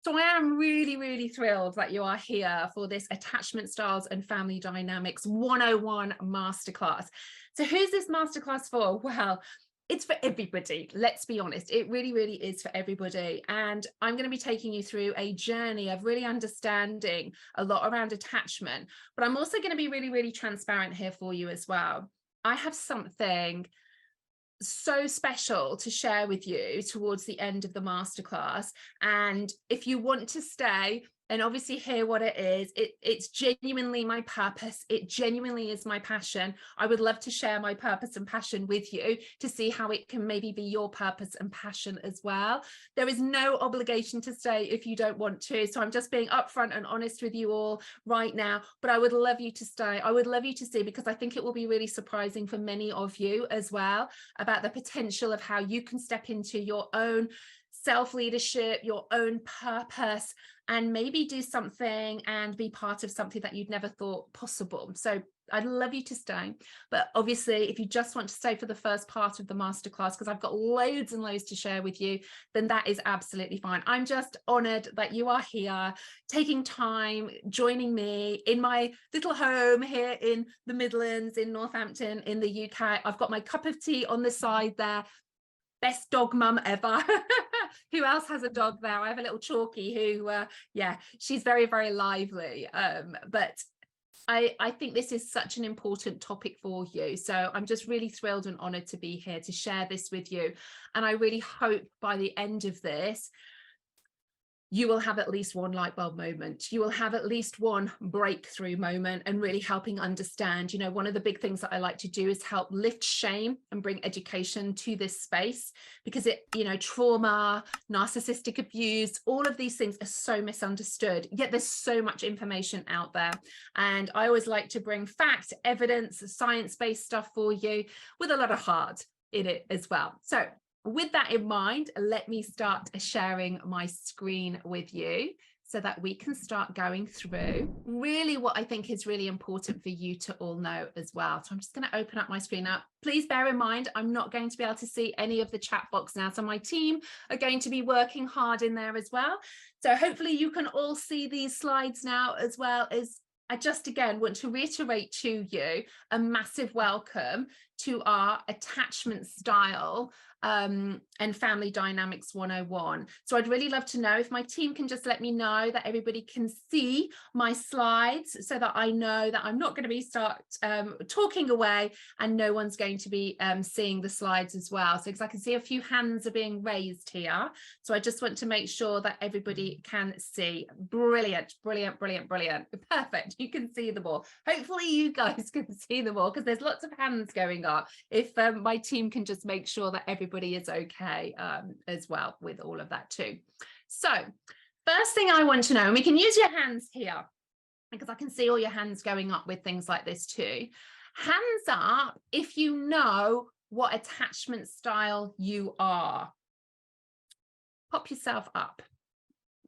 So I am really, really thrilled that you are here for this Attachment Styles and Family Dynamics 101 Masterclass. So who's this masterclass for? Well, it's for everybody. Let's be honest. It really, really is for everybody. And I'm going to be taking you through a journey of really understanding a lot around attachment, but I'm also going to be really, really transparent here for you as well. I have something so special to share with you towards the end of the masterclass, and if you want to stay and obviously hear what it is, it's genuinely my purpose. It genuinely is my passion. I would love to share my purpose and passion with you to see how it can maybe be your purpose and passion as well. There is no obligation to stay if you don't want to. So I'm just being upfront and honest with you all right now, but I would love you to stay. I would love you to see, because I think it will be really surprising for many of you as well about the potential of how you can step into your own self-leadership, your own purpose, and maybe do something and be part of something that you'd never thought possible. So I'd love you to stay. But obviously, if you just want to stay for the first part of the masterclass, because I've got loads and loads to share with you, then that is absolutely fine. I'm just honored that you are here, taking time, joining me in my little home here in the Midlands, in Northampton, in the UK. I've got my cup of tea on the side there. Best dog mum ever. Who else has a dog there? I have a little Chalky who, yeah, she's very, very lively. But I think this is such an important topic for you. So I'm just really thrilled and honored to be here to share this with you. And I really hope by the end of this, you will have at least one light bulb moment. You will have at least one breakthrough moment, and really helping understand, you know, one of the big things that I like to do is help lift shame and bring education to this space, because it, you know, trauma, narcissistic abuse, all of these things are so misunderstood, yet there's so much information out there. And I always like to bring fact, evidence, science-based stuff for you with a lot of heart in it as well. So with that in mind, let me start sharing my screen with you so that we can start going through really what I think is really important for you to all know as well. So I'm just going to open up my screen now. Please bear in mind, I'm not going to be able to see any of the chat box now. So my team are going to be working hard in there as well. So hopefully you can all see these slides now, as well as I just again want to reiterate to you a massive welcome to our attachment style and family dynamics 101. So I'd really love to know if my team can just let me know that everybody can see my slides, so that I know that I'm not going to be talking away and no one's going to be seeing the slides as well. So because I can see a few hands are being raised here. So I just want to make sure that everybody can see. Brilliant, brilliant, brilliant, brilliant. Perfect. You can see them all. Hopefully you guys can see them all, because there's lots of hands going up. If my team can just make sure that everybody is okay as well with all of that too. So first thing I want to know, and we can use your hands here because I can see all your hands going up with things like this too. Hands up if you know what attachment style you are. Pop yourself up.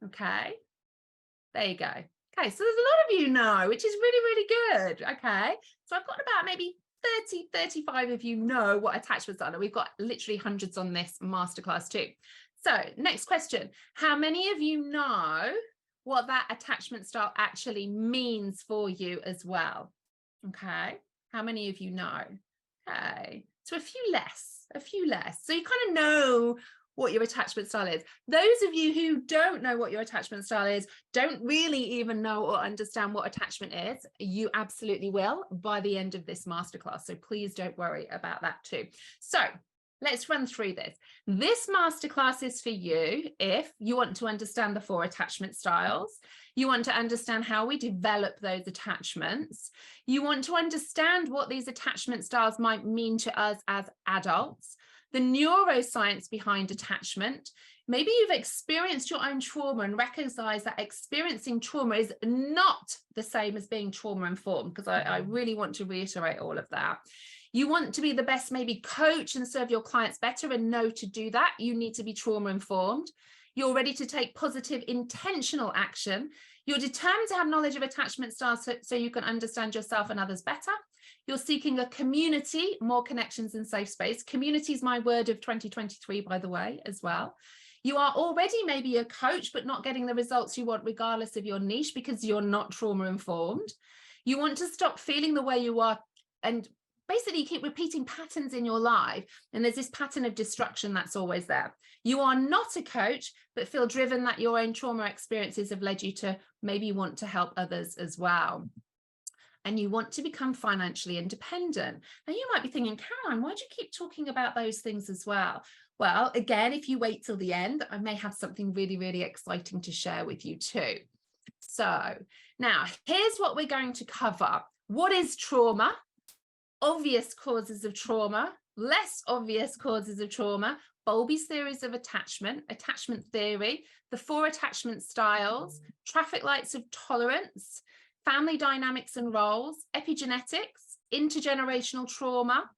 Okay, there you go. Okay, so there's a lot of you know, which is really, really good. Okay, so I've got about maybe 35 of you know what attachment style are. We've got literally hundreds on this masterclass too. So next question, how many of you know what that attachment style actually means for you as well? Okay, how many of you know? Okay, so a few less. So you kind of know what your attachment style is. Those of you who don't know what your attachment style is, don't really even know or understand what attachment is, you absolutely will by the end of this masterclass. So please don't worry about that too. So let's run through this. This masterclass is for you if you want to understand the 4 attachment styles. You want to understand how we develop those attachments. You want to understand what these attachment styles might mean to us as adults. The neuroscience behind attachment. Maybe you've experienced your own trauma and recognize that experiencing trauma is not the same as being trauma informed, because I really want to reiterate all of that. You want to be the best maybe coach and serve your clients better, and know to do that, you need to be trauma informed. You're ready to take positive intentional action. You're determined to have knowledge of attachment styles so you can understand yourself and others better. You're seeking a community, more connections and safe space. Community is my word of 2023, by the way, as well. You are already maybe a coach, but not getting the results you want regardless of your niche because you're not trauma informed. You want to stop feeling the way you are, and basically you keep repeating patterns in your life, and there's this pattern of destruction that's always there. You are not a coach, but feel driven that your own trauma experiences have led you to maybe want to help others as well. And you want to become financially independent. Now you might be thinking, Caroline, why do you keep talking about those things as well? Well, again, if you wait till the end, I may have something really, really exciting to share with you too. So now here's what we're going to cover. What is trauma? Obvious causes of trauma, less obvious causes of trauma, Bowlby's theories of attachment, attachment theory, the 4 attachment styles, traffic lights of tolerance, family dynamics and roles, epigenetics, intergenerational trauma,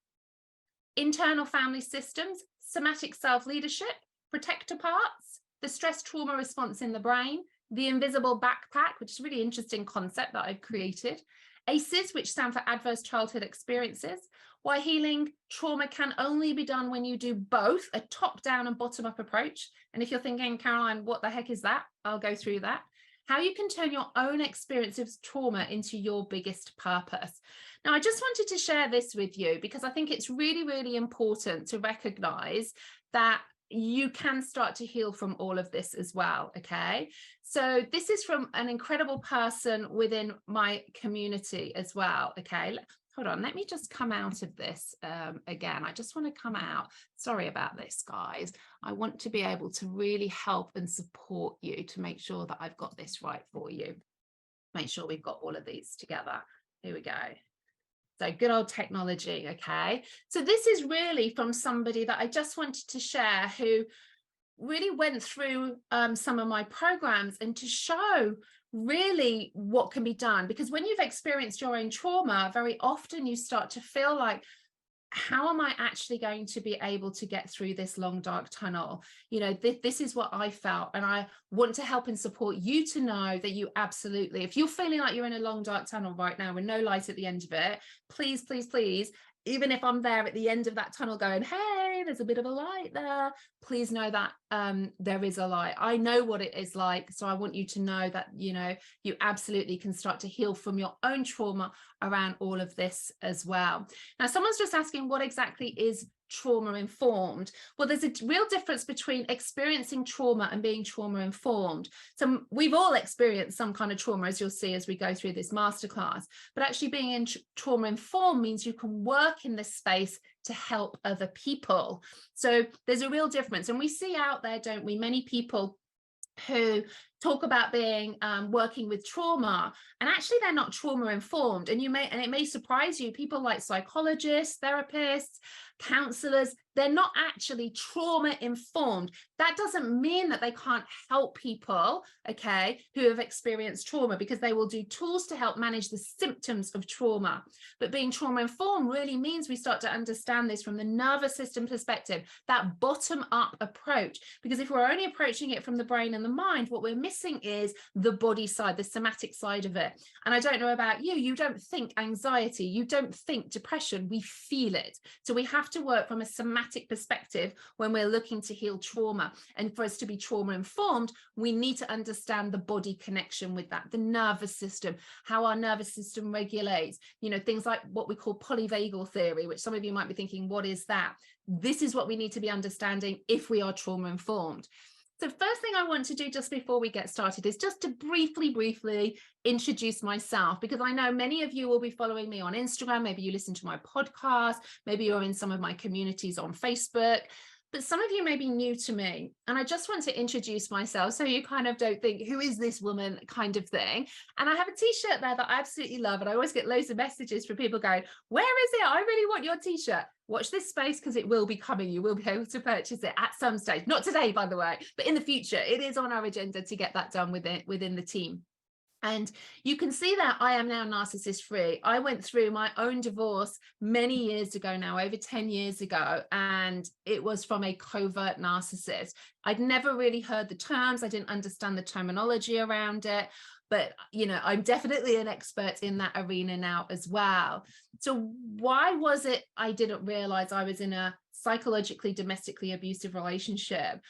internal family systems, somatic self-leadership, protector parts, the stress trauma response in the brain, the invisible backpack, which is a really interesting concept that I've created, ACEs, which stand for adverse childhood experiences, why healing trauma can only be done when you do both a top-down and bottom-up approach. And if you're thinking, Caroline, what the heck is that? I'll go through that. How you can turn your own experience of trauma into your biggest purpose. Now, I just wanted to share this with you because I think it's really, really important to recognize that you can start to heal from all of this as well. Okay, so this is from an incredible person within my community as well. Okay, hold on, let me just come out of this again. I just want to come out. Sorry about this, guys. I want to be able to really help and support you to make sure that I've got this right for you. Make sure we've got all of these together. Here we go. So good old technology, okay? So this is really from somebody that I just wanted to share who really went through some of my programs and to show really what can be done. Because when you've experienced your own trauma, very often you start to feel like, how am I actually going to be able to get through this long, dark tunnel? You know, this is what I felt. And I want to help and support you to know that you absolutely, if you're feeling like you're in a long, dark tunnel right now with no light at the end of it, please, please, please, even if I'm there at the end of that tunnel going, hey, there's a bit of a light there, please know that there is a light. I know what it is like. So I want you to know that, you know, you absolutely can start to heal from your own trauma around all of this as well. Now, someone's just asking, what exactly is trauma informed? Well, there's a real difference between experiencing trauma and being trauma informed. So we've all experienced some kind of trauma, as you'll see as we go through this masterclass, but actually being in trauma informed means you can work in this space to help other people. So there's a real difference. And we see out there, don't we, many people who talk about being working with trauma, and actually they're not trauma informed. And it may surprise you, people like psychologists, therapists, counselors, they're not actually trauma informed. That doesn't mean that they can't help people, okay, who have experienced trauma, because they will do tools to help manage the symptoms of trauma. But being trauma informed really means we start to understand this from the nervous system perspective, that bottom up approach. Because if we're only approaching it from the brain and the mind, what we're missing is the body side, the somatic side of it. And I don't know about you, you don't think anxiety, you don't think depression, we feel it. So we have to work from a somatic perspective when we're looking to heal trauma. And for us to be trauma informed, we need to understand the body connection with that, the nervous system, how our nervous system regulates, you know, things like what we call polyvagal theory, which some of you might be thinking, what is that? This is what we need to be understanding if we are trauma informed. So first thing I want to do just before we get started is just to briefly introduce myself, because I know many of you will be following me on Instagram. Maybe you listen to my podcast, maybe you're in some of my communities on Facebook, but some of you may be new to me. And I just want to introduce myself so you kind of don't think, who is this woman kind of thing. And I have a t-shirt there that I absolutely love. And I always get loads of messages from people going, where is it? I really want your t-shirt. Watch this space because it will be coming. You will be able to purchase it at some stage. Not today, by the way, but in the future. It is on our agenda to get that done within the team. And you can see that I am now narcissist free. I went through my own divorce many years ago now, over 10 years ago, and it was from a covert narcissist. I'd never really heard the terms. I didn't understand the terminology around it. But, you know, I'm definitely an expert in that arena now as well. So why was it I didn't realize I was in a psychologically, domestically abusive relationship?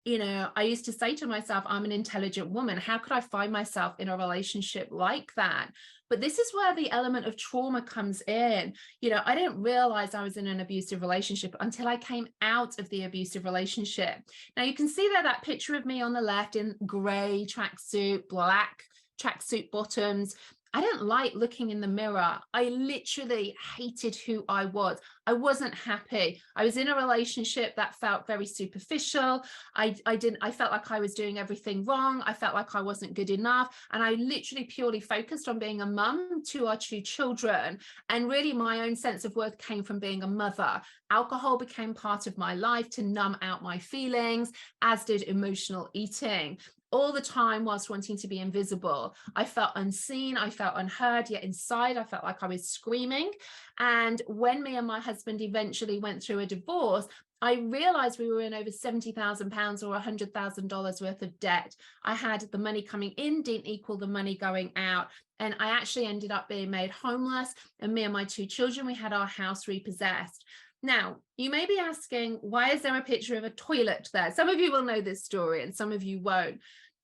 you know, I used to say to myself, I'm an intelligent woman. How could I find myself in a relationship like that? But this is where the element of trauma comes in. You know, I didn't realize I was in an abusive relationship until I came out of the abusive relationship. Now you can see there that picture of me on the left in gray tracksuit, black tracksuit bottoms. I didn't like looking in the mirror. I literally hated who I was. I wasn't happy. I was in a relationship that felt very superficial. I felt like I was doing everything wrong. I felt like I wasn't good enough. And I literally purely focused on being a mum to our 2 children. And really my own sense of worth came from being a mother. Alcohol became part of my life to numb out my feelings, as did emotional eating. All the time whilst wanting to be invisible. I felt unseen, I felt unheard, yet inside I felt like I was screaming. And when me and my husband eventually went through a divorce, I realized we were in over £70,000 or $100,000 worth of debt. I had the money coming in didn't equal the money going out. And I actually ended up being made homeless, and me and my 2 children, we had our house repossessed. Now, you may be asking, why is there a picture of a toilet there? Some of you will know this story and some of you won't.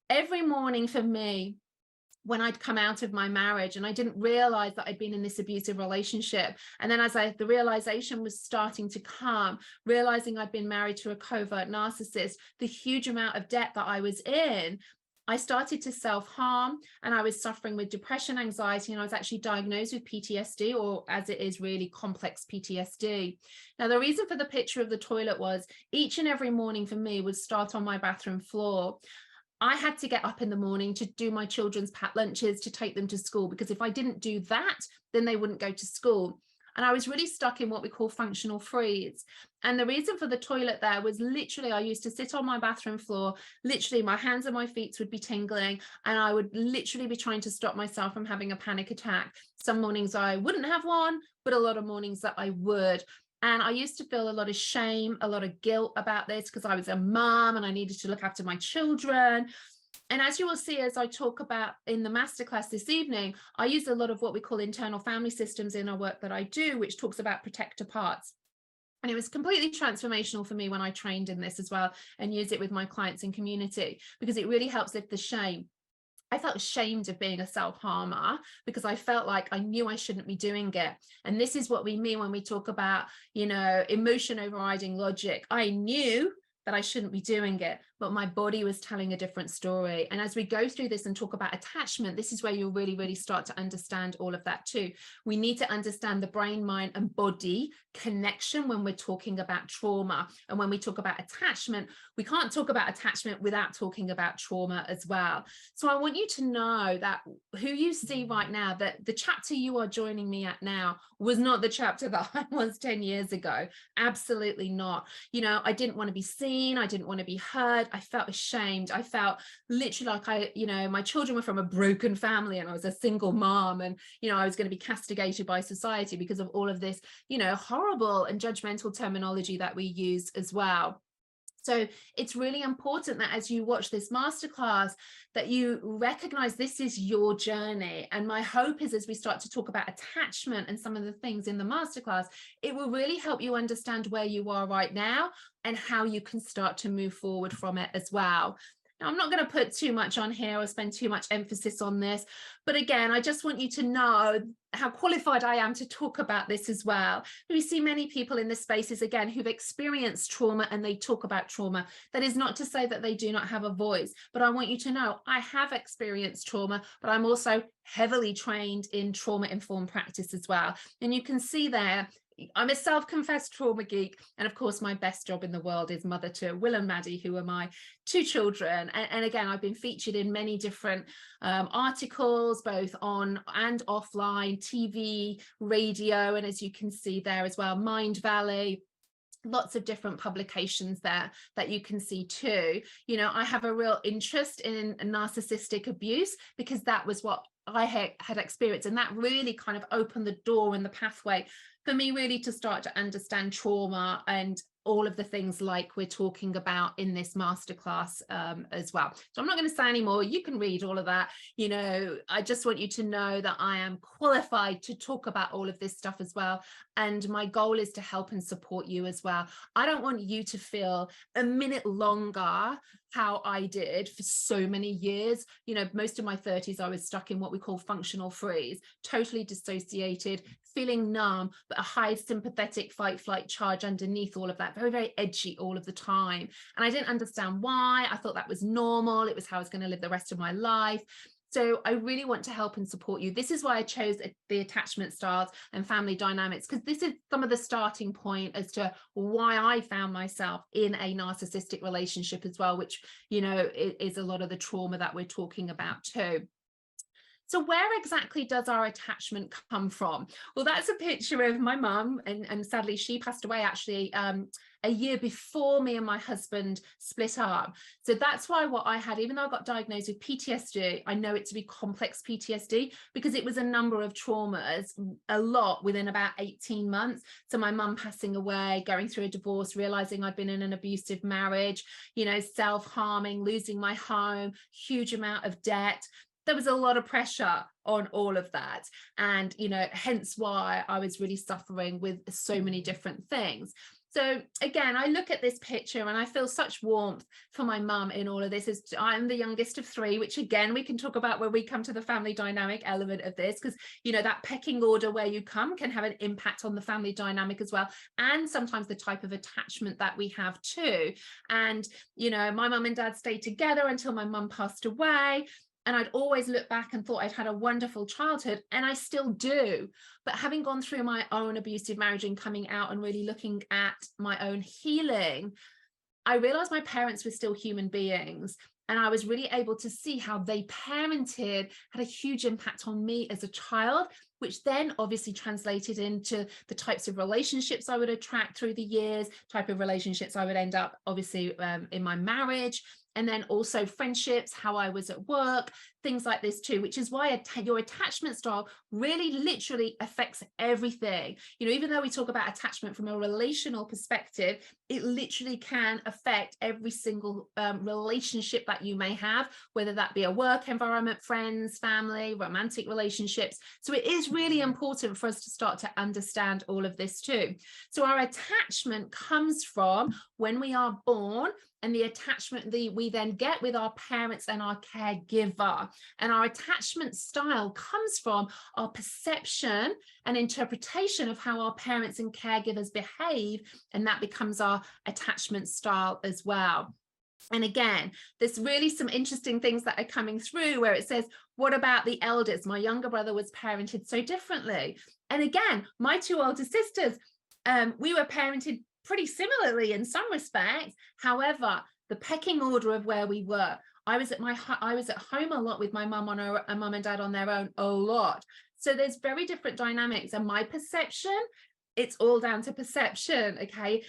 Every morning for me, when I'd come out of my marriage and I didn't realize that I'd been in this abusive relationship. And then as the realization was starting to come, realizing I'd been married to a covert narcissist, the huge amount of debt that I was in, I started to self-harm, and I was suffering with depression, anxiety, and I was actually diagnosed with PTSD, or as it is really, complex PTSD. Now, the reason for the picture of the toilet was each and every morning for me would start on my bathroom floor. I had to get up in the morning to do my children's packed lunches, to take them to school, because if I didn't do that, then they wouldn't go to school. And I was really stuck in what we call functional freeze. And the reason for the toilet there was literally, I used to sit on my bathroom floor, literally my hands and my feet would be tingling, and I would literally be trying to stop myself from having a panic attack. Some mornings I wouldn't have one, but a lot of mornings that I would. And I used to feel a lot of shame, a lot of guilt about this, because I was a mom and I needed to look after my children. And as you will see, as I talk about in the masterclass this evening, I use a lot of what we call internal family systems in our work that I do, which talks about protector parts. And it was completely transformational for me when I trained in this as well, and use it with my clients and community, because it really helps lift the shame. I felt ashamed of being a self-harmer because I felt like I knew I shouldn't be doing it. And this is what we mean when we talk about, you know, emotion overriding logic. I knew that I shouldn't be doing it, but my body was telling a different story. And as we go through this and talk about attachment, this is where you'll really, really start to understand all of that too. We need to understand the brain, mind, and body connection when we're talking about trauma. And when we talk about attachment, we can't talk about attachment without talking about trauma as well. So I want you to know that who you see right now, that the chapter you are joining me at now was not the chapter that I was 10 years ago. Absolutely not. You know, I didn't want to be seen. I didn't want to be heard. I felt ashamed. I felt literally like my children were from a broken family and I was a single mom, and, I was going to be castigated by society because of all of this, horrible and judgmental terminology that we use as well. So it's really important that as you watch this masterclass, that you recognize this is your journey. And my hope is, as we start to talk about attachment and some of the things in the masterclass, it will really help you understand where you are right now and how you can start to move forward from it as well. Now, I'm not going to put too much on here or spend too much emphasis on this, but again, I just want you to know how qualified I am to talk about this as well. We see many people in this spaces, again, who've experienced trauma and they talk about trauma. That is not to say that they do not have a voice, but I want you to know I have experienced trauma, but I'm also heavily trained in trauma-informed practice as well. And you can see there, I'm a self-confessed trauma geek. And of course, my best job in the world is mother to Will and Maddie, who are my 2 children. And again, I've been featured in many different articles, both on and offline, TV, radio, and as you can see there as well, Mind Valley. Lots of different publications there that you can see too. I have a real interest in narcissistic abuse because that was what I had experienced, and that really kind of opened the door and the pathway for me really to start to understand trauma and all of the things like we're talking about in this masterclass as well. So I'm not going to say any more. You can read all of that. You know, I just want you to know that I am qualified to talk about all of this stuff as well. And my goal is to help and support you as well. I don't want you to feel a minute longer how I did for so many years. You know, most of my 30s, I was stuck in what we call functional freeze, totally dissociated, feeling numb, but a high sympathetic fight, flight charge underneath all of that, very, very edgy all of the time. And I didn't understand why. I thought that was normal. It was how I was going to live the rest of my life. So I really want to help and support you. This is why I chose the attachment styles and family dynamics, because this is some of the starting point as to why I found myself in a narcissistic relationship as well, which, you know, is a lot of the trauma that we're talking about too. So where exactly does our attachment come from? Well, that's a picture of my mum, and sadly she passed away actually a year before me and my husband split up. So that's why what I had, even though I got diagnosed with PTSD, I know it to be complex PTSD because it was a number of traumas, a lot within about 18 months. So my mum passing away, going through a divorce, realizing I'd been in an abusive marriage, you know, self-harming, losing my home, huge amount of debt. There was a lot of pressure on all of that. And, you know, hence why I was really suffering with so many different things. So again, I look at this picture and I feel such warmth for my mum in all of this. I'm the youngest of three, which again, we can talk about when we come to the family dynamic element of this, because, you know, that pecking order where you come can have an impact on the family dynamic as well. And sometimes the type of attachment that we have too. And, you know, my mum and dad stayed together until my mum passed away. And I'd always look back and thought I'd had a wonderful childhood, and I still do. But having gone through my own abusive marriage and coming out and really looking at my own healing, I realized my parents were still human beings. And I was really able to see how they parented had a huge impact on me as a child, which then obviously translated into the types of relationships I would attract through the years, type of relationships I would end up obviously in my marriage. And then also friendships, how I was at work, things like this too, which is why your attachment style really literally affects everything. You know, even though we talk about attachment from a relational perspective, it literally can affect every single relationship that you may have, whether that be a work environment, friends, family, romantic relationships. So it is really important for us to start to understand all of this too. So our attachment comes from when we are born, and the attachment we then get with our parents and our caregiver. And our attachment style comes from our perception and interpretation of how our parents and caregivers behave, and that becomes our attachment style as well. And again, there's really some interesting things that are coming through where it says, what about the elders? My younger brother was parented so differently. And again, my two older sisters, we were parented pretty similarly in some respects. However, the pecking order of where we were, I was at home a lot with my mum and mum and dad on their own a lot. So there's very different dynamics, and my perception, it's all down to perception. Okay.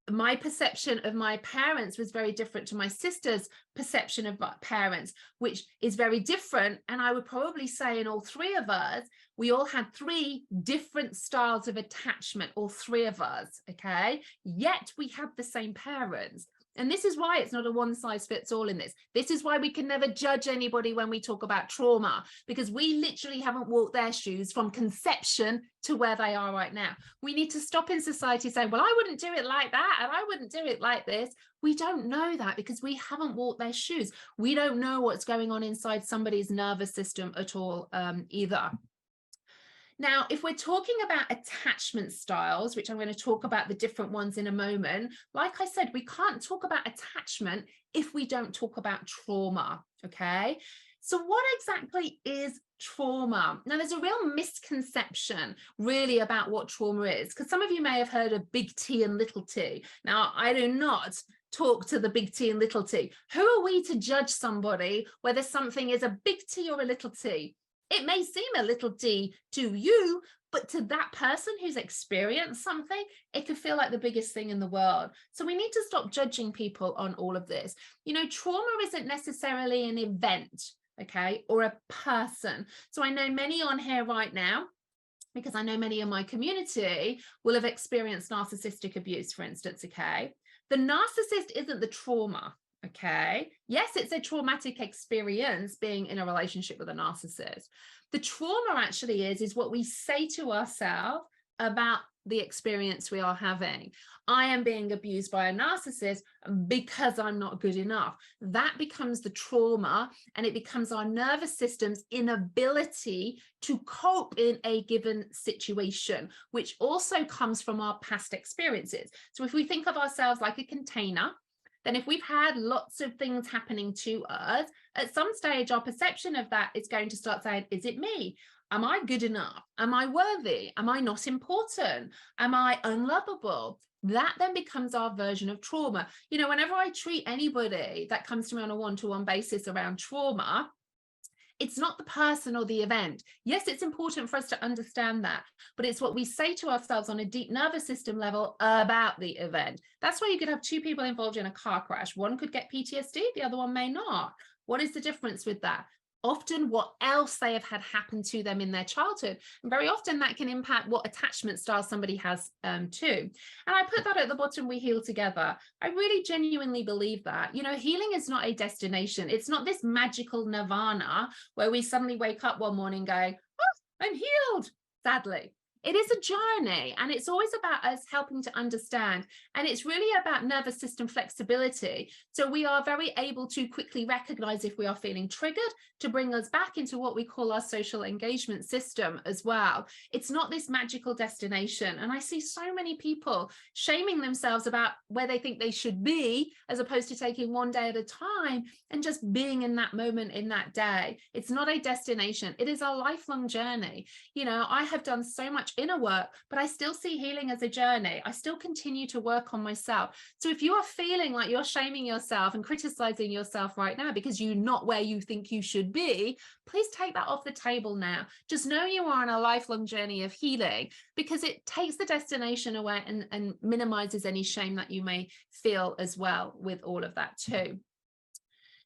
My perception of my parents was very different to my sister's perception of parents, which is very different. And I would probably say in all three of us, we all had three different styles of attachment, all three of us, okay? Yet we had the same parents. And this is why it's not a one size fits all in this. This is why we can never judge anybody when we talk about trauma, because we literally haven't walked their shoes from conception to where they are right now. We need to stop in society saying, well, I wouldn't do it like that, and I wouldn't do it like this. We don't know that because we haven't walked their shoes. We don't know what's going on inside somebody's nervous system at all either. Now, if we're talking about attachment styles, which I'm going to talk about the different ones in a moment, like I said, we can't talk about attachment if we don't talk about trauma, okay? So what exactly is trauma? Now, there's a real misconception really about what trauma is, because some of you may have heard of big T and little t. Now, I do not talk to the big T and little t. Who are we to judge somebody whether something is a big T or a little t? It may seem a little t to you, but to that person who's experienced something, it could feel like the biggest thing in the world. So we need to stop judging people on all of this. You know, trauma isn't necessarily an event. okay, or a person. So I know many on here right now, because I know many in my community will have experienced narcissistic abuse, for instance, okay? The narcissist isn't the trauma, okay? Yes, it's a traumatic experience being in a relationship with a narcissist. The trauma actually is what we say to ourselves about the experience we are having. I am being abused by a narcissist because I'm not good enough. That becomes the trauma, and it becomes our nervous system's inability to cope in a given situation, which also comes from our past experiences. So if we think of ourselves like a container, then if we've had lots of things happening to us, at some stage, our perception of that is going to start saying, is it me? Am I good enough? Am I worthy? Am I not important? Am I unlovable? That then becomes our version of trauma. You know, whenever I treat anybody that comes to me on a one-to-one basis around trauma, it's not the person or the event. Yes, it's important for us to understand that, but it's what we say to ourselves on a deep nervous system level about the event. That's why you could have two people involved in a car crash. One could get PTSD, the other one may not. What is the difference with that? Often what else they have had happen to them in their childhood. And very often that can impact what attachment style somebody has too. And I put that at the bottom, we heal together. I really genuinely believe that. You know, healing is not a destination. It's not this magical nirvana where we suddenly wake up one morning going, oh, I'm healed. Sadly, it is a journey, and it's always about us helping to understand. And it's really about nervous system flexibility. So we are very able to quickly recognize if we are feeling triggered, to bring us back into what we call our social engagement system as well. It's not this magical destination. And I see so many people shaming themselves about where they think they should be, as opposed to taking one day at a time and just being in that moment in that day. It's not a destination. It is a lifelong journey. You know, I have done so much inner work, but I still see healing as a journey. I still continue to work on myself. So if you are feeling like you're shaming yourself and criticizing yourself right now because you're not where you think you should be, please take that off the table now. Just know you are on a lifelong journey of healing, because it takes the destination away and minimizes any shame that you may feel as well with all of that too.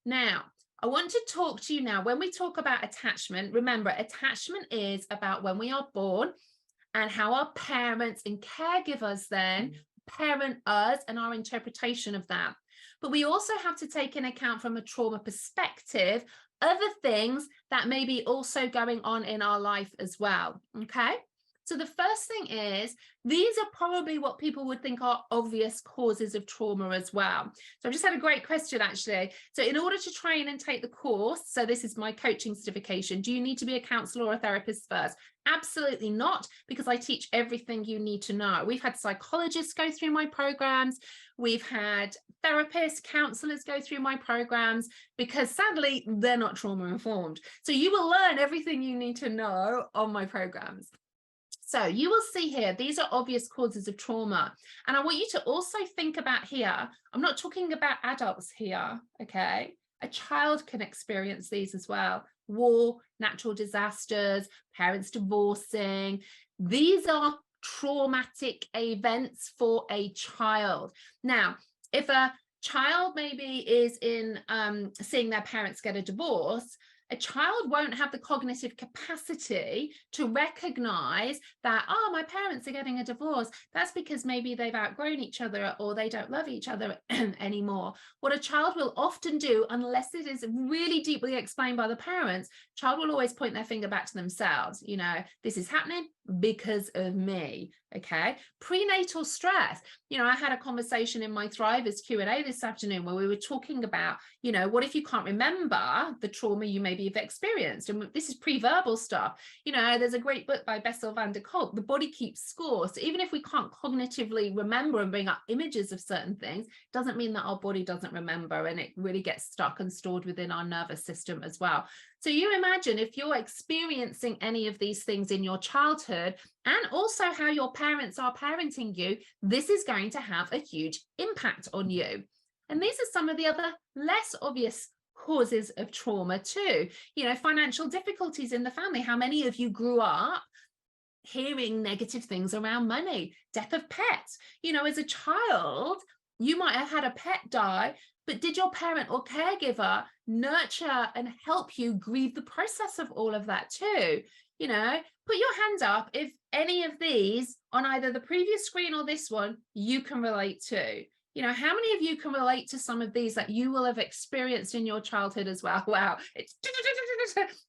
Now, I want to talk to you now, when we talk about attachment, remember, attachment is about when we are born and how our parents and caregivers then parent us and our interpretation of that. But we also have to take into account from a trauma perspective other things that may be also going on in our life as well, okay? So the first thing is, these are probably what people would think are obvious causes of trauma as well. So I've just had a great question, actually. So in order to train and take the course, so this is my coaching certification, do you need to be a counselor or a therapist first? Absolutely not, because I teach everything you need to know. We've had psychologists go through my programs. We've had therapists, counselors go through my programs, because sadly, they're not trauma informed. So you will learn everything you need to know on my programs. So you will see here, these are obvious causes of trauma. And I want you to also think about here, I'm not talking about adults here, okay? A child can experience these as well. War, natural disasters, parents divorcing. These are traumatic events for a child. Now, if a child maybe is in seeing their parents get a divorce, a child won't have the cognitive capacity to recognize that, oh, my parents are getting a divorce. That's because maybe they've outgrown each other or they don't love each other anymore. What a child will often do, unless it is really deeply explained by the parents, child will always point their finger back to themselves. You know, this is happening because of me. Okay. Prenatal stress. You know, I had a conversation in my Thrivers Q&A this afternoon where we were talking about, you know, what if you can't remember the trauma you maybe have experienced? And this is pre-verbal stuff. You know, there's a great book by Bessel van der Kolk, The Body Keeps Score. So even if we can't cognitively remember and bring up images of certain things, doesn't mean that our body doesn't remember, and it really gets stuck and stored within our nervous system as well. So you imagine if you're experiencing any of these things in your childhood, and also how your parents are parenting you, this is going to have a huge impact on you. And these are some of the other less obvious causes of trauma too. You know, financial difficulties in the family. How many of you grew up hearing negative things around money, death of pets? You know, as a child, You might have had a pet die, but did your parent or caregiver nurture and help you grieve the process of all of that too? You know, put your hand up if any of these on either the previous screen or this one you can relate to. You know, how many of you can relate to some of these that you will have experienced in your childhood as well? Wow, it's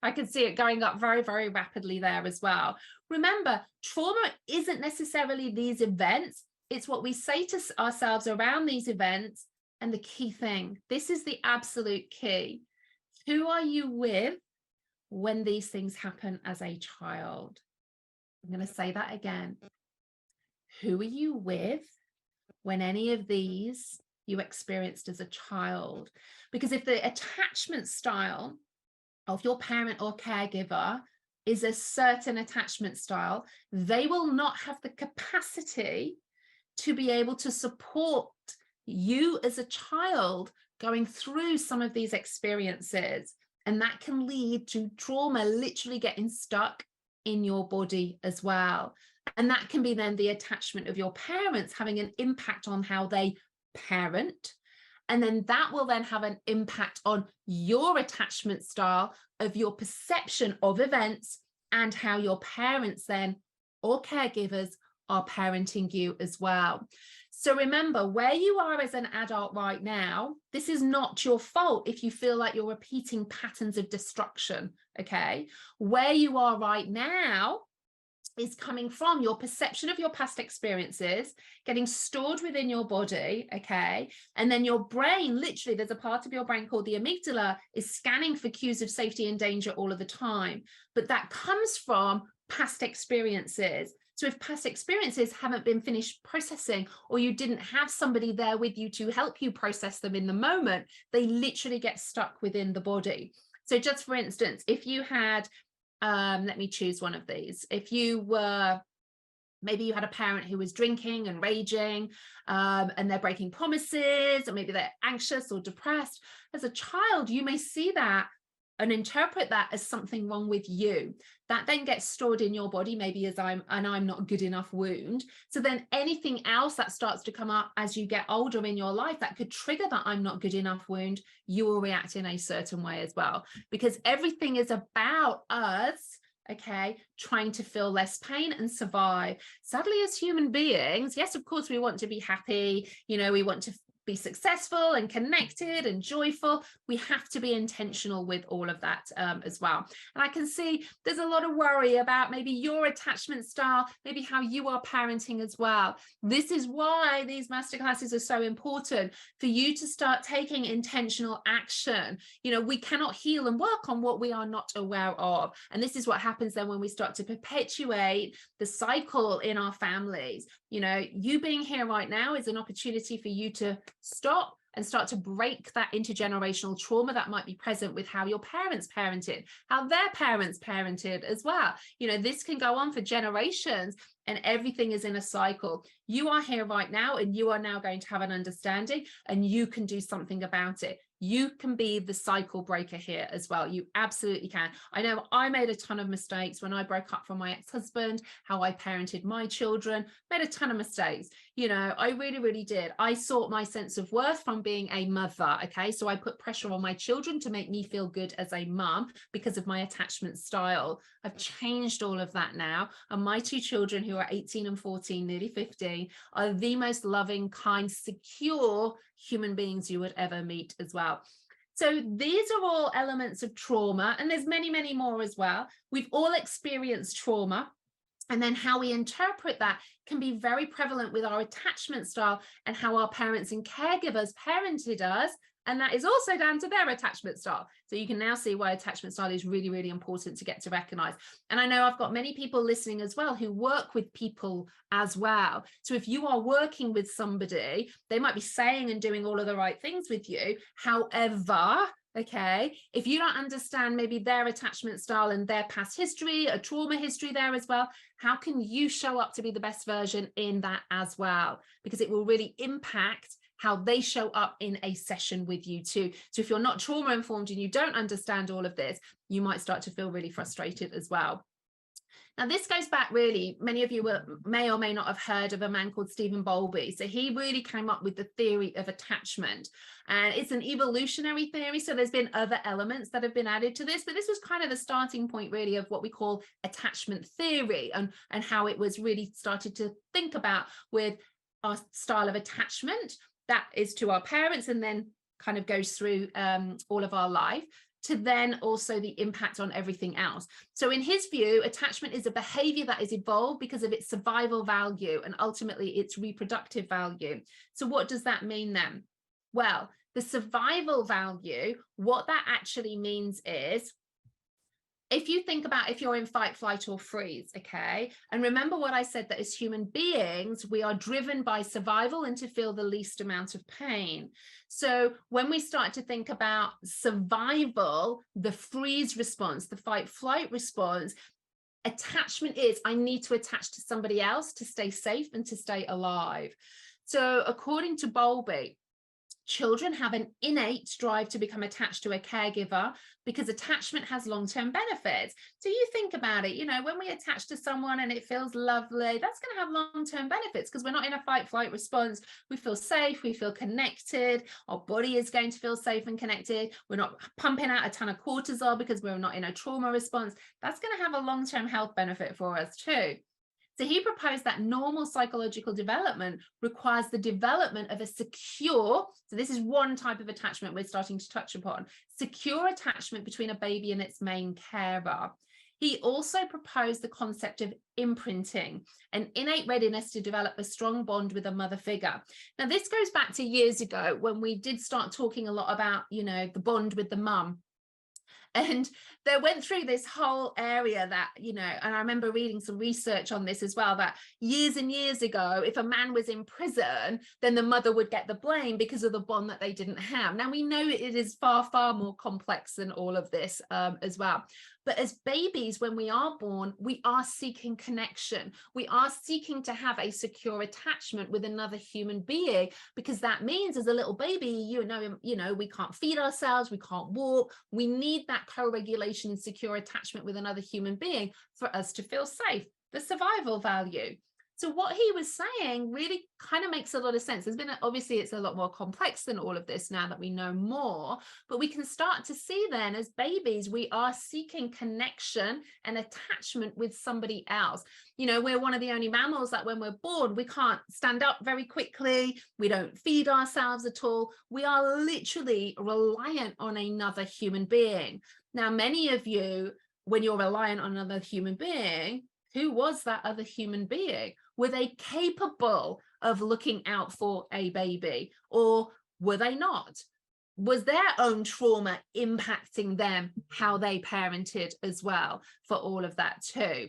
I can see it going up very, very rapidly there as well. Remember, trauma isn't necessarily these events. It's what we say to ourselves around these events. And the key thing, this is the absolute key. Who are you with when these things happen as a child? I'm going to say that again. Who are you with when any of these you experienced as a child? Because if the attachment style of your parent or caregiver is a certain attachment style, they will not have the capacity to be able to support you as a child going through some of these experiences. And that can lead to trauma literally getting stuck in your body as well. And that can be then the attachment of your parents having an impact on how they parent. And then that will then have an impact on your attachment style of your perception of events and how your parents then or caregivers are parenting you as well. So remember, where you are as an adult right now, this is not your fault if you feel like you're repeating patterns of destruction, okay? Where you are right now is coming from your perception of your past experiences getting stored within your body, okay? And then your brain, literally, there's a part of your brain called the amygdala, is scanning for cues of safety and danger all of the time. But that comes from past experiences. So if past experiences haven't been finished processing, or you didn't have somebody there with you to help you process them in the moment, they literally get stuck within the body. So just for instance, if you had let me choose one of these. If you were, maybe you had a parent who was drinking and raging, and they're breaking promises, or maybe they're anxious or depressed. As a child, you may see that and interpret that as something wrong with you. That then gets stored in your body, maybe as I'm not good enough wound. So then anything else that starts to come up as you get older in your life that could trigger that I'm not good enough wound, you will react in a certain way as well. Because everything is about us, okay, trying to feel less pain and survive. Sadly, as human beings, yes, of course, we want to be happy, you know, we want to be successful and connected and joyful. We have to be intentional with all of that as well. And I can see there's a lot of worry about maybe your attachment style, maybe how you are parenting as well. This is why these masterclasses are so important, for you to start taking intentional action. You know, we cannot heal and work on what we are not aware of. And this is what happens then when we start to perpetuate the cycle in our families. You know, you being here right now is an opportunity for you to stop and start to break that intergenerational trauma that might be present with how your parents parented, how their parents parented as well. You know, this can go on for generations, and everything is in a cycle. You are here right now, and you are now going to have an understanding, and you can do something about it. You can be the cycle breaker here as well. You absolutely can. I know I made a ton of mistakes when I broke up from my ex-husband, how I parented my children, made a ton of mistakes. You know, I really, really did. I sought my sense of worth from being a mother, okay? So I put pressure on my children to make me feel good as a mum because of my attachment style. I've changed all of that now. And my two children, who are 18 and 14, nearly 15, are the most loving, kind, secure human beings you would ever meet as well. So these are all elements of trauma, and there's many, many more as well. We've all experienced trauma, and then how we interpret that can be very prevalent with our attachment style and how our parents and caregivers parented us. And that is also down to their attachment style. So you can now see why attachment style is really, really important to get to recognize. And I know I've got many people listening as well who work with people as well. So if you are working with somebody, they might be saying and doing all of the right things with you. However, okay, if you don't understand maybe their attachment style and their past history, a trauma history there as well, how can you show up to be the best version in that as well? Because it will really impact how they show up in a session with you too. So if you're not trauma informed and you don't understand all of this, you might start to feel really frustrated as well. Now, this goes back really, many of you may or may not have heard of a man called Stephen Bowlby. So he really came up with the theory of attachment, and it's an evolutionary theory. So there's been other elements that have been added to this, but this was kind of the starting point really of what we call attachment theory, and how it was really started to think about with our style of attachment that is to our parents, and then kind of goes through all of our life, to then also the impact on everything else. So in his view, attachment is a behavior that is evolved because of its survival value and ultimately its reproductive value. So what does that mean then? Well, the survival value, what that actually means is, if you think about if you're in fight, flight, or freeze, okay? And remember what I said, that as human beings, we are driven by survival and to feel the least amount of pain. So when we start to think about survival, the freeze response, the fight, flight response, attachment is, I need to attach to somebody else to stay safe and to stay alive. So according to Bowlby, children have an innate drive to become attached to a caregiver because attachment has long-term benefits. So you think about it, you know, when we attach to someone and it feels lovely, that's going to have long-term benefits because we're not in a fight-flight response. We feel safe, we feel connected, our body is going to feel safe and connected. We're not pumping out a ton of cortisol because we're not in a trauma response. That's going to have a long-term health benefit for us too. So he proposed that normal psychological development requires the development of a secure, so this is one type of attachment we're starting to touch upon, secure attachment between a baby and its main carer. He also proposed the concept of imprinting, an innate readiness to develop a strong bond with a mother figure. Now, this goes back to years ago when we did start talking a lot about, you know, the bond with the mum. And they went through this whole area that, you know, and I remember reading some research on this as well, that years and years ago, if a man was in prison, then the mother would get the blame because of the bond that they didn't have. Now, we know it is far, far more complex than all of this as well. But as babies, when we are born, we are seeking connection. We are seeking to have a secure attachment with another human being, because that means as a little baby, you know, we can't feed ourselves, we can't walk. We need that co-regulation and secure attachment with another human being for us to feel safe, the survival value. So what he was saying really kind of makes a lot of sense. There's been, obviously, it's a lot more complex than all of this now that we know more, but we can start to see then as babies, we are seeking connection and attachment with somebody else. You know, we're one of the only mammals that when we're born, we can't stand up very quickly. We don't feed ourselves at all. We are literally reliant on another human being. Now, many of you, when you're reliant on another human being, who was that other human being? Were they capable of looking out for a baby, or were they not? Was their own trauma impacting them, how they parented as well, for all of that too?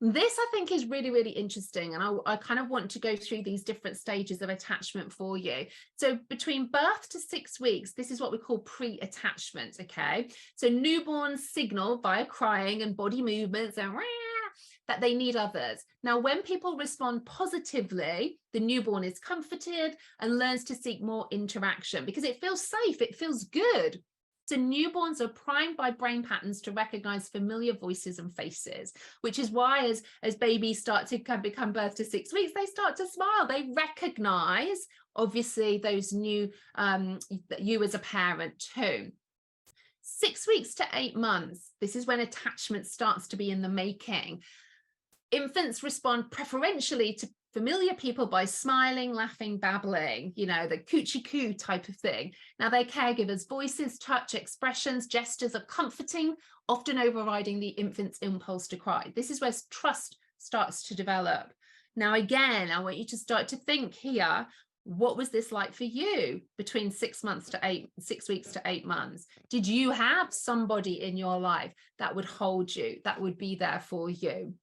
This, I think, is really, really interesting. And I kind of want to go through these different stages of attachment for you. So between birth to 6 weeks, this is what we call pre-attachment, okay? So newborns signal via crying and body movements and that they need others. Now, when people respond positively, the newborn is comforted and learns to seek more interaction because it feels safe, it feels good. So newborns are primed by brain patterns to recognize familiar voices and faces, which is why as babies start to become birth to 6 weeks, they start to smile. They recognize, obviously, those new, you as a parent too. 6 weeks to 8 months, this is when attachment starts to be in the making. Infants respond preferentially to familiar people by smiling, laughing, babbling, you know, the coochie coo type of thing. Now, their caregivers' voices, touch, expressions, gestures are comforting, often overriding the infant's impulse to cry. This is where trust starts to develop. Now, again, I want you to start to think here, what was this like for you between 6 weeks to 8 months? Did you have somebody in your life that would hold you, that would be there for you?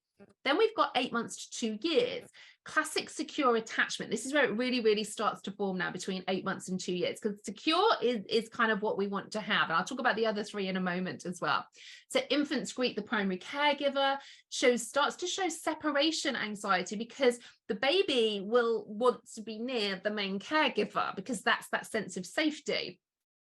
Then we've got 8 months to 2 years. Classic secure attachment. This is where it really, really starts to form now between 8 months and 2 years, because secure is kind of what we want to have. And I'll talk about the other three in a moment as well. So infants greet the primary caregiver, starts to show separation anxiety because the baby will want to be near the main caregiver because that's that sense of safety.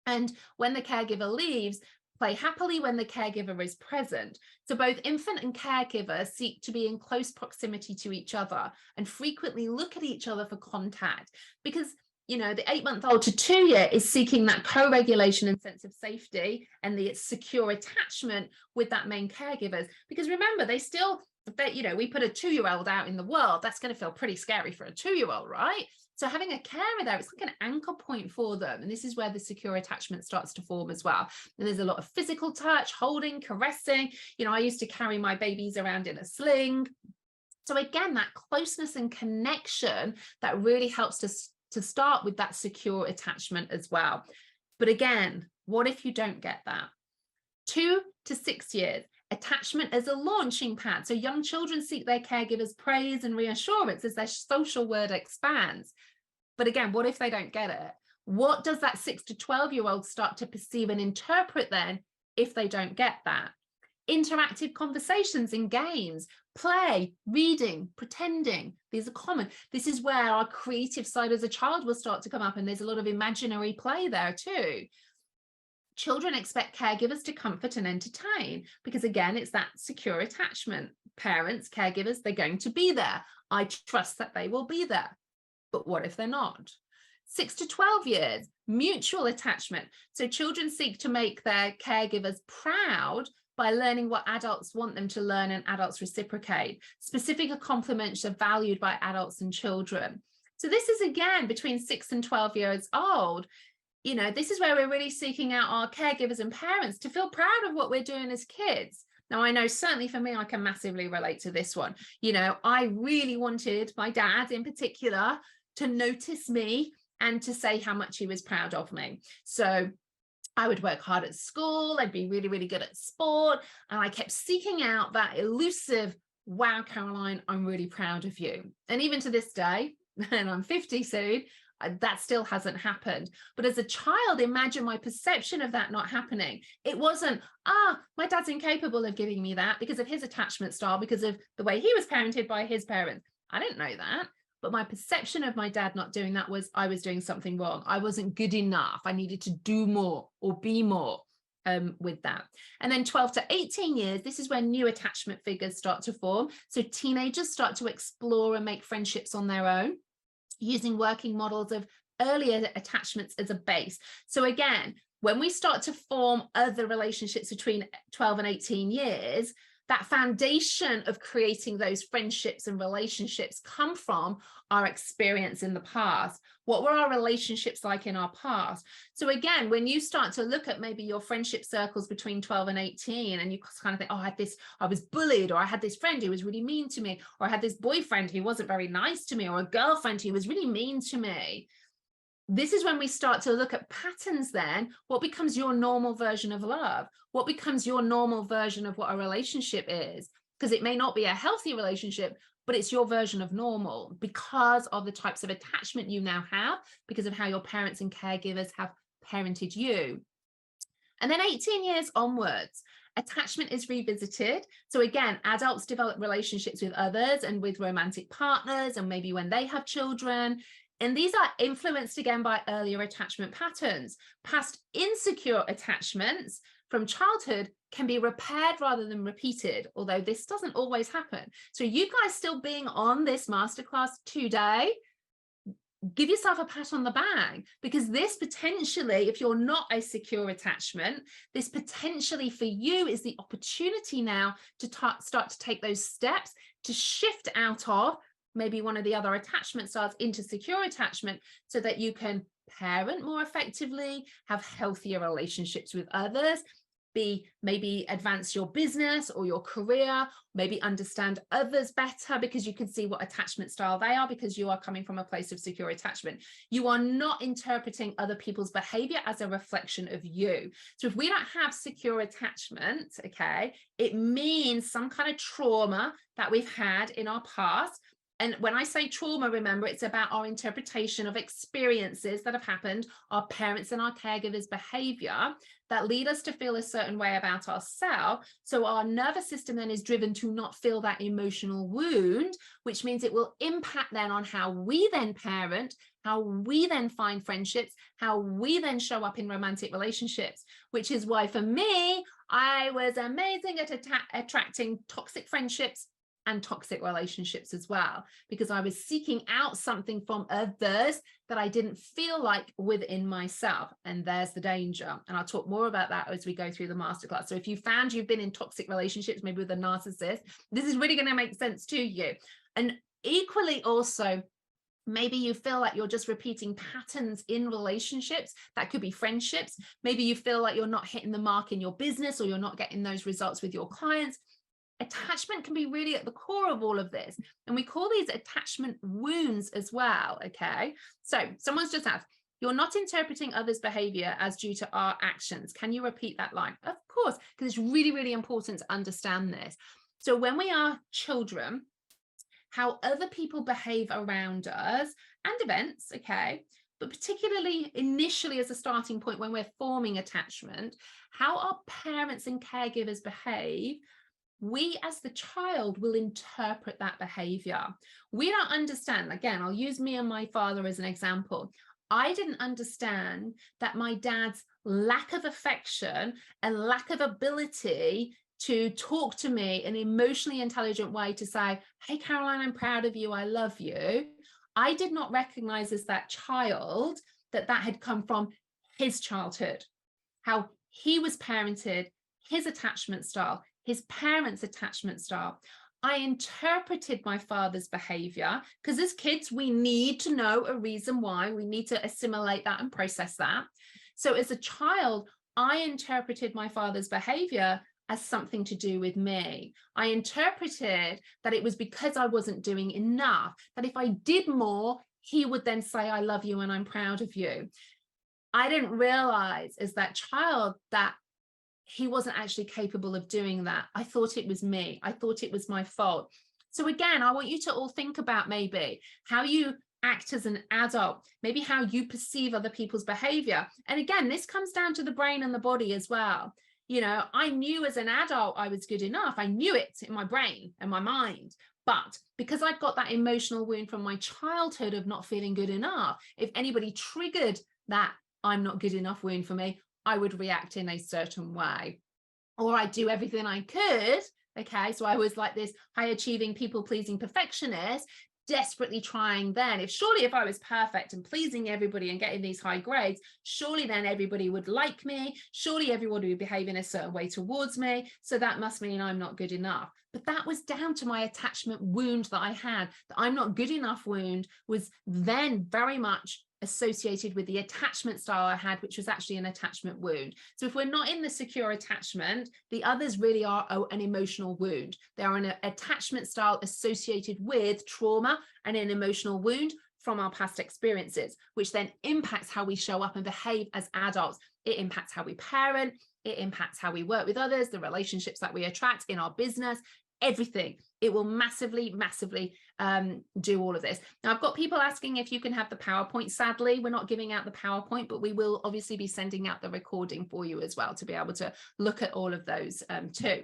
And when the caregiver leaves, Play happily when the caregiver is present. So both infant and caregiver seek to be in close proximity to each other and frequently look at each other for contact, because the 8-month-old to 2-year is seeking that co-regulation and sense of safety and the secure attachment with that main caregivers. Because remember, we put a 2-year-old out in the world, that's going to feel pretty scary for a 2-year-old, right? So having a carer there, it's like an anchor point for them. And this is where the secure attachment starts to form as well. And there's a lot of physical touch, holding, caressing. I used to carry my babies around in a sling. So again, that closeness and connection that really helps to start with that secure attachment as well. But again, what if you don't get that? 2 to 6 years, attachment as a launching pad. So young children seek their caregivers' praise and reassurance as their social world expands. But again, what if they don't get it? What does that 6 to 12-year-old start to perceive and interpret then if they don't get that? Interactive conversations in games, play, reading, pretending. These are common. This is where our creative side as a child will start to come up, and there's a lot of imaginary play there too. Children expect caregivers to comfort and entertain because, again, it's that secure attachment. Parents, caregivers, they're going to be there. I trust that they will be there. But what if they're not? 6 to 12 years, mutual attachment. So children seek to make their caregivers proud by learning what adults want them to learn, and adults reciprocate. Specific compliments are valued by adults and children. So this is, again, between 6 and 12 years old. This is where we're really seeking out our caregivers and parents to feel proud of what we're doing as kids. Now, I know certainly for me, I can massively relate to this one. I really wanted my dad in particular to notice me and to say how much he was proud of me. So I would work hard at school. I'd be really, really good at sport. And I kept seeking out that elusive, wow, Caroline, I'm really proud of you. And even to this day, and I'm 50 soon, that still hasn't happened. But as a child, imagine my perception of that not happening. It wasn't, my dad's incapable of giving me that because of his attachment style, because of the way he was parented by his parents. I didn't know that. But my perception of my dad not doing that was I was doing something wrong. I wasn't good enough. I needed to do more or be more with that. And then 12 to 18 years, this is when new attachment figures start to form. So teenagers start to explore and make friendships on their own, using working models of earlier attachments as a base. So again, when we start to form other relationships between 12 and 18 years, that foundation of creating those friendships and relationships come from our experience in the past. What were our relationships like in our past? So again, when you start to look at maybe your friendship circles between 12 and 18, and you kind of think, I was bullied, or I had this friend who was really mean to me, or I had this boyfriend who wasn't very nice to me, or a girlfriend who was really mean to me. This is when we start to look at patterns then. What becomes your normal version of love? What becomes your normal version of what a relationship is? Because it may not be a healthy relationship, but it's your version of normal because of the types of attachment you now have, because of how your parents and caregivers have parented you. And then 18 years onwards, attachment is revisited. So again, adults develop relationships with others and with romantic partners, and maybe when they have children. And these are influenced again by earlier attachment patterns. Past insecure attachments from childhood can be repaired rather than repeated, although this doesn't always happen. So you guys still being on this masterclass today, give yourself a pat on the back, because this potentially, if you're not a secure attachment, this potentially for you is the opportunity now to start to take those steps to shift out of maybe one of the other attachment styles into secure attachment, so that you can parent more effectively, have healthier relationships with others, maybe advance your business or your career, maybe understand others better because you can see what attachment style they are, because you are coming from a place of secure attachment. You are not interpreting other people's behavior as a reflection of you. So if we don't have secure attachment, okay, it means some kind of trauma that we've had in our past. And when I say trauma, remember, it's about our interpretation of experiences that have happened, our parents and our caregivers' behavior that lead us to feel a certain way about ourselves. So our nervous system then is driven to not feel that emotional wound, which means it will impact then on how we then parent, how we then find friendships, how we then show up in romantic relationships, which is why for me, I was amazing at attracting toxic friendships and toxic relationships as well, because I was seeking out something from others that I didn't feel like within myself. And there's the danger. And I'll talk more about that as we go through the masterclass. So if you found you've been in toxic relationships, maybe with a narcissist, this is really going to make sense to you. And equally also, maybe you feel like you're just repeating patterns in relationships. That could be friendships. Maybe you feel like you're not hitting the mark in your business, or you're not getting those results with your clients. Attachment can be really at the core of all of this. And we call these attachment wounds as well. Okay. So someone's just asked, you're not interpreting others' behavior as due to our actions. Can you repeat that line? Of course, because it's really, really important to understand this. So when we are children, how other people behave around us and events, okay, but particularly initially as a starting point when we're forming attachment, how our parents and caregivers behave, we as the child will interpret that behavior. We don't understand. Again, I'll use me and my father as an example. I didn't understand that my dad's lack of affection and lack of ability to talk to me in an emotionally intelligent way to say, hey, Caroline, I'm proud of you. I love you. I did not recognize as that child that had come from his childhood, how he was parented, his attachment style, his parents' attachment style. I interpreted my father's behavior, because as kids, we need to know a reason why. We need to assimilate that and process that. So as a child, I interpreted my father's behavior as something to do with me. I interpreted that it was because I wasn't doing enough, that if I did more, he would then say, I love you and I'm proud of you. I didn't realize as that child that he wasn't actually capable of doing that. I thought it was me. I thought it was my fault. So again, I want you to all think about maybe how you act as an adult, maybe how you perceive other people's behavior. And again, this comes down to the brain and the body as well. You know, I knew as an adult I was good enough. I knew it in my brain and my mind. But because I'd got that emotional wound from my childhood of not feeling good enough, if anybody triggered that I'm not good enough wound for me, I would react in a certain way, or I'd do everything I could. Okay. So I was like this high achieving, people pleasing perfectionist, desperately trying then, if I was perfect and pleasing everybody and getting these high grades, surely then everybody would like me. Surely everybody would behave in a certain way towards me. So that must mean I'm not good enough. But that was down to my attachment wound that I had. The I'm not good enough wound was then very much associated with the attachment style I had, which was actually an attachment wound. So if we're not in the secure attachment, the others really are an emotional wound. They are an attachment style associated with trauma and an emotional wound from our past experiences, which then impacts how we show up and behave as adults. It impacts how we parent, it impacts how we work with others, the relationships that we attract in our business, everything. It will massively, massively do all of this. Now, I've got people asking if you can have the PowerPoint. Sadly, we're not giving out the PowerPoint, but we will obviously be sending out the recording for you as well to be able to look at all of those too.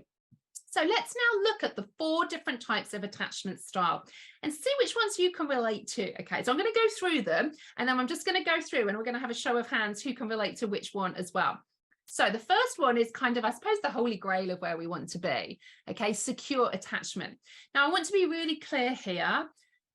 So let's now look at the 4 different types of attachment style and see which ones you can relate to. Okay, so I'm going to go through them, and then I'm just going to go through and we're going to have a show of hands who can relate to which one as well. So the first one is kind of, I suppose, the holy grail of where we want to be. Okay, secure attachment. Now, I want to be really clear here.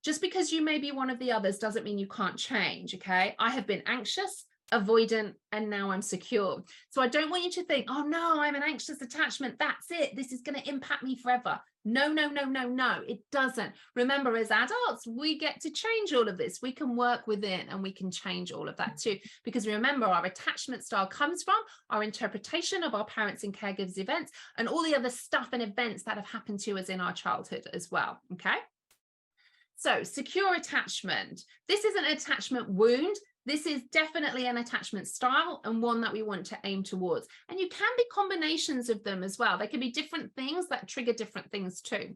Just because you may be one of the others doesn't mean you can't change. Okay, I have been anxious, avoidant, and now I'm secure. So I don't want you to think, oh no, I'm an anxious attachment. That's it. This is going to impact me forever. No, no, no, no, no, it doesn't. Remember, as adults, we get to change all of this. We can work within and we can change all of that too. Because remember, our attachment style comes from our interpretation of our parents and caregivers events and all the other stuff and events that have happened to us in our childhood as well. Okay. So secure attachment. This is an attachment wound. This is definitely an attachment style and one that we want to aim towards. And you can be combinations of them as well. They can be different things that trigger different things too.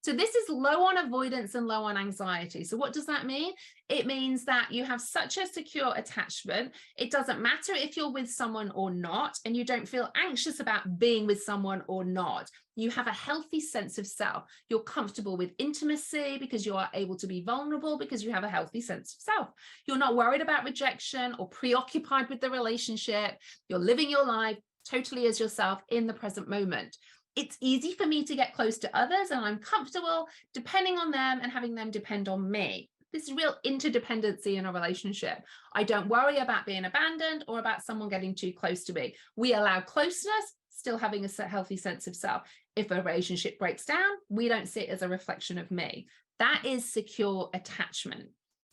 So this is low on avoidance and low on anxiety. So what does that mean? It means that you have such a secure attachment. It doesn't matter if you're with someone or not, and you don't feel anxious about being with someone or not. You have a healthy sense of self. You're comfortable with intimacy because you are able to be vulnerable because you have a healthy sense of self. You're not worried about rejection or preoccupied with the relationship. You're living your life totally as yourself in the present moment. It's easy for me to get close to others, and I'm comfortable depending on them and having them depend on me. This is real interdependency in a relationship. I don't worry about being abandoned or about someone getting too close to me. We allow closeness, still having a healthy sense of self. If a relationship breaks down, we don't see it as a reflection of me. That is secure attachment.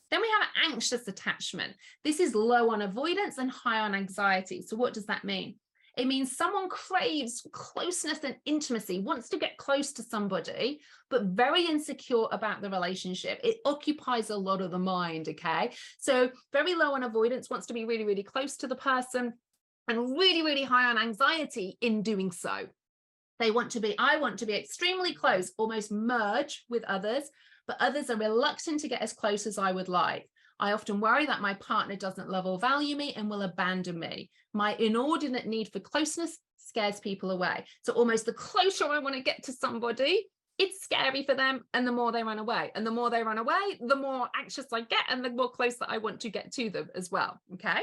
Then we have anxious attachment. This is low on avoidance and high on anxiety. So what does that mean? It means someone craves closeness and intimacy, wants to get close to somebody, but very insecure about the relationship. It occupies a lot of the mind, okay? So very low on avoidance, wants to be really, really close to the person, and really, really high on anxiety in doing so. I want to be extremely close, almost merge with others, but others are reluctant to get as close as I would like. I often worry that my partner doesn't love or value me and will abandon me. My inordinate need for closeness scares people away. So almost the closer I want to get to somebody, it's scary for them, and the more they run away. And the more they run away, the more anxious I get and the more close that I want to get to them as well, okay?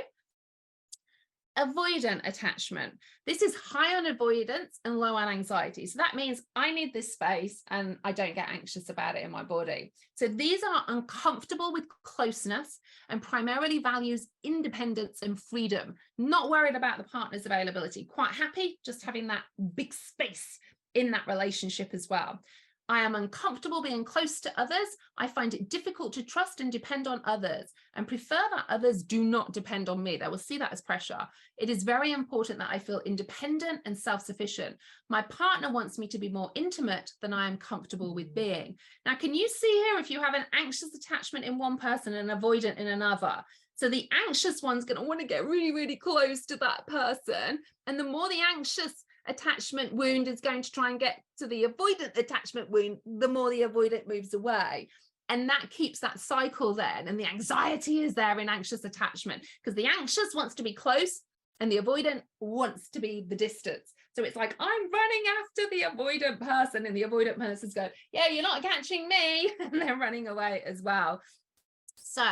Avoidant attachment. This is high on avoidance and low on anxiety. So that means I need this space and I don't get anxious about it in my body. So these are uncomfortable with closeness and primarily values independence and freedom, not worried about the partner's availability, quite happy just having that big space in that relationship as well. I am uncomfortable being close to others. I find it difficult to trust and depend on others, and prefer that others do not depend on me. They will see that as pressure. It is very important that I feel independent and self-sufficient. My partner wants me to be more intimate than I am comfortable with being. Now, can you see here if you have an anxious attachment in one person and avoidant in another? So the anxious one's going to want to get really, really close to that person. And the more the anxious attachment wound is going to try and get to the avoidant attachment wound, the more the avoidant moves away. And that keeps that cycle then. And the anxiety is there in anxious attachment because the anxious wants to be close and the avoidant wants to be the distance. So it's like, I'm running after the avoidant person, and the avoidant person's going, yeah, you're not catching me. And they're running away as well. So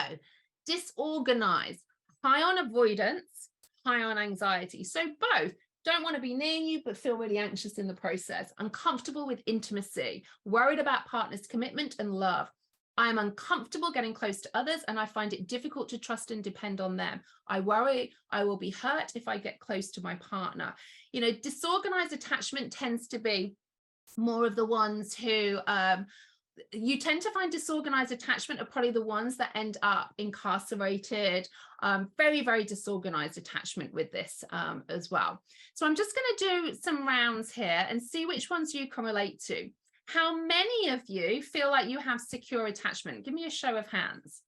disorganized, high on avoidance, high on anxiety. So both. Don't want to be near you, but feel really anxious in the process. Uncomfortable with intimacy, worried about partner's commitment and love. I am uncomfortable getting close to others, and I find it difficult to trust and depend on them. I worry I will be hurt if I get close to my partner. You know, disorganized attachment tends to be more of the ones who, you tend to find disorganized attachment are probably the ones that end up incarcerated, very, very disorganized attachment with this as well. So I'm just going to do some rounds here and see which ones you can relate to. How many of you feel like you have secure attachment? Give me a show of hands.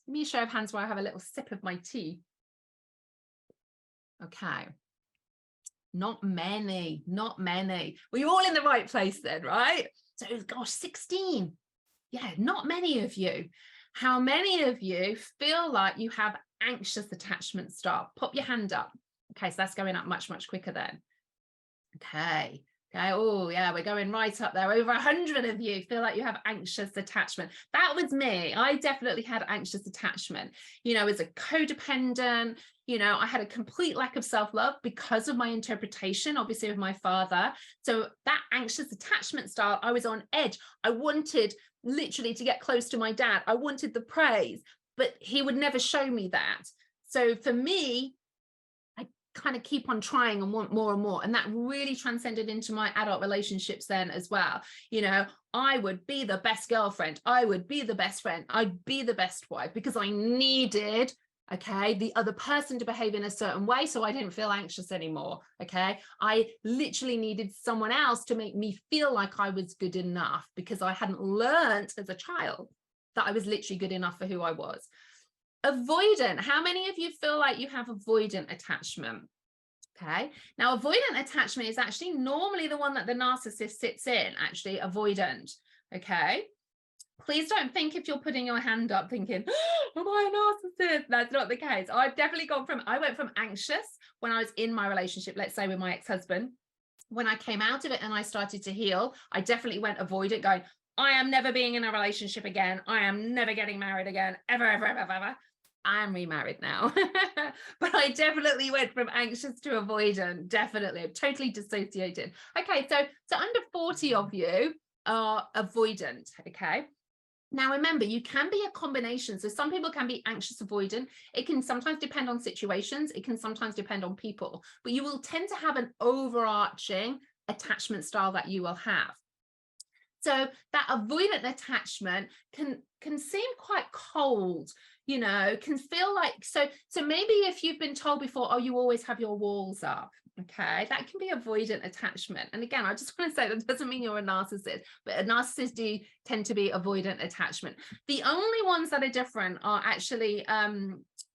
Give me a show of hands while I have a little sip of my tea. Okay. Not many, not many. We're all in the right place then, right? So, gosh, 16. Yeah, not many of you. How many of you feel like you have anxious attachment style? Pop your hand up. Okay, so that's going up much, much quicker then. Okay. Okay. Oh, yeah, we're going right up there. Over 100 of you feel like you have anxious attachment. That was me. I definitely had anxious attachment. You know, as a codependent, you know, I had a complete lack of self-love because of my interpretation, obviously, of my father. So that anxious attachment style, I was on edge. I wanted literally to get close to my dad. I wanted the praise, but he would never show me that. So for me, I kind of keep on trying and want more and more. And that really transcended into my adult relationships then as well. You know, I would be the best girlfriend. I would be the best friend. I'd be the best wife because I needed, okay, the other person to behave in a certain way so I didn't feel anxious anymore, okay? I literally needed someone else to make me feel like I was good enough because I hadn't learned as a child that I was literally good enough for who I was. Avoidant. How many of you feel like you have avoidant attachment? Okay. Now, avoidant attachment is actually normally the one that the narcissist sits in, actually, avoidant. Okay. Please don't think if you're putting your hand up thinking, oh, am I a narcissist? That's not the case. I went from anxious when I was in my relationship, let's say with my ex-husband. When I came out of it and I started to heal, I definitely went avoidant, going, I am never being in a relationship again. I am never getting married again, ever, ever, ever, ever. I am remarried now. But I definitely went from anxious to avoidant. Definitely. I'm totally dissociated. Okay, so under 40 of you are avoidant. Okay. Now, remember, you can be a combination. So some people can be anxious avoidant. It can sometimes depend on situations. It can sometimes depend on people, but you will tend to have an overarching attachment style that you will have. So that avoidant attachment can seem quite cold, you know, can feel like, so maybe if you've been told before, oh, you always have your walls up. Okay, that can be avoidant attachment. And again, I just want to say that doesn't mean you're a narcissist, but a narcissist do tend to be avoidant attachment. The only ones that are different are actually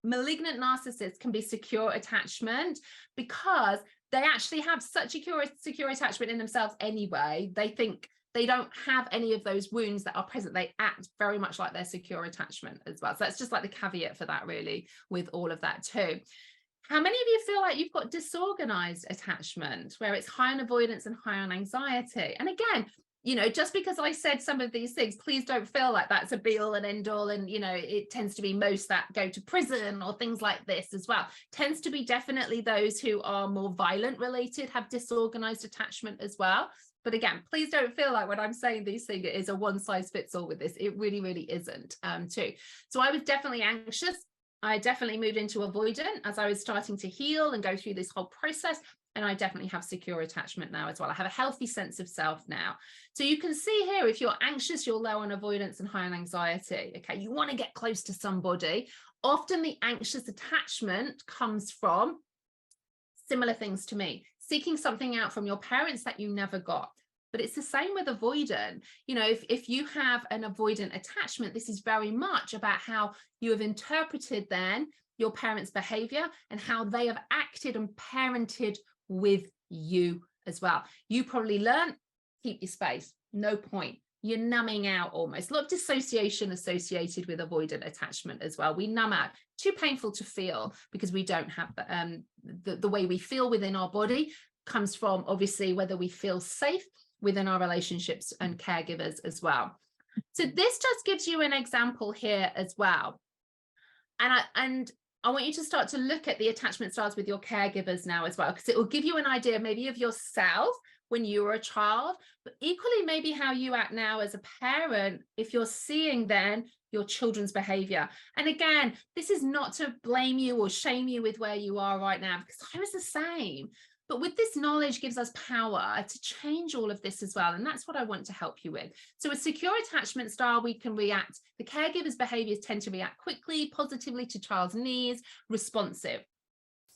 malignant narcissists can be secure attachment, because they actually have such secure attachment in themselves anyway. They think they don't have any of those wounds that are present. They act very much like their secure attachment as well. So that's just like the caveat for that, really, with all of that too. How many of you feel like you've got disorganized attachment, where it's high on avoidance and high on anxiety? And again, you know, just because I said some of these things, please don't feel like that's a be all and end all. And, you know, it tends to be most that go to prison or things like this as well. Tends to be definitely those who are more violent related, have disorganized attachment as well. But again, please don't feel like when I'm saying these things, it is a one size fits all with this. It really, really isn't too. So I was definitely anxious. I definitely moved into avoidant as I was starting to heal and go through this whole process. And I definitely have secure attachment now as well. I have a healthy sense of self now. So you can see here, if you're anxious, you're low on avoidance and high on anxiety. Okay, you want to get close to somebody. Often the anxious attachment comes from similar things to me, seeking something out from your parents that you never got. But it's the same with avoidant. You know, if you have an avoidant attachment, this is very much about how you have interpreted then your parents' behavior and how they have acted and parented with you as well. You probably learned, keep your space, no point. You're numbing out almost. A lot of dissociation associated with avoidant attachment as well. We numb out, too painful to feel, because we don't have the way we feel within our body comes from obviously whether we feel safe within our relationships and caregivers as well. So this just gives you an example here as well. And I want you to start to look at the attachment styles with your caregivers now as well, because it will give you an idea maybe of yourself when you were a child, but equally maybe how you act now as a parent if you're seeing then your children's behavior. And again, this is not to blame you or shame you with where you are right now, because I was the same. But with this knowledge gives us power to change all of this as well. And that's what I want to help you with. So a secure attachment style, we can react. The caregiver's behaviors tend to react quickly, positively to child's needs, responsive.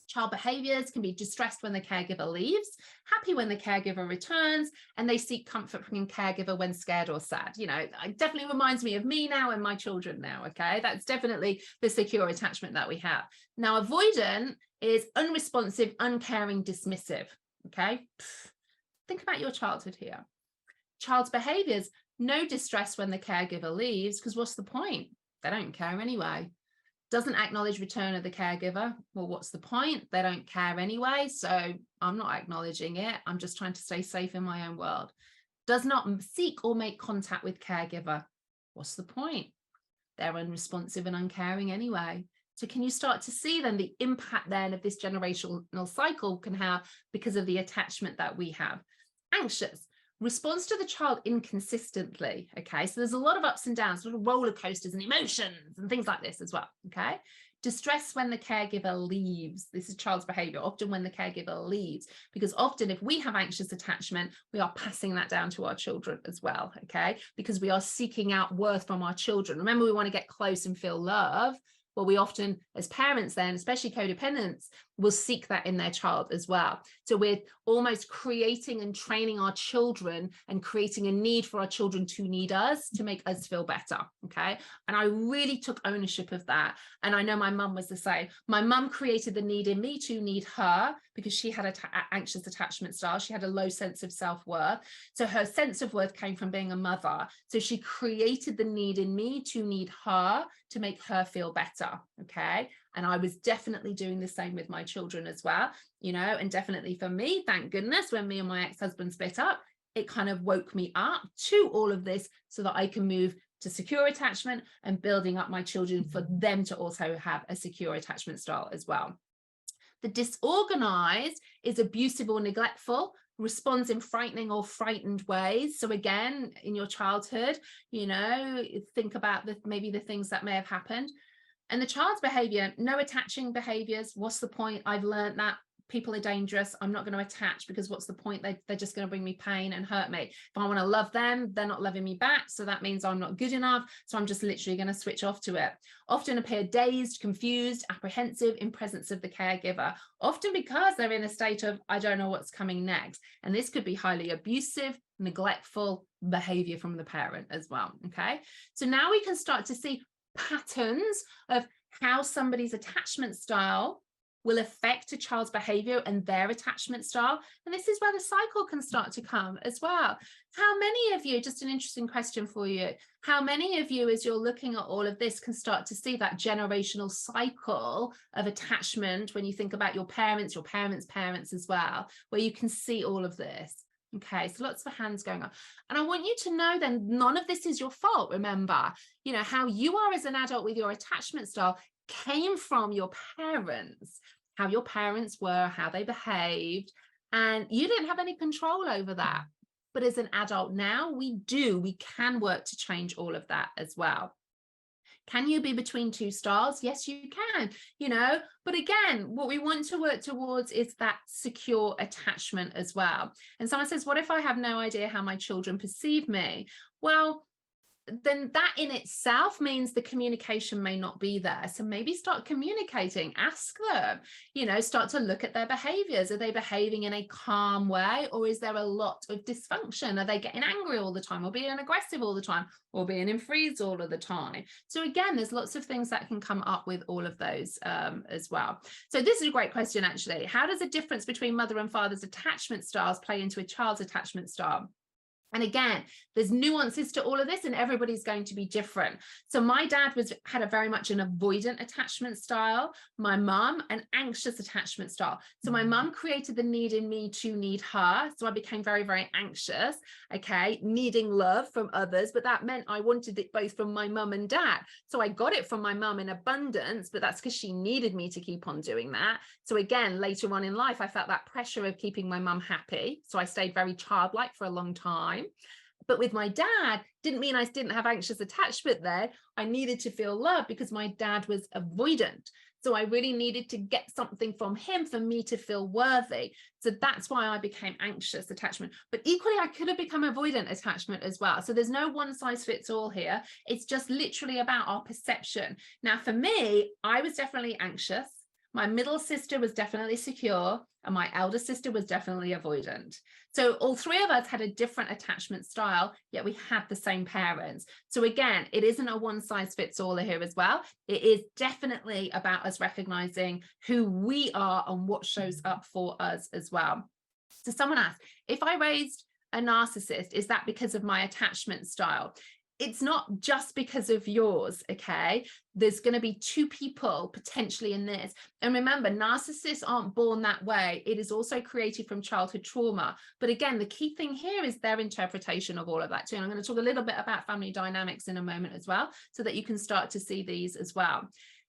Child behaviors can be distressed when the caregiver leaves, happy when the caregiver returns, and they seek comfort from caregiver when scared or sad. You know, it definitely reminds me of me now and my children now, okay? That's definitely the secure attachment that we have. Now, avoidant is unresponsive, uncaring, dismissive, okay? Think about your childhood here. Child's behaviors, no distress when the caregiver leaves, because what's the point? They don't care anyway. Doesn't acknowledge return of the caregiver. Well, what's the point? They don't care anyway, so I'm not acknowledging it. I'm just trying to stay safe in my own world. Does not seek or make contact with caregiver. What's the point? They're unresponsive and uncaring anyway. So can you start to see then the impact then of this generational cycle can have because of the attachment that we have? Anxious. Responds to the child inconsistently, okay? So there's a lot of ups and downs, sort of roller coasters and emotions and things like this as well, okay? Distress when the caregiver leaves. This is child's behavior, often when the caregiver leaves, because often if we have anxious attachment, we are passing that down to our children as well, okay? Because we are seeking out worth from our children. Remember, we want to get close and feel love. Well, we often, as parents then, especially codependents, will seek that in their child as well. So we're almost creating and training our children and creating a need for our children to need us to make us feel better. Okay. And I really took ownership of that. And I know my mum was the same. My mum created the need in me to need her because she had an anxious attachment style. She had a low sense of self-worth. So her sense of worth came from being a mother. So she created the need in me to need her to make her feel better. Okay. And I was definitely doing the same with my children as well, you know, and definitely for me, thank goodness, when me and my ex-husband split up, it kind of woke me up to all of this so that I can move to secure attachment and building up my children for them to also have a secure attachment style as well. The disorganized is abusive or neglectful, responds in frightening or frightened ways. So again, in your childhood, you know, think about maybe the things that may have happened. And the child's behavior, no attaching behaviors. What's the point? I've learned that people are dangerous. I'm not going to attach because what's the point? They're just going to bring me pain and hurt me. If I want to love them, they're not loving me back. So that means I'm not good enough. So I'm just literally going to switch off to it. Often appear dazed, confused, apprehensive in presence of the caregiver, often because they're in a state of, I don't know what's coming next. And this could be highly abusive, neglectful behavior from the parent as well. Okay. So now we can start to see patterns of how somebody's attachment style will affect a child's behavior and their attachment style. And this is where the cycle can start to come as well. How many of you, just an interesting question for you, how many of you, as you're looking at all of this, can start to see that generational cycle of attachment when you think about your parents' parents as well, where you can see all of this? Okay, so lots of hands going up. And I want you to know then none of this is your fault. Remember, you know, how you are as an adult with your attachment style came from your parents, how your parents were, how they behaved, and you didn't have any control over that. But as an adult now, we can work to change all of that as well. Can you be between two styles? Yes, you can, you know, but again, what we want to work towards is that secure attachment as well. And someone says, what if I have no idea how my children perceive me? Well, then that in itself means the communication may not be there. So maybe start communicating, ask them, you know, start to look at their behaviors. Are they behaving in a calm way, or is there a lot of dysfunction? Are they getting angry all the time, or being aggressive all the time, or being in freeze all of the time? So again, there's lots of things that can come up with all of those as well. So this is a great question, actually. How does the difference between mother and father's attachment styles play into a child's attachment style? And again, there's nuances to all of this, and everybody's going to be different. So my dad had a very much an avoidant attachment style. My mum, an anxious attachment style. So my mum created the need in me to need her. So I became very, very anxious, okay, needing love from others. But that meant I wanted it both from my mum and dad. So I got it from my mum in abundance, but that's because she needed me to keep on doing that. So again, later on in life, I felt that pressure of keeping my mum happy. So I stayed very childlike for a long time. But with my dad, didn't mean I didn't have anxious attachment there. I needed to feel love because my dad was avoidant. So I really needed to get something from him for me to feel worthy. So that's why I became anxious attachment. But equally, I could have become avoidant attachment as well. So there's no one size fits all here. It's just literally about our perception. Now, for me, I was definitely anxious. My middle sister was definitely secure, and my elder sister was definitely avoidant. So all three of us had a different attachment style, yet we had the same parents. So again, it isn't a one size fits all here as well. It is definitely about us recognizing who we are and what shows up for us as well. So someone asked, if I raised a narcissist, is that because of my attachment style? It's not just because of yours, okay? There's going to be two people potentially in this. And remember, narcissists aren't born that way. It is also created from childhood trauma. But again, the key thing here is their interpretation of all of that too. And I'm going to talk a little bit about family dynamics in a moment as well, so that you can start to see these as well.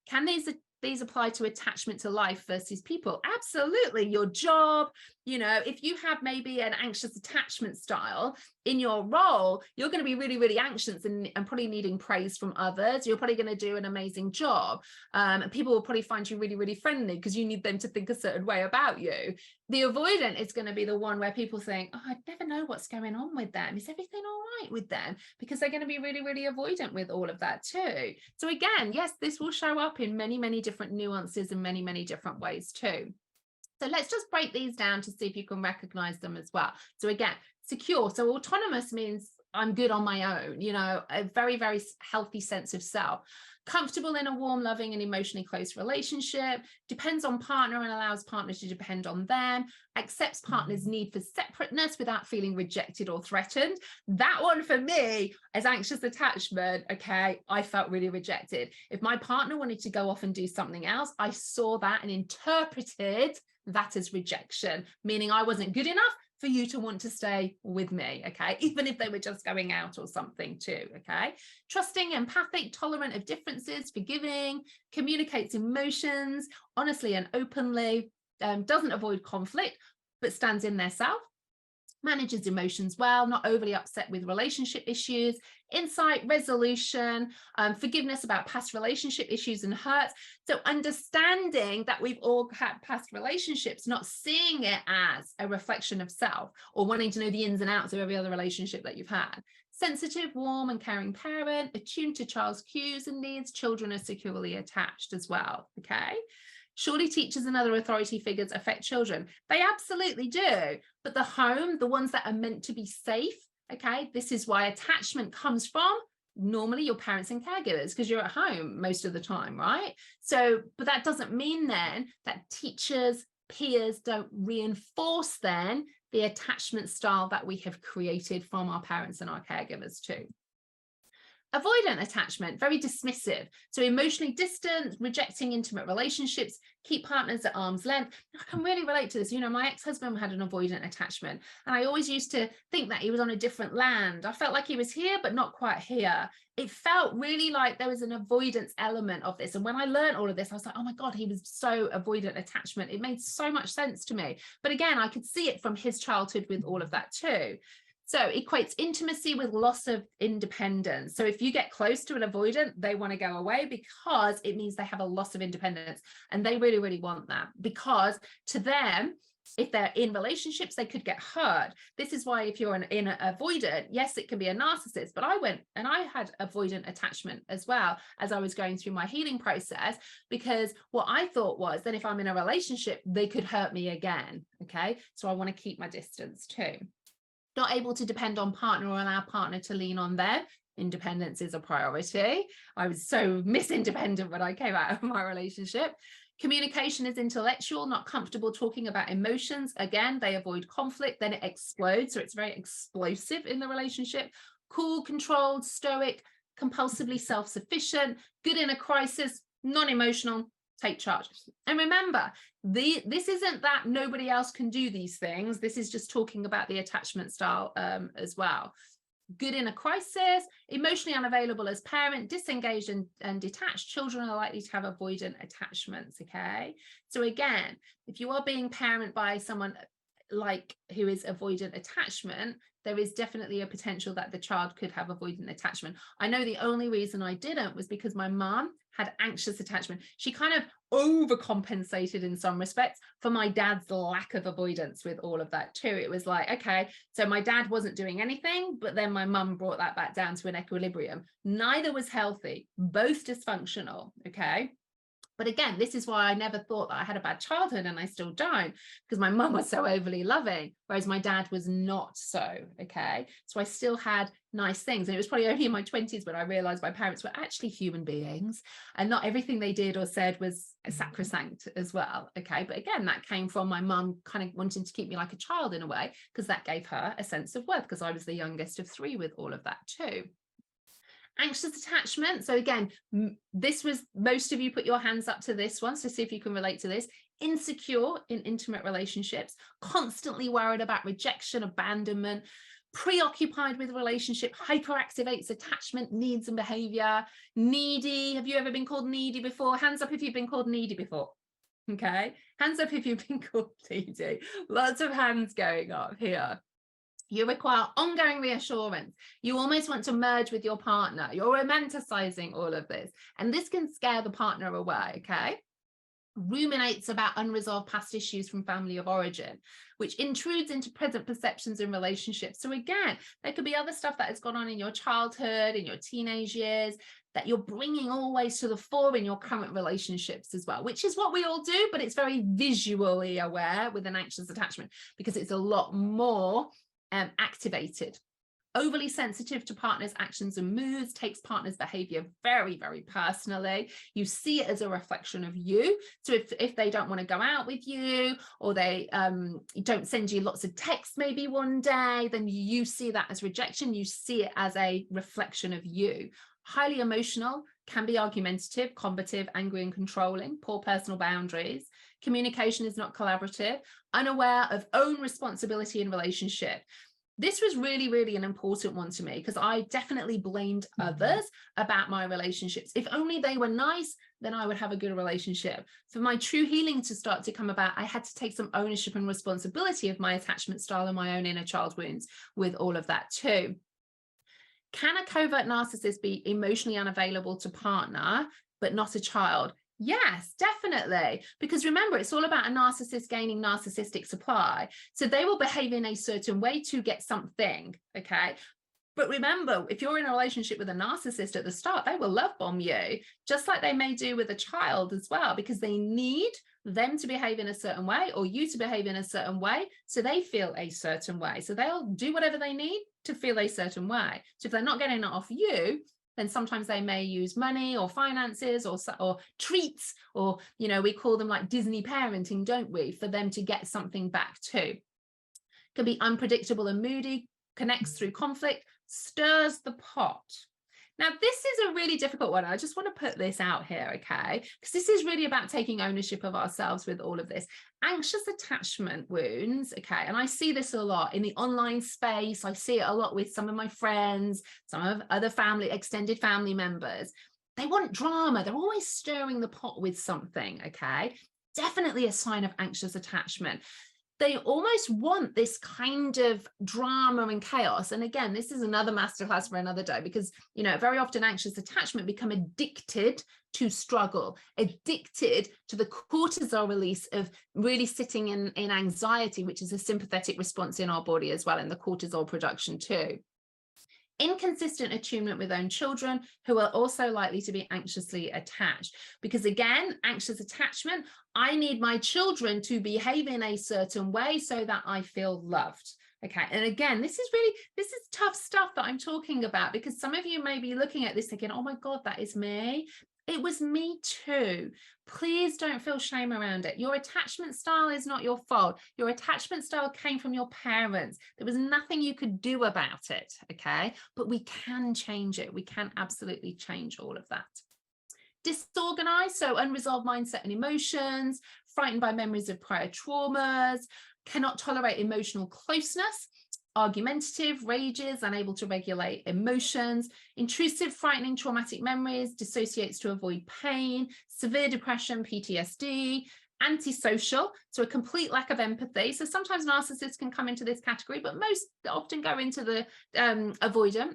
Can these apply to attachment to life versus people? Absolutely. Your job, you know, if you have maybe an anxious attachment style in your role, you're going to be really, really anxious and probably needing praise from others. You're probably going to do an amazing job. And people will probably find you really, really friendly because you need them to think a certain way about you. The avoidant is going to be the one where people think, oh, I'd never know what's going on with them. Is everything all right with them? Because they're going to be really, really avoidant with all of that too. So again, yes, this will show up in many, many different nuances and many, many different ways too. So let's just break these down to see if you can recognize them as well. So again, secure. So autonomous means I'm good on my own, you know, a very, very healthy sense of self. Comfortable in a warm, loving, and emotionally close relationship, depends on partner and allows partner to depend on them, accepts partner's need for separateness without feeling rejected or threatened. That one for me as anxious attachment, okay, I felt really rejected. If my partner wanted to go off and do something else, I saw that and interpreted that as rejection, meaning I wasn't good enough for you to want to stay with me, okay? Even if they were just going out or something too, okay? Trusting, empathic, tolerant of differences, forgiving, communicates emotions honestly and openly, doesn't avoid conflict, but stands in their self, manages emotions well, not overly upset with relationship issues, insight, resolution, forgiveness about past relationship issues and hurts. So understanding that we've all had past relationships, not seeing it as a reflection of self or wanting to know the ins and outs of every other relationship that you've had. Sensitive, warm and caring parent, attuned to child's cues and needs, children are securely attached as well, okay? Surely teachers and other authority figures affect children. They absolutely do. But the home, the ones that are meant to be safe, okay, this is why attachment comes from normally your parents and caregivers, because you're at home most of the time, right? So, but that doesn't mean then that teachers, peers don't reinforce then the attachment style that we have created from our parents and our caregivers too. Avoidant attachment, very dismissive. So emotionally distant, rejecting intimate relationships, keep partners at arm's length. I can really relate to this. You know, my ex-husband had an avoidant attachment, and I always used to think that he was on a different land. I felt like he was here, but not quite here. It felt really like there was an avoidance element of this. And when I learned all of this, I was like, oh my God, he was so avoidant attachment. It made so much sense to me. But again, I could see it from his childhood with all of that too. So equates intimacy with loss of independence. So if you get close to an avoidant, they want to go away because it means they have a loss of independence. And they really, really want that, because to them, if they're in relationships, they could get hurt. This is why if you're in an avoidant, yes, it can be a narcissist, but I went and I had avoidant attachment as well as I was going through my healing process, because what I thought was then if I'm in a relationship, they could hurt me again. Okay. So I want to keep my distance too. Not able to depend on partner or allow partner to lean on them. Independence is a priority. I was so independent when I came out of my relationship. Communication is intellectual, not comfortable talking about emotions. Again, they avoid conflict, then it explodes. So it's very explosive in the relationship. Cool, controlled, stoic, compulsively self-sufficient, good in a crisis, non-emotional, take charge. And remember, this isn't that nobody else can do these things. This is just talking about the attachment style as well. Good in a crisis, emotionally unavailable as parent, disengaged and detached. Children are likely to have avoidant attachments, okay? So again, if you are being parent by someone like who is avoidant attachment, there is definitely a potential that the child could have avoidant attachment. I know the only reason I didn't was because my mom had anxious attachment. She kind of overcompensated in some respects for my dad's lack of avoidance with all of that too. It was like, okay, so my dad wasn't doing anything, but then my mum brought that back down to an equilibrium. Neither was healthy, both dysfunctional, okay? But again, this is why I never thought that I had a bad childhood, and I still don't, because my mum was so overly loving, whereas my dad was not so, okay? So I still had nice things. And it was probably only in my 20s when I realized my parents were actually human beings and not everything they did or said was sacrosanct as well, okay? But again, that came from my mum kind of wanting to keep me like a child in a way, because that gave her a sense of worth, because I was the youngest of three with all of that too. Anxious attachment. So again, this was, most of you put your hands up to this one, so see if you can relate to this. Insecure in intimate relationships, constantly worried about rejection, abandonment, preoccupied with relationship, hyperactivates attachment, needs and behavior. Needy. Have you ever been called needy before? Hands up if you've been called needy before. Okay, hands up if you've been called needy. Lots of hands going up here. You require ongoing reassurance. You almost want to merge with your partner. You're romanticizing all of this. And this can scare the partner away, okay? ruminates about unresolved past issues from family of origin, which intrudes into present perceptions and relationships. So again, there could be other stuff that has gone on in your childhood, in your teenage years, that you're bringing always to the fore in your current relationships as well, which is what we all do, but it's very visually aware with an anxious attachment because it's a lot more activated. Overly sensitive to partners' actions and moods, takes partners' behavior very, very personally. You see it as a reflection of you. So if they don't want to go out with you, or they don't send you lots of texts maybe one day, then you see that as rejection. You see it as a reflection of you. Highly emotional, can be argumentative, combative, angry and controlling, poor personal boundaries. Communication is not collaborative, unaware of own responsibility in relationship. This was really, really an important one to me because I definitely blamed others about my relationships. If only they were nice, then I would have a good relationship. For my true healing to start to come about, I had to take some ownership and responsibility of my attachment style and my own inner child wounds with all of that too. Can a covert narcissist be emotionally unavailable to partner, but not a child? Yes, definitely. Because remember, it's all about a narcissist gaining narcissistic supply. So they will behave in a certain way to get something, okay? But remember, if you're in a relationship with a narcissist at the start, they will love bomb you, just like they may do with a child as well, because they need them to behave in a certain way or you to behave in a certain way so they feel a certain way. So they'll do whatever they need to feel a certain way. So if they're not getting it off you, then sometimes they may use money or finances or treats, or, you know, we call them like Disney parenting, don't we, for them to get something back too. Can be unpredictable and moody, connects through conflict, stirs the pot. Now, this is a really difficult one. I just want to put this out here, okay? Because this is really about taking ownership of ourselves with all of this. Anxious attachment wounds, okay? And I see this a lot in the online space. I see it a lot with some of my friends, some of other family, extended family members. They want drama. They're always stirring the pot with something, okay? Definitely a sign of anxious attachment. They almost want this kind of drama and chaos. And again, this is another masterclass for another day, because, you know, very often anxious attachment become addicted to struggle, addicted to the cortisol release of really sitting in anxiety, which is a sympathetic response in our body as well, and the cortisol production too. Inconsistent attunement with own children, who are also likely to be anxiously attached, because again, anxious attachment, I need my children to behave in a certain way so that I feel loved. Okay, and again, this is tough stuff that I'm talking about, because some of you may be looking at this thinking, oh my God, that is me. It was me too. Please don't feel shame around it. Your attachment style is not your fault. Your attachment style came from your parents. There was nothing you could do about it, okay? But we can change it. We can absolutely change all of that. Disorganized, so unresolved mindset and emotions, frightened by memories of prior traumas, cannot tolerate emotional closeness, argumentative, rages, unable to regulate emotions, intrusive, frightening, traumatic memories, dissociates to avoid pain, severe depression, PTSD, antisocial, so a complete lack of empathy. So sometimes narcissists can come into this category, but most often go into the avoidant.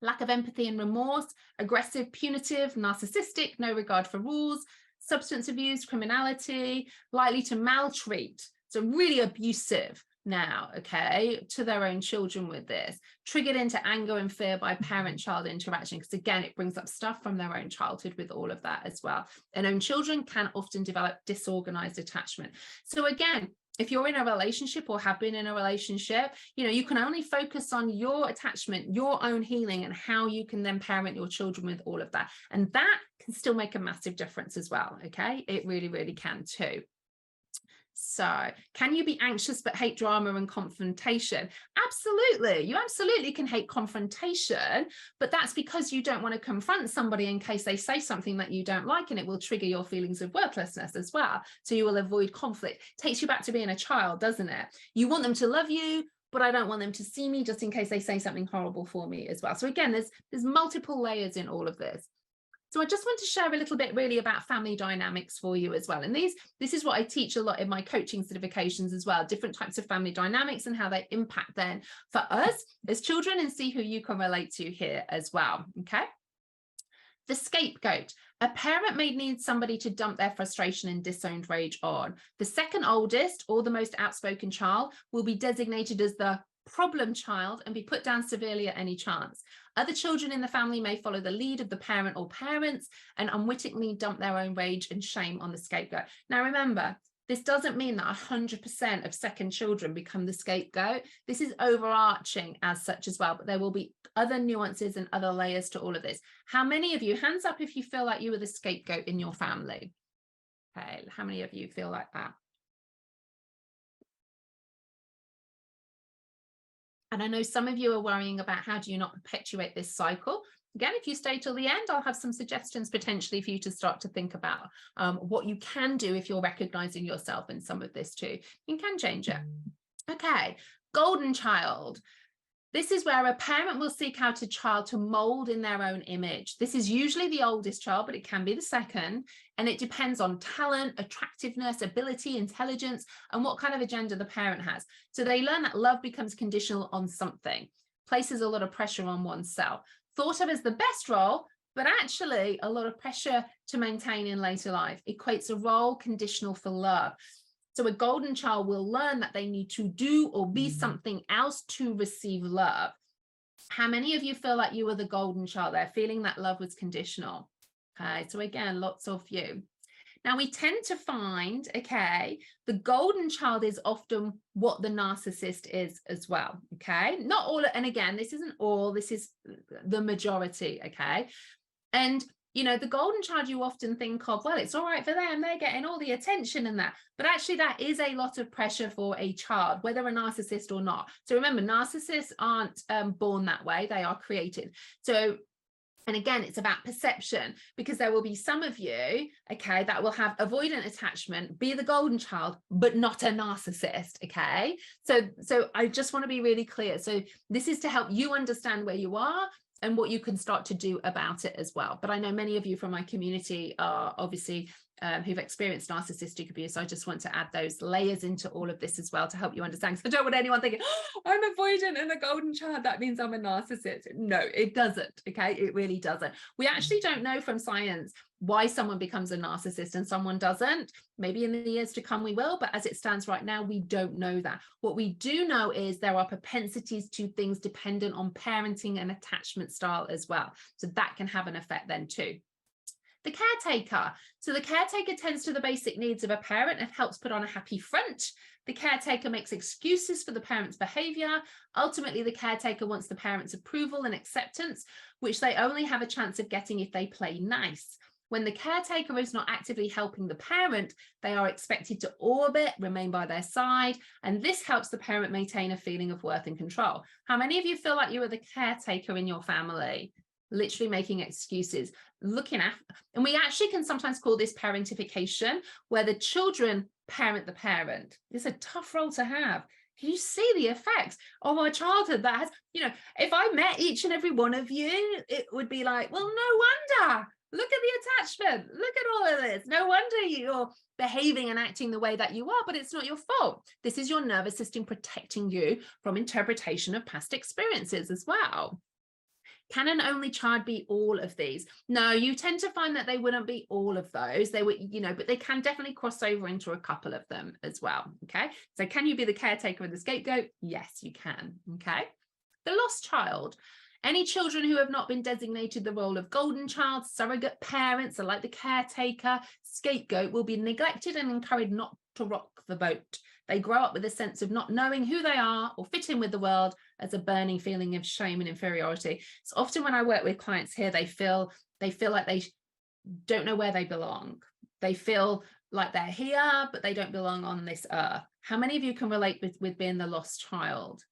Lack of empathy and remorse, aggressive, punitive, narcissistic, no regard for rules, substance abuse, criminality, likely to maltreat, so really abusive now, okay, to their own children with this, triggered into anger and fear by parent-child interaction, because again, it brings up stuff from their own childhood with all of that as well. And own children can often develop disorganized attachment. So again, if you're in a relationship or have been in a relationship, you know, you can only focus on your attachment, your own healing, and how you can then parent your children with all of that. And that can still make a massive difference as well, okay? It really, really can too. So can you be anxious but hate drama and confrontation? Absolutely. You absolutely can hate confrontation, but that's because you don't want to confront somebody in case they say something that you don't like, and it will trigger your feelings of worthlessness as well. So you will avoid conflict. Takes you back to being a child, doesn't it? You want them to love you, but I don't want them to see me just in case they say something horrible for me as well. So again, there's multiple layers in all of this. So I just want to share a little bit really about family dynamics for you as well. And this is what I teach a lot in my coaching certifications as well, different types of family dynamics and how they impact then for us as children, and see who you can relate to here as well, okay? The scapegoat. A parent may need somebody to dump their frustration and disowned rage on. The second oldest or the most outspoken child will be designated as the problem child and be put down severely at any chance. Other children in the family may follow the lead of the parent or parents and unwittingly dump their own rage and shame on the scapegoat. Now remember, this doesn't mean that 100% of second children become the scapegoat. This is overarching as such as well, but there will be other nuances and other layers to all of this. How many of you, hands up if you feel like you were the scapegoat in your family? Okay, how many of you feel like that? And I know some of you are worrying about how do you not perpetuate this cycle. Again, if you stay till the end, I'll have some suggestions potentially for you to start to think about what you can do if you're recognizing yourself in some of this too. You can change it. Okay, golden child. This is where a parent will seek out a child to mold in their own image. This is usually the oldest child, but it can be the second. And it depends on talent, attractiveness, ability, intelligence, and what kind of agenda the parent has. So they learn that love becomes conditional on something, places a lot of pressure on oneself. Thought of as the best role, but actually a lot of pressure to maintain in later life. Equates a role conditional for love. So a golden child will learn that they need to do or be something else to receive love. How many of you feel like you were the golden child there, feeling that love was conditional? Okay, so again, lots of you. Now we tend to find, okay, the golden child is often what the narcissist is as well, okay? Not all, and again, this isn't all, this is the majority, okay? And you know, the golden child you often think of, well, it's all right for them, they're getting all the attention and that. But actually that is a lot of pressure for a child, whether a narcissist or not. So remember, narcissists aren't born that way, they are created. So, and again, it's about perception, because there will be some of you, okay, that will have avoidant attachment, be the golden child, but not a narcissist, okay? So I just want to be really clear. So this is to help you understand where you are and what you can start to do about it as well. But I know many of you from my community are obviously who've experienced narcissistic abuse. So I just want to add those layers into all of this as well to help you understand. So I don't want anyone thinking, oh, I'm avoidant and a golden child, that means I'm a narcissist. No, it doesn't. Okay, it really doesn't. We actually don't know from science why someone becomes a narcissist and someone doesn't. Maybe in the years to come we will, but as it stands right now, we don't know that. What we do know is there are propensities to things dependent on parenting and attachment style as well. So that can have an effect then too. The caretaker. So the caretaker tends to the basic needs of a parent and helps put on a happy front. The caretaker makes excuses for the parent's behavior. Ultimately, the caretaker wants the parent's approval and acceptance, which they only have a chance of getting if they play nice. When the caretaker is not actively helping the parent, they are expected to orbit, remain by their side, and this helps the parent maintain a feeling of worth and control. How many of you feel like you are the caretaker in your family? Literally making excuses, looking after, and we actually can sometimes call this parentification, where the children parent the parent. It's a tough role to have. Can you see the effects of our childhood that has, you know, if I met each and every one of you, it would be like, well, no wonder. Look at the attachment. Look at all of this. No wonder you're behaving and acting the way that you are, but it's not your fault. This is your nervous system protecting you from interpretation of past experiences as well. Can an only child be all of these? No, you tend to find that they wouldn't be all of those. They would, you know, but they can definitely cross over into a couple of them as well. Okay. So can you be the caretaker and the scapegoat? Yes, you can. Okay. The lost child. Any children who have not been designated the role of golden child, surrogate parents, or like the caretaker, scapegoat, will be neglected and encouraged not to rock the boat. They grow up with a sense of not knowing who they are or fit in with the world, as a burning feeling of shame and inferiority. So often when I work with clients here, they feel like they don't know where they belong. They feel like they're here, but they don't belong on this earth. How many of you can relate with being the lost child?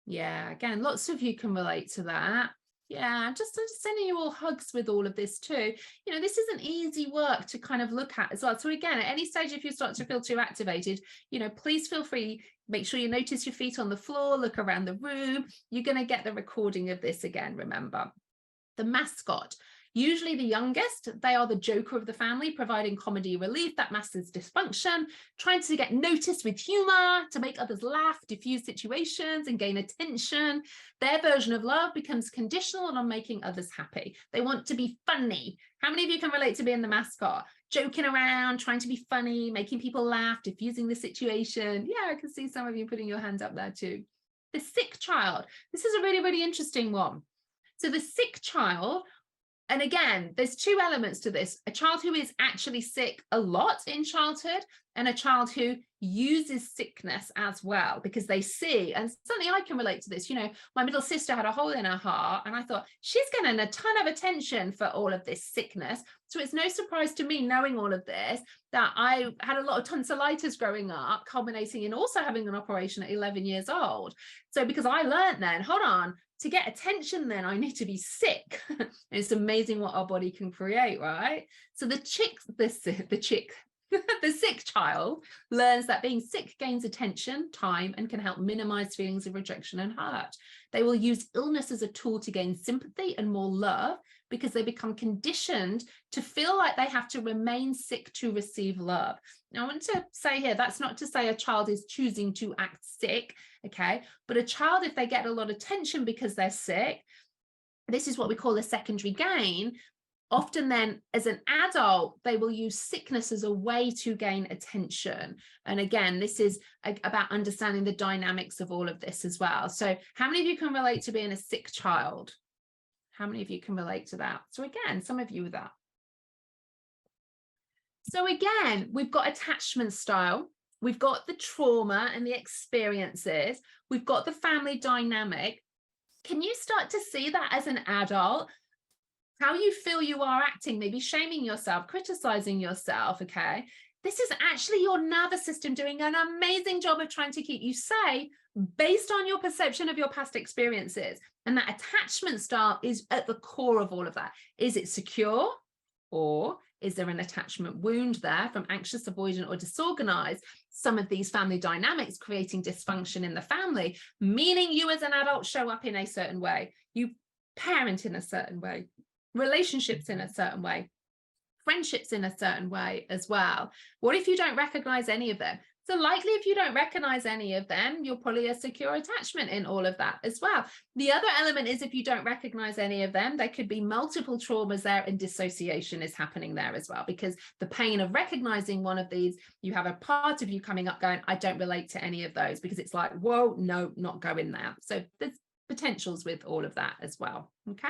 Yeah, again, lots of you can relate to that. Yeah, I'm just sending you all hugs with all of this too. You know, this isn't easy work to kind of look at as well. So again, at any stage, if you start to feel too activated, you know, please feel free, make sure you notice your feet on the floor, look around the room. You're going to get the recording of this again, remember. The mascot. Usually the youngest, they are the joker of the family, providing comedy relief that masks dysfunction, trying to get noticed with humor, to make others laugh, diffuse situations, and gain attention. Their version of love becomes conditional on making others happy. They want to be funny. How many of you can relate to being the mascot? Joking around, trying to be funny, making people laugh, diffusing the situation. Yeah, I can see some of you putting your hands up there too. The sick child. This is a really, really interesting one. So the sick child, and again, there's two elements to this: a child who is actually sick a lot in childhood, and a child who uses sickness as well because they see, and certainly I can relate to this. You know, my middle sister had a hole in her heart, and I thought, she's getting a ton of attention for all of this sickness. So it's no surprise to me, knowing all of this, that I had a lot of tonsillitis growing up, culminating in also having an operation at 11 years old. So because I learned then, hold on, to get attention, then I need to be sick. It's amazing what our body can create, right? So the sick child learns that being sick gains attention, time, and can help minimize feelings of rejection and hurt. They will use illness as a tool to gain sympathy and more love because they become conditioned to feel like they have to remain sick to receive love. Now, I want to say here, that's not to say a child is choosing to act sick, okay? But a child, if they get a lot of attention because they're sick, this is what we call a secondary gain. Often then, as an adult, they will use sickness as a way to gain attention. And again, this is about understanding the dynamics of all of this as well. So how many of you can relate to being a sick child? How many of you can relate to that? So again, some of you with that. So again, we've got attachment style. We've got the trauma and the experiences. We've got the family dynamic. Can you start to see that as an adult? How you feel you are acting, maybe shaming yourself, criticizing yourself, okay? This is actually your nervous system doing an amazing job of trying to keep you safe based on your perception of your past experiences. And that attachment style is at the core of all of that. Is it secure, or is there an attachment wound there from anxious, avoidant, or disorganized? Some of these family dynamics creating dysfunction in the family, meaning you as an adult show up in a certain way, you parent in a certain way, relationships in a certain way, friendships in a certain way as well. What if you don't recognize any of them? So likely if you don't recognize any of them, you're probably a secure attachment in all of that as well. The other element is, if you don't recognize any of them, there could be multiple traumas there, and dissociation is happening there as well, because the pain of recognizing one of these, you have a part of you coming up going, I don't relate to any of those, because it's like, whoa, no, not going there. So there's potentials with all of that as well. Okay.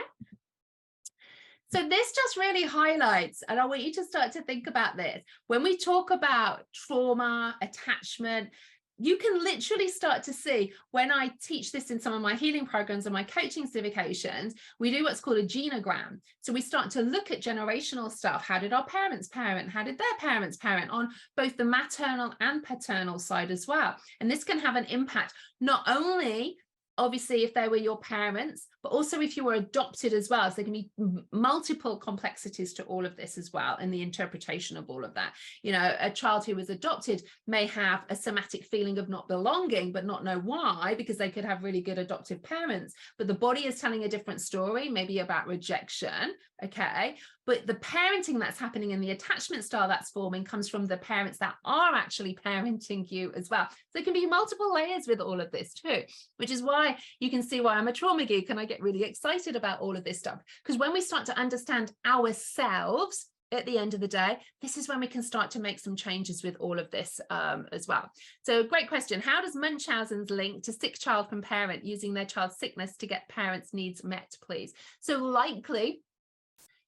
So this just really highlights, and I want you to start to think about this. When we talk about trauma, attachment, you can literally start to see, when I teach this in some of my healing programs and my coaching certifications, we do what's called a genogram. So we start to look at generational stuff. How did our parents parent? How did their parents parent, on both the maternal and paternal side as well? And this can have an impact, not only obviously if they were your parents, but also if you were adopted as well. So there can be multiple complexities to all of this as well, and the interpretation of all of that. You know, a child who was adopted may have a somatic feeling of not belonging, but not know why, because they could have really good adoptive parents, but the body is telling a different story, maybe about rejection, okay? But the parenting that's happening in the attachment style that's forming comes from the parents that are actually parenting you as well. So there can be multiple layers with all of this too, which is why you can see why I'm a trauma geek and I get really excited about all of this stuff. Because when we start to understand ourselves at the end of the day, this is when we can start to make some changes with all of this as well. So great question. How does Munchausen's link to sick child from parent using their child's sickness to get parents' needs met, please? So likely,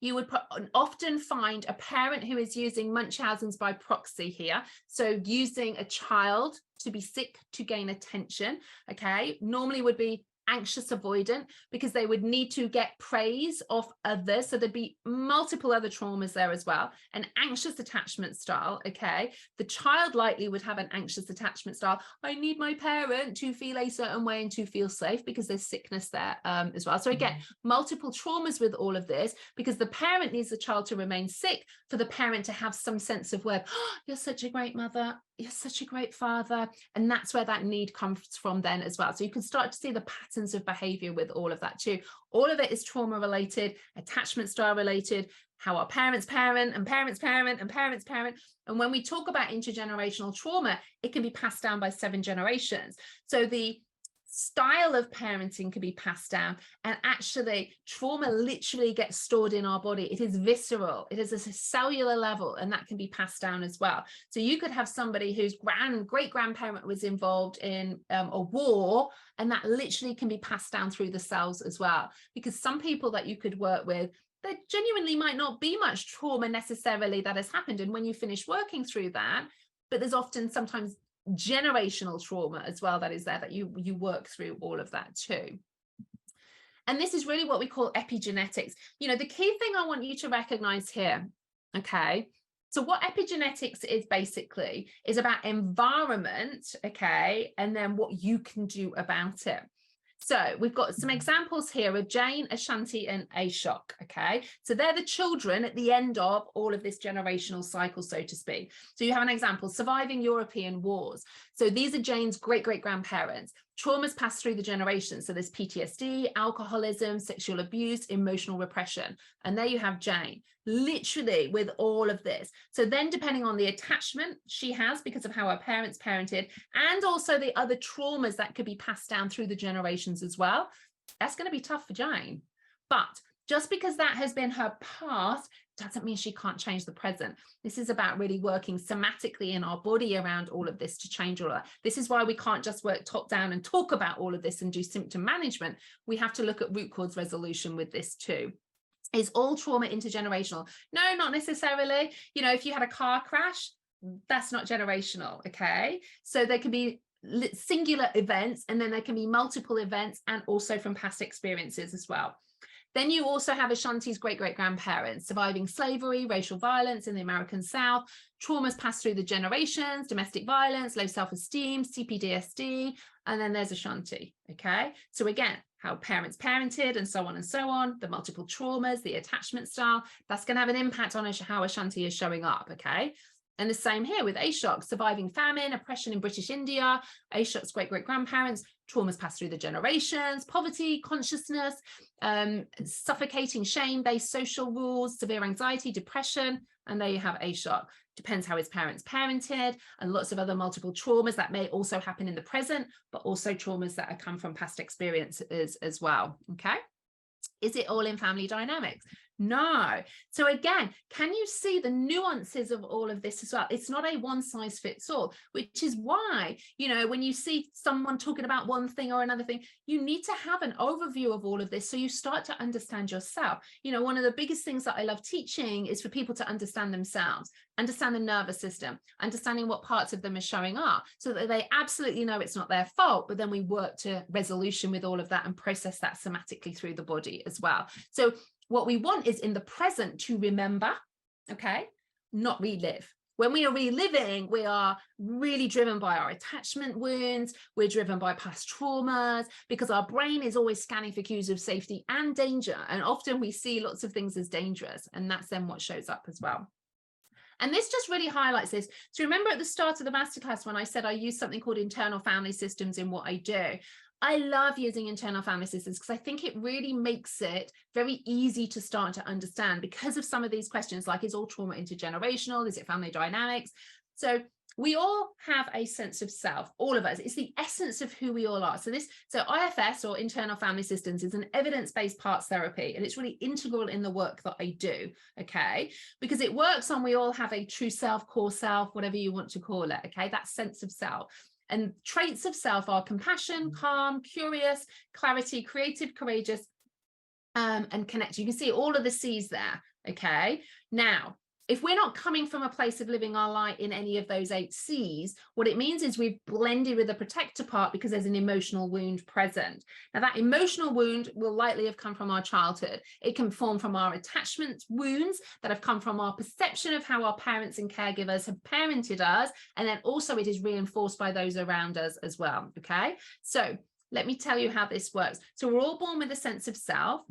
you would often find a parent who is using Munchausen's by proxy here. So using a child to be sick to gain attention, okay? Normally would be anxious avoidant, because they would need to get praise of others. So there'd be multiple other traumas there as well. An anxious attachment style, okay? The child likely would have an anxious attachment style. I need my parent to feel a certain way and to feel safe, because there's sickness there as well. So again, multiple traumas with all of this, because the parent needs the child to remain sick for the parent to have some sense of where, oh, you're such a great mother. you're such a great father. And that's where that need comes from then as well. So you can start to see the patterns of behavior with all of that too. All of it is trauma related, attachment style related, how our parents parent and parents parent and parents parent. And when we talk about intergenerational trauma, it can be passed down by 7 generations. So the style of parenting can be passed down, and actually trauma literally gets stored in our body. It is visceral, it is a cellular level, and that can be passed down as well. So you could have somebody whose great grandparent was involved in a war, and that literally can be passed down through the cells as well, because some people that you could work with, there genuinely might not be much trauma necessarily that has happened, and when you finish working through that, but there's often sometimes generational trauma as well that is there, that you work through all of that too. And this is really what we call epigenetics. You know, the key thing I want you to recognize here, okay, so what epigenetics is basically is about environment, okay, and then what you can do about it. So we've got some examples here of Jane, Ashanti, and Ashok, okay? So they're the children at the end of all of this generational cycle, so to speak. So you have an example, surviving European wars. So these are Jane's great-great-grandparents. Traumas passed through the generations. So there's PTSD, alcoholism, sexual abuse, emotional repression. And there you have Jane, literally with all of this. So then depending on the attachment she has because of how her parents parented, and also the other traumas that could be passed down through the generations as well, that's going to be tough for Jane. But just because that has been her past doesn't mean she can't change the present. This is about really working somatically in our body around all of this to change all of that. This is why we can't just work top down and talk about all of this and do symptom management. We have to look at root cause resolution with this too. Is all trauma intergenerational? No, not necessarily. You know, if you had a car crash, that's not generational, okay? So there can be singular events, and then there can be multiple events, and also from past experiences as well. Then you also have Ashanti's great-great-grandparents, surviving slavery, racial violence in the American South, traumas passed through the generations, domestic violence, low self-esteem, CPTSD, and then there's Ashanti, okay? So again, how parents parented and so on, the multiple traumas, the attachment style, that's going to have an impact on how Ashanti is showing up, okay? And the same here with Ashok, surviving famine, oppression in British India, Ashok's great-great-grandparents, traumas passed through the generations, poverty, consciousness, suffocating shame-based social rules, severe anxiety, depression, and there you have Ashok. Depends how his parents parented, and lots of other multiple traumas that may also happen in the present, but also traumas that have come from past experiences as well, okay? Is it all in family dynamics? No. So again, can you see the nuances of all of this as well? It's not a one size fits all, which is why, you know, when you see someone talking about one thing or another thing, you need to have an overview of all of this so you start to understand yourself. You know, one of the biggest things that I love teaching is for people to understand themselves, understand the nervous system, understanding what parts of them are showing up so that they absolutely know it's not their fault, but then we work to resolution with all of that and process that somatically through the body as well. So what we want is in the present to remember, okay, not relive. When we are reliving, we are really driven by our attachment wounds. We're driven by past traumas because our brain is always scanning for cues of safety and danger. And often we see lots of things as dangerous, and that's then what shows up as well. And this just really highlights this. So remember at the start of the masterclass when I said I use something called internal family systems in what I do. I love using internal family systems because I think it really makes it very easy to start to understand because of some of these questions, like is all trauma intergenerational? Is it family dynamics? So we all have a sense of self, all of us. It's the essence of who we all are. So IFS, or internal family systems, is an evidence-based parts therapy, and it's really integral in the work that I do, okay? Because it works on we all have a true self, core self, whatever you want to call it, okay? That sense of self. And traits of self are compassion, calm, curious, clarity, creative, courageous, and connect. You can see all of the C's there, okay? Now, if we're not coming from a place of living our light in any of those 8 C's, what it means is we've blended with the protector part because there's an emotional wound present. Now, that emotional wound will likely have come from our childhood. It can form from our attachment wounds that have come from our perception of how our parents and caregivers have parented us. And then also it is reinforced by those around us as well, okay? So let me tell you how this works. So we're all born with a sense of self.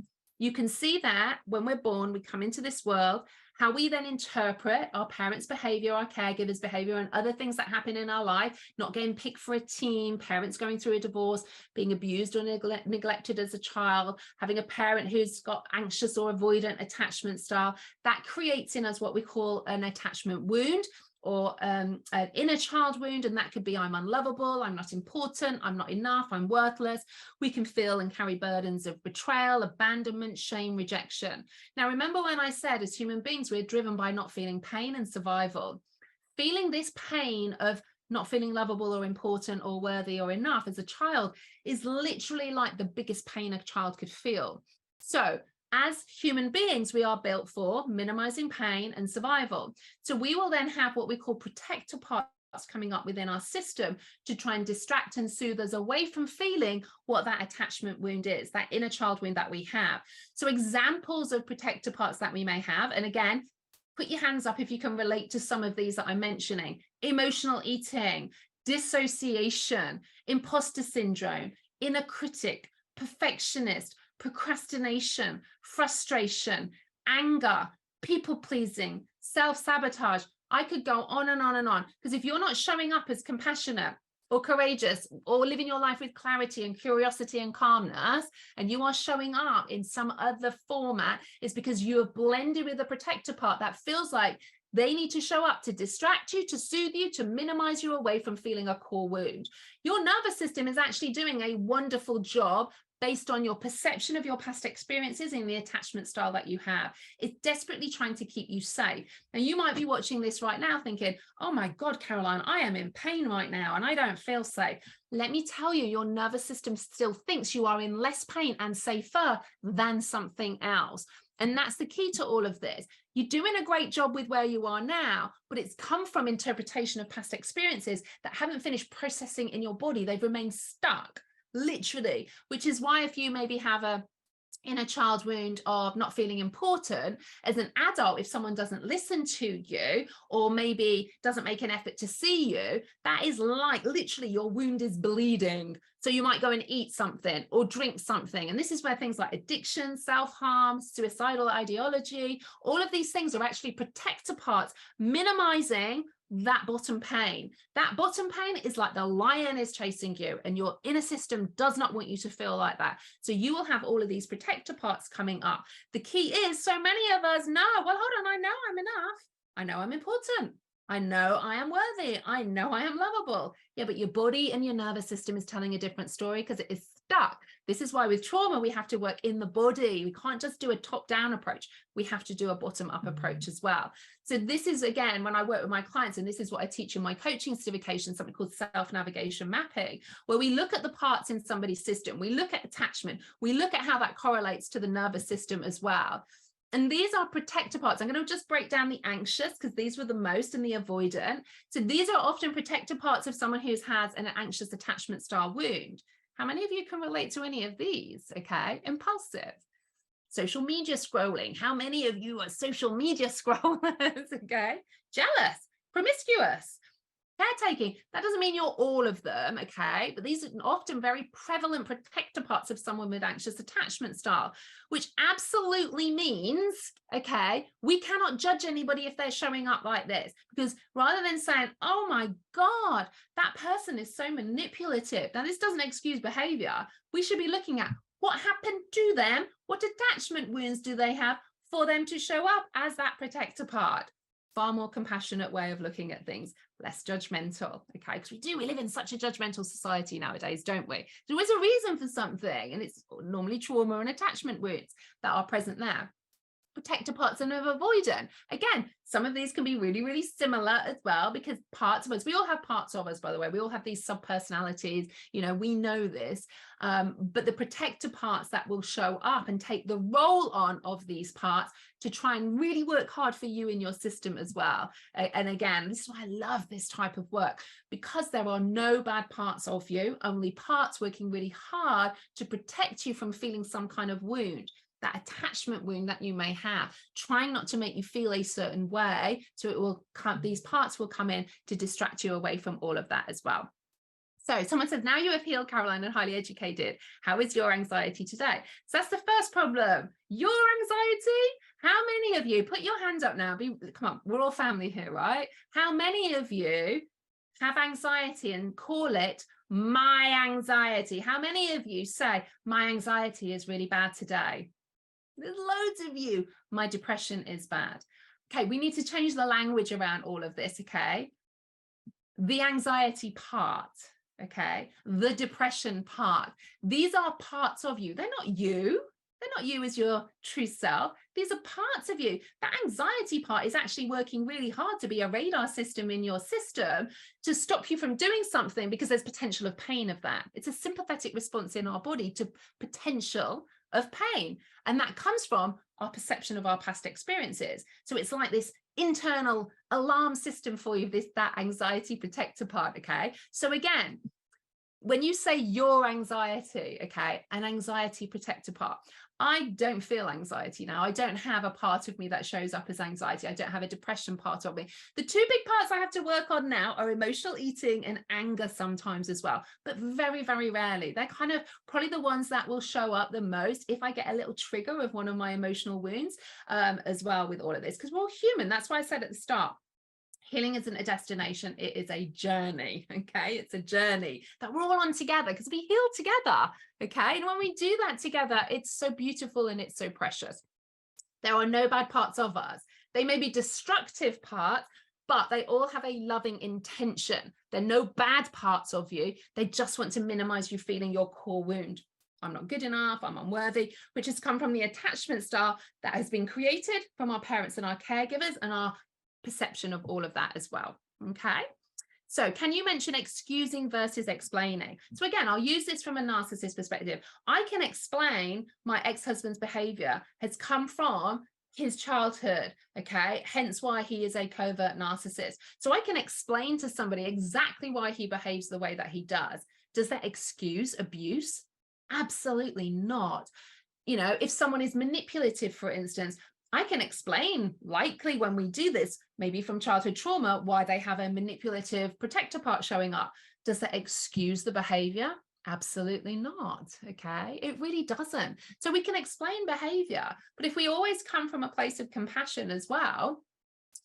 You can see that when we're born, we come into this world, how we then interpret our parents' behavior, our caregivers' behavior, and other things that happen in our life, not getting picked for a team, parents going through a divorce, being abused or neglected as a child, having a parent who's got anxious or avoidant attachment style. That creates in us what we call an attachment wound, or an inner child wound, and that could be I'm unlovable, I'm not important, I'm not enough, I'm worthless. We can feel and carry burdens of betrayal, abandonment, shame, rejection. Now, remember when I said as human beings, we're driven by not feeling pain and survival. Feeling this pain of not feeling lovable or important or worthy or enough as a child is literally like the biggest pain a child could feel. So as human beings, we are built for minimizing pain and survival. So we will then have what we call protector parts coming up within our system to try and distract and soothe us away from feeling what that attachment wound is, that inner child wound that we have. So examples of protector parts that we may have, and again, put your hands up if you can relate to some of these that I'm mentioning: emotional eating, dissociation, imposter syndrome, inner critic, perfectionist, procrastination, frustration, anger, people pleasing, self-sabotage. I could go on and on and on, because if you're not showing up as compassionate or courageous or living your life with clarity and curiosity and calmness, and you are showing up in some other format, it's because you have blended with the protector part that feels like they need to show up to distract you, to soothe you, to minimize you away from feeling a core wound. Your nervous system is actually doing a wonderful job based on your perception of your past experiences and the attachment style that you have. It's desperately trying to keep you safe. And you might be watching this right now thinking, oh my God, Caroline, I am in pain right now and I don't feel safe. Let me tell you, your nervous system still thinks you are in less pain and safer than something else. And that's the key to all of this. You're doing a great job with where you are now, but it's come from interpretation of past experiences that haven't finished processing in your body. They've remained stuck, literally, which is why if you maybe have a inner child wound of not feeling important as an adult, if someone doesn't listen to you or maybe doesn't make an effort to see you, that is like literally your wound is bleeding. So you might go and eat something or drink something. And this is where things like addiction, self-harm, suicidal ideology, all of these things are actually protector parts, minimizing that bottom pain. That bottom pain is like the lion is chasing you, and your inner system does not want you to feel like that. So you will have all of these protector parts coming up. The key is, so many of us know, well, hold on, I know I'm enough. I know I'm important. I know I am worthy. I know I am lovable. Yeah, but your body and your nervous system is telling a different story because it is stuck. This is why with trauma, we have to work in the body. We can't just do a top-down approach. We have to do a bottom-up approach as well. So this is, again, when I work with my clients, and this is what I teach in my coaching certification, something called self-navigation mapping, where we look at the parts in somebody's system. We look at attachment. We look at how that correlates to the nervous system as well. And these are protector parts. I'm going to just break down the anxious because these were the most, and the avoidant. So these are often protector parts of someone who has an anxious attachment style wound. How many of you can relate to any of these? Okay. Impulsive. Social media scrolling. How many of you are social media scrollers? Okay. Jealous. Promiscuous. Caretaking. That doesn't mean you're all of them, okay? But these are often very prevalent protector parts of someone with anxious attachment style, which absolutely means, okay, we cannot judge anybody if they're showing up like this, because rather than saying, oh my God, that person is so manipulative. Now, this doesn't excuse behavior. We should be looking at what happened to them, what attachment wounds do they have for them to show up as that protector part. Far more compassionate way of looking at things, less judgmental, okay? Because we live in such a judgmental society nowadays, don't we? There is a reason for something, and it's normally trauma and attachment wounds that are present there. Protector parts and of avoidant. Again, some of these can be really, really similar as well, because parts of us, we all have parts of us, by the way, we all have these sub-personalities, you know, we know this, but the protector parts that will show up and take the role on of these parts to try and really work hard for you in your system as well. And again, this is why I love this type of work, because there are no bad parts of you, only parts working really hard to protect you from feeling some kind of wound, that attachment wound that you may have, trying not to make you feel a certain way. So it will come, these parts will come in to distract you away from all of that as well. So someone says, now you have healed, Caroline, and highly educated. How is your anxiety today? So that's the first problem. Your anxiety. How many of you, put your hands up now, come on, we're all family here, right? How many of you have anxiety and call it my anxiety? How many of you say, my anxiety is really bad today? There's loads of you. My depression is bad. Okay, we need to change the language around all of this, okay? The anxiety part, okay? The depression part. These are parts of you. They're not you. They're not you as your true self. These are parts of you. That anxiety part is actually working really hard to be a radar system in your system to stop you from doing something because there's potential of pain of that. It's a sympathetic response in our body to potential of pain. And that comes from our perception of our past experiences. So it's like this internal alarm system for you, that anxiety protector part, okay? So again, when you say your anxiety, okay, an anxiety protector part, I don't feel anxiety now. I don't have a part of me that shows up as anxiety. I don't have a depression part of me. The two big parts I have to work on now are emotional eating and anger sometimes as well, but very, very rarely. They're kind of probably the ones that will show up the most if I get a little trigger of one of my emotional wounds as well with all of this, because we're all human. That's why I said at the start, healing isn't a destination, it is a journey, okay? It's a journey that we're all on together because we heal together, okay? And when we do that together, it's so beautiful and it's so precious. There are no bad parts of us. They may be destructive parts, but they all have a loving intention. There are no bad parts of you. They just want to minimize you feeling your core wound. I'm not good enough, I'm unworthy, which has come from the attachment style that has been created from our parents and our caregivers and our perception of all of that as well. Okay, so can you mention excusing versus explaining? So again, I'll use this from a narcissist perspective. I can explain my ex-husband's behavior has come from his childhood, okay, hence why he is a covert narcissist. So I can explain to somebody exactly why he behaves the way that he does. Does that excuse abuse? Absolutely not. You know, if someone is manipulative, for instance, I can explain, likely when we do this, maybe from childhood trauma, why they have a manipulative protector part showing up. Does that excuse the behavior? Absolutely not, okay? It really doesn't. So we can explain behavior, but if we always come from a place of compassion as well,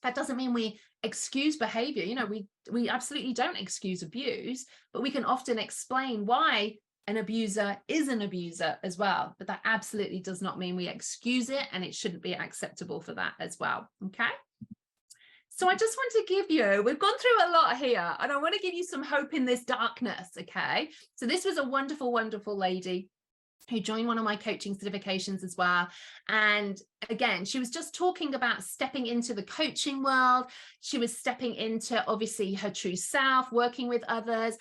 that doesn't mean we excuse behavior. You know, we absolutely don't excuse abuse, but we can often explain why an abuser is an abuser as well, but that absolutely does not mean we excuse it, and it shouldn't be acceptable for that as well. Okay, so I just want to give you, we've gone through a lot here, and I want to give you some hope in this darkness. Okay, so this was a wonderful, wonderful lady who joined one of my coaching certifications as well. And again, she was just talking about stepping into the coaching world. She was stepping into obviously her true self, working with others.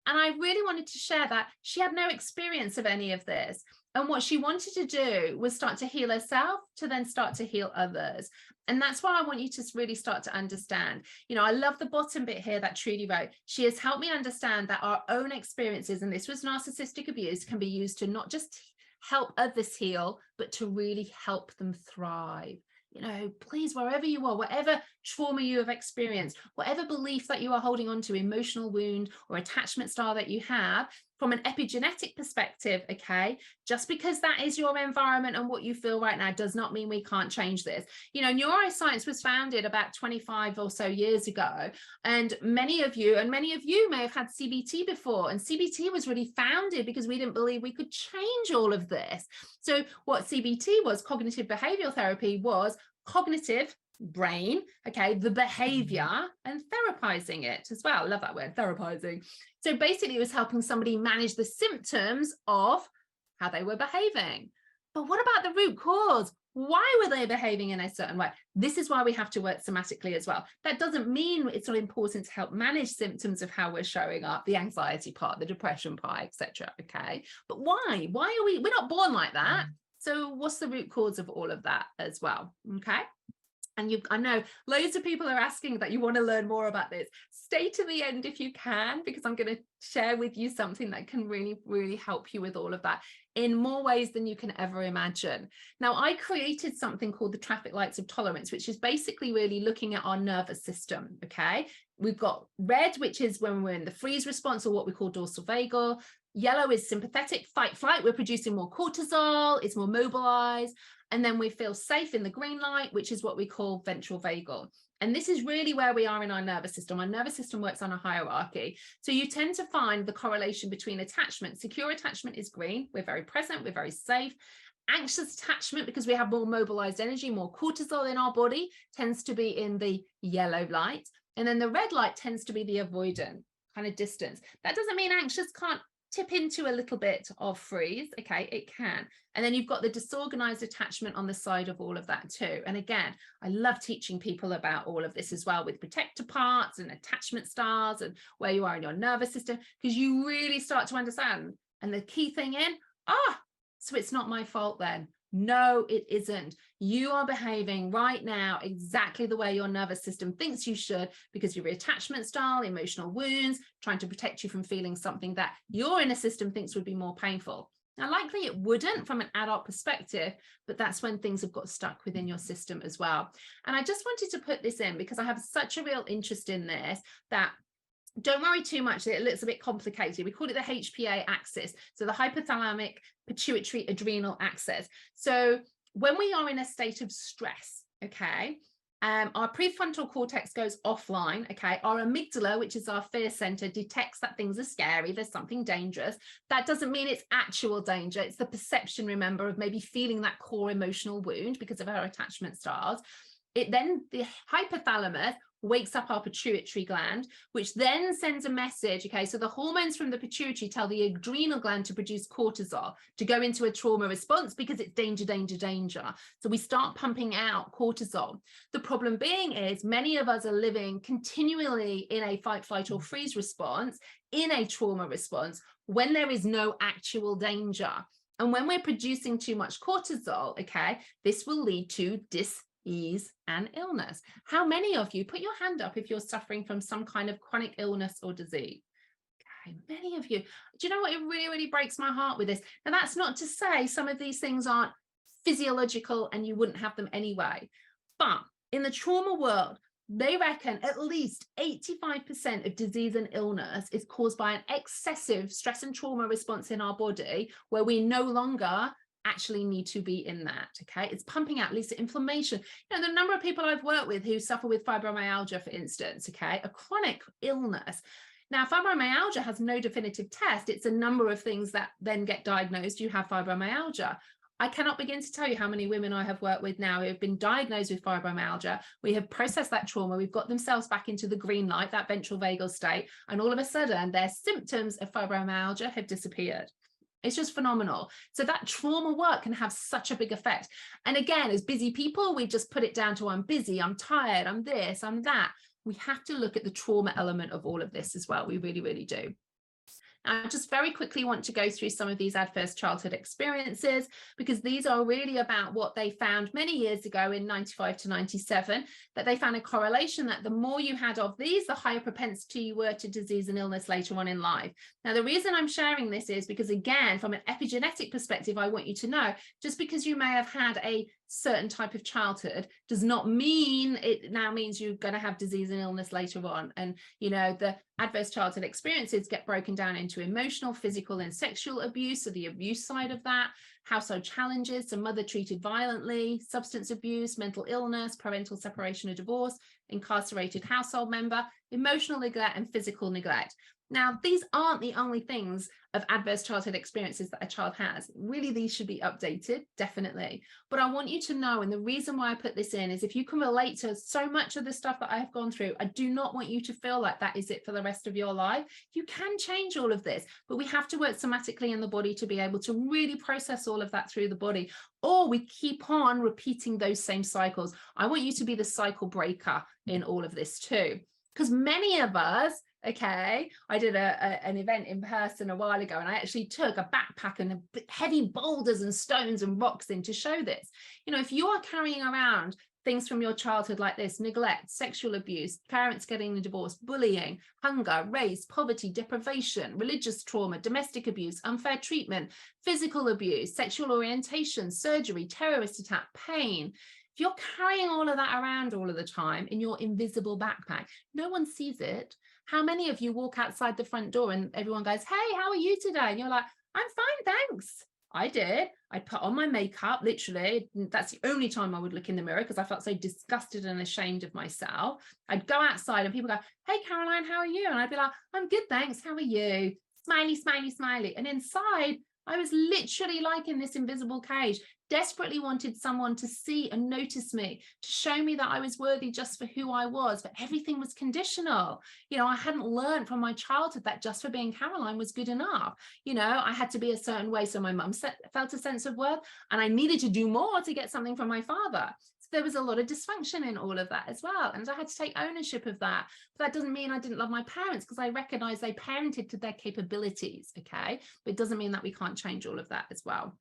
And I really wanted to share that she had no experience of any of this. And what she wanted to do was start to heal herself to then start to heal others. And that's why I want you to really start to understand. You know, I love the bottom bit here that Trudy wrote. She has helped me understand that our own experiences, and this was narcissistic abuse, can be used to not just help others heal, but to really help them thrive. You know, please, wherever you are, whatever trauma you have experienced, whatever belief that you are holding on to, emotional wound or attachment style that you have, from an epigenetic perspective, okay, just because that is your environment and what you feel right now does not mean we can't change this. You know, neuroscience was founded about 25 or so years ago, and many of you may have had CBT before, and CBT was really founded because we didn't believe we could change all of this. So what CBT was, cognitive behavioral therapy, was cognitive brain, okay, the behavior, and therapizing it as well. I love that word, therapizing. So basically it was helping somebody manage the symptoms of how they were behaving. But what about the root cause? Why were they behaving in a certain way? This is why we have to work somatically as well. That doesn't mean it's not important to help manage symptoms of how we're showing up, the anxiety part, the depression part, etc. Okay, but why are we're not born like that. So what's the root cause of all of that as well? Okay. And I know loads of people are asking that you want to learn more about this. Stay to the end if you can, because I'm going to share with you something that can really, really help you with all of that. in more ways than you can ever imagine. Now, I created something called the traffic lights of tolerance, which is basically really looking at our nervous system, okay? We've got red, which is when we're in the freeze response, or what we call dorsal vagal. Yellow is sympathetic, fight, flight. We're producing more cortisol, it's more mobilized. And then we feel safe in the green light, which is what we call ventral vagal. And this is really where we are in our nervous system. Our nervous system works on a hierarchy. So you tend to find the correlation between attachment. Secure attachment is green. We're very present. We're very safe. Anxious attachment, because we have more mobilized energy, more cortisol in our body, tends to be in the yellow light. And then the red light tends to be the avoidant kind of distance. That doesn't mean anxious can't tip into a little bit of freeze. Okay, it can. And then you've got the disorganized attachment on the side of all of that too. And again, I love teaching people about all of this as well, with protector parts and attachment styles and where you are in your nervous system, because you really start to understand. And the key thing so it's not my fault then. No, it isn't. You are behaving right now exactly the way your nervous system thinks you should, because your attachment style, emotional wounds, trying to protect you from feeling something that your inner system thinks would be more painful. Now, likely it wouldn't from an adult perspective, but that's when things have got stuck within your system as well. And I just wanted to put this in because I have such a real interest in this, that don't worry too much. It looks a bit complicated. We call it the HPA axis. So the hypothalamic pituitary adrenal axis. So when we are in a state of stress, okay, our prefrontal cortex goes offline, okay? Our amygdala, which is our fear center, detects that things are scary, there's something dangerous. That doesn't mean it's actual danger. It's the perception, remember, of maybe feeling that core emotional wound because of our attachment styles. The hypothalamus wakes up our pituitary gland, which then sends a message. Okay, so the hormones from the pituitary tell the adrenal gland to produce cortisol to go into a trauma response because it's danger, danger, danger. So we start pumping out cortisol. The problem being is many of us are living continually in a fight, flight, or freeze response, in a trauma response, when there is no actual danger. And when we're producing too much cortisol, okay, this will lead to dis-ease and illness. How many of you, put your hand up if you're suffering from some kind of chronic illness or disease? Okay, many of you. Do you know what? It really, really breaks my heart with this. Now, that's not to say some of these things aren't physiological and you wouldn't have them anyway. But in the trauma world, they reckon at least 85% of disease and illness is caused by an excessive stress and trauma response in our body, where we no longer actually need to be in that. Okay, it's pumping out, leads to inflammation. You know, the number of people I've worked with who suffer with fibromyalgia, for instance, okay, a chronic illness. Now, fibromyalgia has no definitive test. It's a number of things that then get diagnosed. You have fibromyalgia. I cannot begin to tell you how many women I have worked with now who have been diagnosed with fibromyalgia. We have processed that trauma. We've got themselves back into the green light, that ventral vagal state, and all of a sudden their symptoms of fibromyalgia have disappeared. It's just phenomenal. So that trauma work can have such a big effect. And again, as busy people, we just put it down to I'm busy, I'm tired, I'm this, I'm that. We have to look at the trauma element of all of this as well. We really, really do. I just very quickly want to go through some of these adverse childhood experiences, because these are really about what they found many years ago in 95 to 97, that they found a correlation that the more you had of these, the higher propensity you were to disease and illness later on in life. Now, the reason I'm sharing this is because, again, from an epigenetic perspective, I want you to know, just because you may have had a certain type of childhood does not mean it now means you're going to have disease and illness later on. And, you know, the adverse childhood experiences get broken down into emotional, physical, and sexual abuse. So the abuse side of that, household challenges, so mother treated violently, substance abuse, mental illness, parental separation or divorce, incarcerated household member, emotional neglect, and physical neglect. Now, these aren't the only things of adverse childhood experiences that a child has. Really, these should be updated, definitely. But I want you to know, and the reason why I put this in is if you can relate to so much of the stuff that I have gone through, I do not want you to feel like that is it for the rest of your life. You can change all of this, but we have to work somatically in the body to be able to really process all of that through the body, or we keep on repeating those same cycles. I want you to be the cycle breaker in all of this too, because many of us, okay, I did an event in person a while ago, and I actually took a backpack and heavy boulders and stones and rocks in to show this. You know, if you are carrying around things from your childhood like this: neglect, sexual abuse, parents getting a divorce, bullying, hunger, race, poverty, deprivation, religious trauma, domestic abuse, unfair treatment, physical abuse, sexual orientation, surgery, terrorist attack, pain. If you're carrying all of that around all of the time in your invisible backpack, no one sees it. How many of you walk outside the front door and everyone goes, "Hey, how are you today?" And you're like, "I'm fine, thanks." I did. I'd put on my makeup, literally. That's the only time I would look in the mirror because I felt so disgusted and ashamed of myself. I'd go outside and people go, "Hey, Caroline, how are you?" And I'd be like, "I'm good, thanks. How are you?" Smiley, smiley, smiley. And inside, I was literally like in this invisible cage, desperately wanted someone to see and notice me, to show me that I was worthy just for who I was, but everything was conditional. You know, I hadn't learned from my childhood that just for being Caroline was good enough. You know, I had to be a certain way. So my mum felt a sense of worth, and I needed to do more to get something from my father. So there was a lot of dysfunction in all of that as well. And I had to take ownership of that. But that doesn't mean I didn't love my parents, because I recognize they parented to their capabilities. Okay. But it doesn't mean that we can't change all of that as well.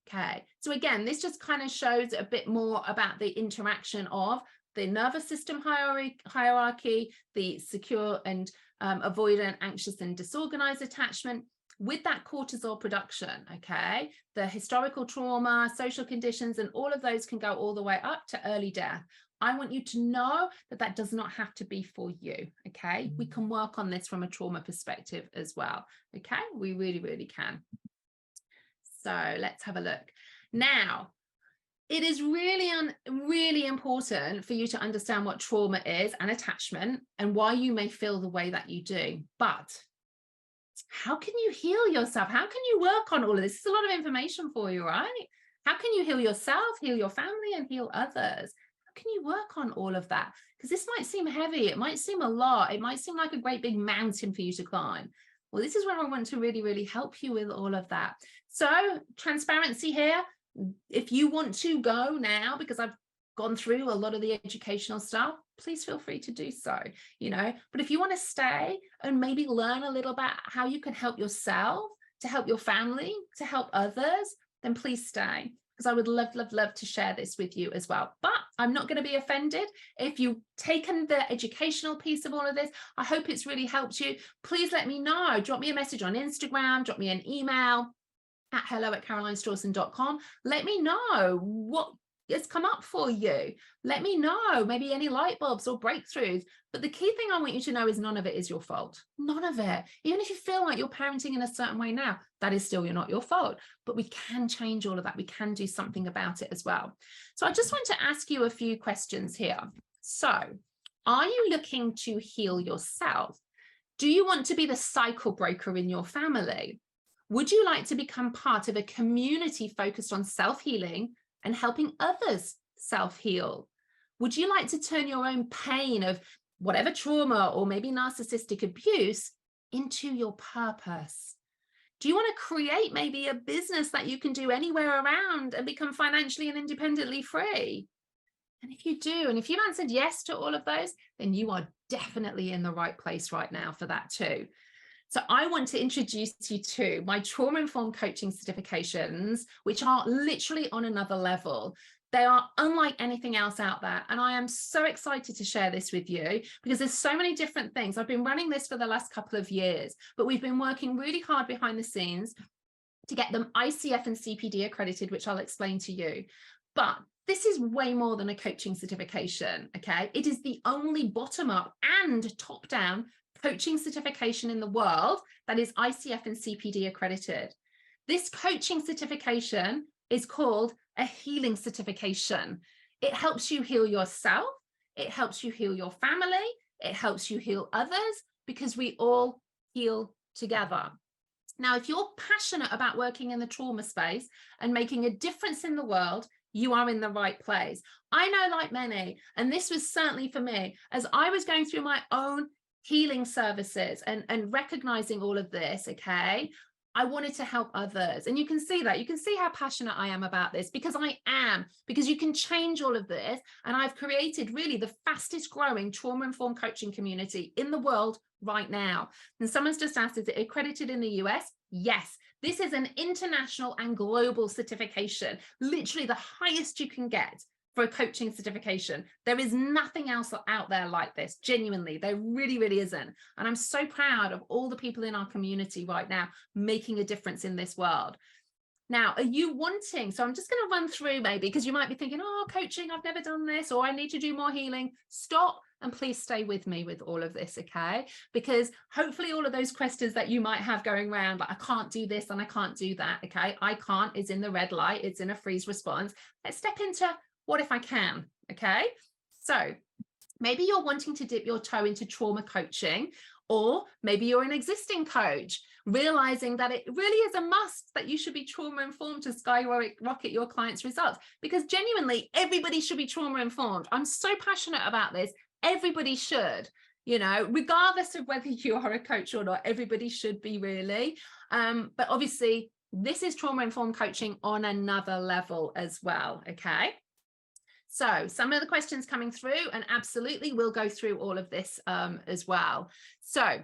Okay, so again, this just kind of shows a bit more about the interaction of the nervous system hierarchy, the secure and avoidant, anxious and disorganized attachment with that cortisol production. Okay, the historical trauma, social conditions, and all of those can go all the way up to early death. I want you to know that that does not have to be for you. Okay, we can work on this from a trauma perspective as well. Okay, we really, really can. So let's have a look. Now, it is really important for you to understand what trauma is and attachment and why you may feel the way that you do. But how can you heal yourself? How can you work on all of this? It's a lot of information for you, right? How can you heal yourself, heal your family, and heal others? How can you work on all of that? Because this might seem heavy. It might seem a lot. It might seem like a great big mountain for you to climb. Well, this is where I want to really, really help you with all of that. So transparency here. If you want to go now, because I've gone through a lot of the educational stuff, please feel free to do so, you know. But if you want to stay and maybe learn a little about how you can help yourself, to help your family, to help others, then please stay, because I would love, love, love to share this with you as well. But I'm not going to be offended if you've taken the educational piece of all of this. I hope it's really helped you. Please let me know. Drop me a message on Instagram, drop me an email at hello@carolinestrawson.com. Let me know what has come up for you. Let me know maybe any light bulbs or breakthroughs. But the key thing I want you to know is none of it is your fault. None of it. Even if you feel like you're parenting in a certain way now, that is still not your fault. But we can change all of that. We can do something about it as well. So I just want to ask you a few questions here. So are you looking to heal yourself? Do you want to be the cycle breaker in your family? Would you like to become part of a community focused on self-healing and helping others self-heal? Would you like to turn your own pain of whatever trauma or maybe narcissistic abuse into your purpose? Do you want to create maybe a business that you can do anywhere around and become financially and independently free? And if you do, and if you've answered yes to all of those, then you are definitely in the right place right now for that too. So I want to introduce you to my trauma-informed coaching certifications, which are literally on another level. They are unlike anything else out there. And I am so excited to share this with you because there's so many different things. I've been running this for the last couple of years, but we've been working really hard behind the scenes to get them ICF and CPD accredited, which I'll explain to you. But this is way more than a coaching certification, okay? It is the only bottom-up and top-down coaching certification in the world that is ICF and CPD accredited. This coaching certification is called a healing certification. It helps you heal yourself. It helps you heal your family. It helps you heal others, because we all heal together. Now, if you're passionate about working in the trauma space and making a difference in the world, you are in the right place. I know, like many, and this was certainly for me, as I was going through my own healing services and recognizing all of this, okay, I wanted to help others. And you can see that. You can see how passionate I am about this, because I am, because you can change all of this. And I've created really the fastest growing trauma-informed coaching community in the world right now. And someone's just asked, is it accredited in the US? Yes. This is an international and global certification, literally the highest you can get. for a coaching certification. There is nothing else out there like this. Genuinely, there really, really isn't. And I'm so proud of all the people in our community right now making a difference in this world. Now, are you wanting, so I'm just going to run through maybe, because you might be thinking, oh, coaching, I've never done this, or I need to do more healing. Stop and please stay with me with all of this, okay? Because hopefully all of those questions that you might have going around, like I can't do this and I can't do that, okay? I can't is in the red light, it's in a freeze response. Let's step into what if I can, okay? So maybe you're wanting to dip your toe into trauma coaching, or maybe you're an existing coach, realizing that it really is a must that you should be trauma informed to skyrocket your clients' results, because genuinely everybody should be trauma informed. I'm so passionate about this. Everybody should, you know, regardless of whether you are a coach or not, everybody should be really. But obviously this is trauma informed coaching on another level as well. Okay. So some of the questions coming through, and absolutely we'll go through all of this as well. So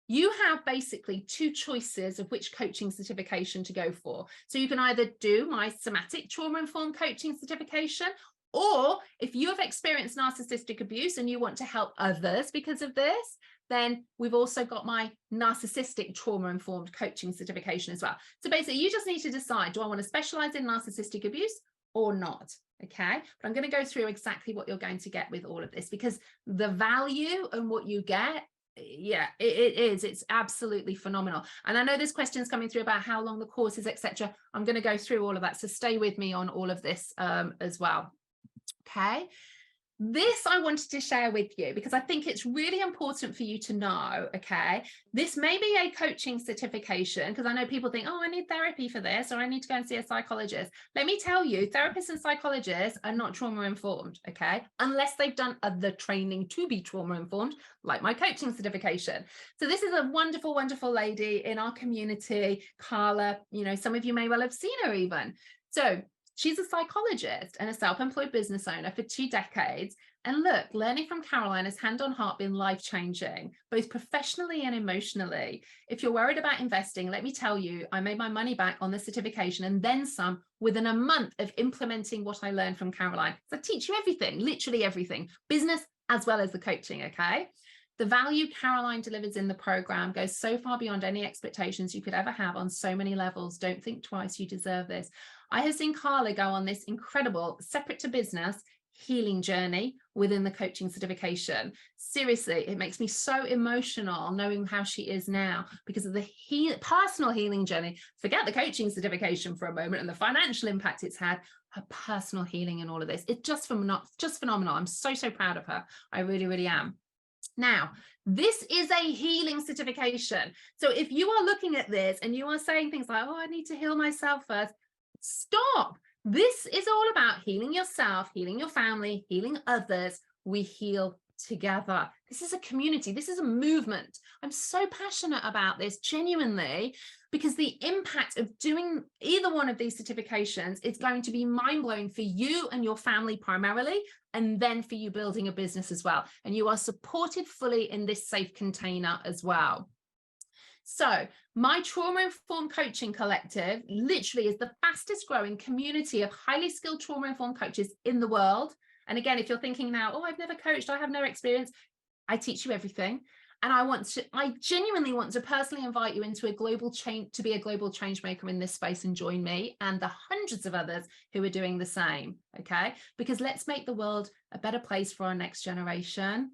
you have basically two choices of which coaching certification to go for. So you can either do my somatic trauma-informed coaching certification, or if you have experienced narcissistic abuse and you want to help others because of this, then we've also got my narcissistic trauma-informed coaching certification as well. So basically you just need to decide, do I want to specialize in narcissistic abuse or not? Okay, but I'm going to go through exactly what you're going to get with all of this, because the value and what you get, yeah, it's absolutely phenomenal. And I know there's questions coming through about how long the course is, etc. I'm going to go through all of that, so stay with me on all of this as well. Okay, this I wanted to share with you because I think it's really important for you to know. Okay, this may be a coaching certification, because I know people think, oh, I need therapy for this, or I need to go and see a psychologist. Let me tell you, therapists and psychologists are not trauma informed, okay, unless they've done other training to be trauma informed, like my coaching certification. So this is a wonderful, wonderful lady in our community, Carla. You know, some of you may well have seen her even. So she's a psychologist and a self-employed business owner for 2 decades. And look, learning from Caroline has hand on heart been life-changing, both professionally and emotionally. If you're worried about investing, let me tell you, I made my money back on the certification and then some within a month of implementing what I learned from Caroline. So I teach you everything, literally everything, business as well as the coaching, okay? The value Caroline delivers in the program goes so far beyond any expectations you could ever have on so many levels. Don't think twice, you deserve this. I have seen Carla go on this incredible separate to business healing journey within the coaching certification. Seriously, it makes me so emotional knowing how she is now because of the personal healing journey. Forget the coaching certification for a moment and the financial impact it's had, her personal healing and all of this. It's just phenomenal. I'm so proud of her. I really, really am. Now, this is a healing certification. So if you are looking at this and you are saying things like, oh, I need to heal myself first, stop. This is all about healing yourself, healing your family, healing others. We heal together. This is a community. This is a movement. I'm so passionate about this, genuinely, because the impact of doing either one of these certifications is going to be mind-blowing for you and your family primarily, and then for you building a business as well. And you are supported fully in this safe container as well. So my trauma-informed coaching collective literally is the fastest growing community of highly skilled trauma-informed coaches in the world. And again, if you're thinking now, oh, I've never coached, I have no experience, I teach you everything. And I genuinely want to personally invite you into a global change, to be a global change maker in this space and join me and the hundreds of others who are doing the same. Okay, because let's make the world a better place for our next generation.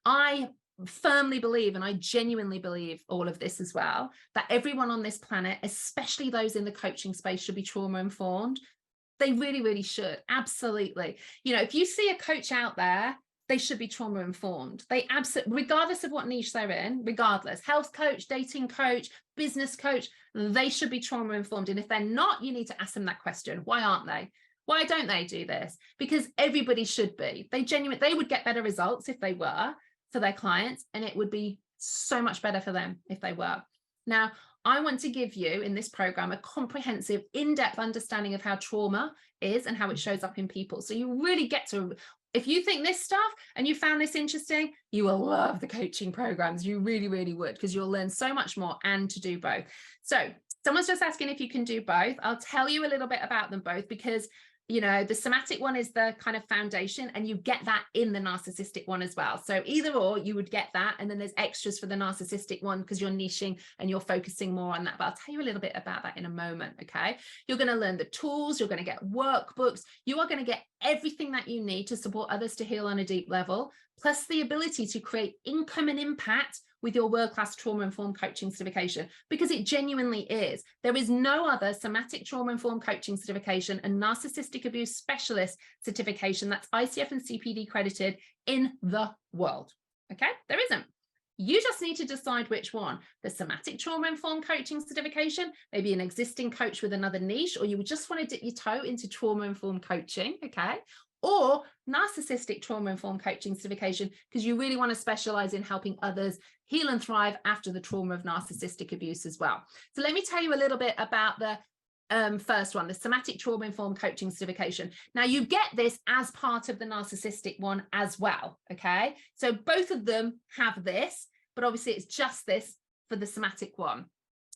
I firmly believe, and I genuinely believe all of this as well, that everyone on this planet, especially those in the coaching space, should be trauma informed. They really, really should. Absolutely. You know, if you see a coach out there, they should be trauma informed. They absolutely, regardless of what niche they're in, regardless, health coach, dating coach, business coach, they should be trauma informed. And if they're not, you need to ask them that question. Why aren't they? Why don't they do this? Because everybody should be. They would get better results if they were for their clients, and it would be so much better for them if they were. Now, I want to give you in this program a comprehensive, in-depth understanding of how trauma is and how it shows up in people. So you really get to, if you think this stuff and you found this interesting, you will love the coaching programs. You really, really would, because you'll learn so much more and to do both. So someone's just asking if you can do both. I'll tell you a little bit about them both, because you know, the somatic one is the kind of foundation, and you get that in the narcissistic one as well. So either or, you would get that, and then there's extras for the narcissistic one because you're niching and you're focusing more on that. But I'll tell you a little bit about that in a moment, okay? You're going to learn the tools, you're going to get workbooks, you are going to get everything that you need to support others to heal on a deep level, plus the ability to create income and impact with your world-class trauma-informed coaching certification, because it genuinely is. There is no other somatic trauma-informed coaching certification and narcissistic abuse specialist certification that's ICF and CPD accredited in the world, okay? There isn't. You just need to decide which one. The somatic trauma-informed coaching certification, maybe an existing coach with another niche, or you would just want to dip your toe into trauma-informed coaching, okay? Or narcissistic trauma-informed coaching certification, because you really want to specialize in helping others heal and thrive after the trauma of narcissistic abuse as well. So let me tell you a little bit about the first one, the somatic trauma-informed coaching certification. Now you get this as part of the narcissistic one as well, okay? So both of them have this, but obviously it's just this for the somatic one.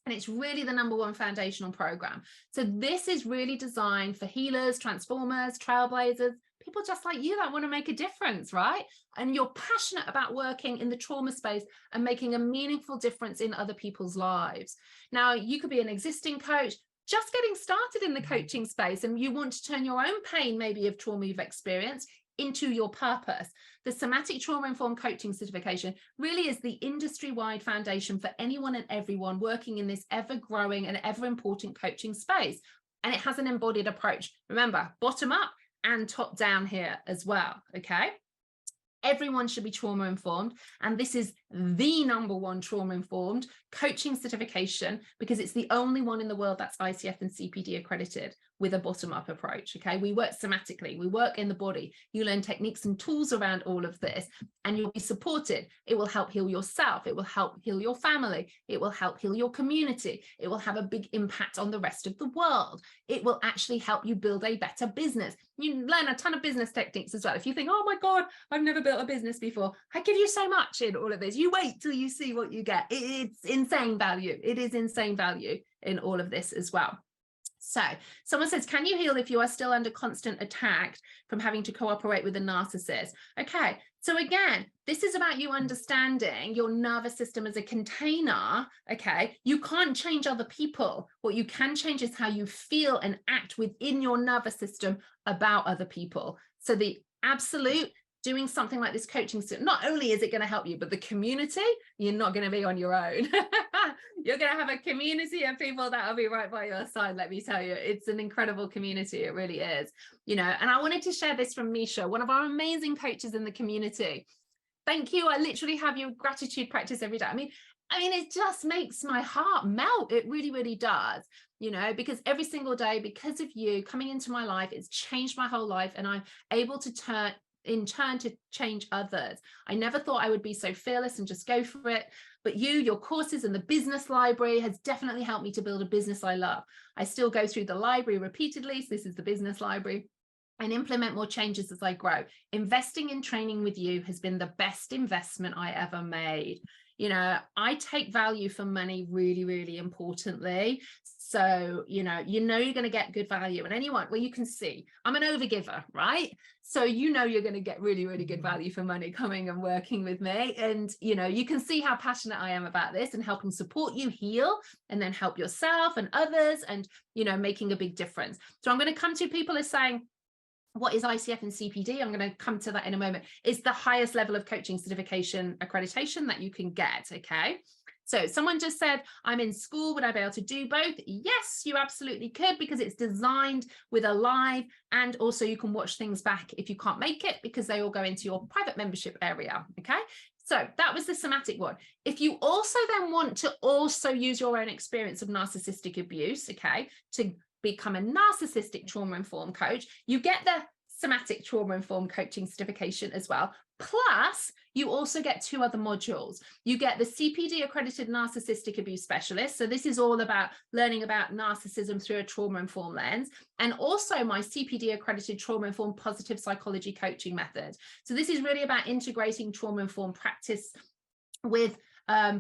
And it's really the #1 foundational program. So this is really designed for healers, transformers, trailblazers, people just like you that want to make a difference, right? And you're passionate about working in the trauma space and making a meaningful difference in other people's lives. Now, you could be an existing coach, just getting started in the coaching space, and you want to turn your own pain, maybe of trauma you've experienced, into your purpose. The somatic trauma-informed coaching certification really is the industry-wide foundation for anyone and everyone working in this ever-growing and ever-important coaching space. And it has an embodied approach. Remember, bottom up and top down here as well, okay? Everyone should be trauma informed, and this is the #1 trauma informed coaching certification because it's the only one in the world that's ICF and CPD accredited with a bottom-up approach. Okay, we work somatically, we work in the body. You learn techniques and tools around all of this, and you'll be supported. It will help heal yourself, it will help heal your family, it will help heal your community, it will have a big impact on the rest of the world. It will actually help you build a better business. You learn a ton of business techniques as well. If you think, oh my God, I've never built a business before, I give you so much in all of this. You wait till you see what you get. It's insane value. It is insane value in all of this as well. So someone says, can you heal if you are still under constant attack from having to cooperate with a narcissist? Okay, so again, this is about you understanding your nervous system as a container, okay? You can't change other people. What you can change is how you feel and act within your nervous system about other people. So the absolute doing something like this coaching, not only is it going to help you, but the community, you're not going to be on your own. You're going to have a community of people that will be right by your side. Let me tell you, it's an incredible community. It really is, you know, and I wanted to share this from Misha, one of our amazing coaches in the community. Thank you. I literally have your gratitude practice every day. I mean, it just makes my heart melt. It really, really does, you know, because every single day, because of you coming into my life, it's changed my whole life, and I'm able to in turn to change others. I never thought I would be so fearless and just go for it, but your courses and the business library has definitely helped me to build a business I love. I still go through the library repeatedly, so this is the business library, and implement more changes as I grow. Investing in training with you has been the best investment I ever made. You know, I take value for money really, really importantly. So, you know, you're going to get good value. And anyone, well, you can see I'm an overgiver, right? So, you know, you're going to get really, really good value for money coming and working with me. And, you know, you can see how passionate I am about this and helping support you heal and then help yourself and others and, you know, making a big difference. So I'm going to come to people as saying, what is ICF and CPD? I'm going to come to that in a moment. It's the highest level of coaching certification accreditation that you can get, okay? So someone just said, I'm in school, would I be able to do both? Yes, you absolutely could, because it's designed with a live, and also you can watch things back if you can't make it, because they all go into your private membership area, okay? So that was the somatic one. If you also then want to also use your own experience of narcissistic abuse, okay, to become a narcissistic trauma-informed coach, you get the somatic trauma-informed coaching certification as well. Plus, you also get 2 other modules. You get the CPD accredited narcissistic abuse specialist. So this is all about learning about narcissism through a trauma-informed lens, and also my CPD accredited trauma-informed positive psychology coaching method. So this is really about integrating trauma-informed practice with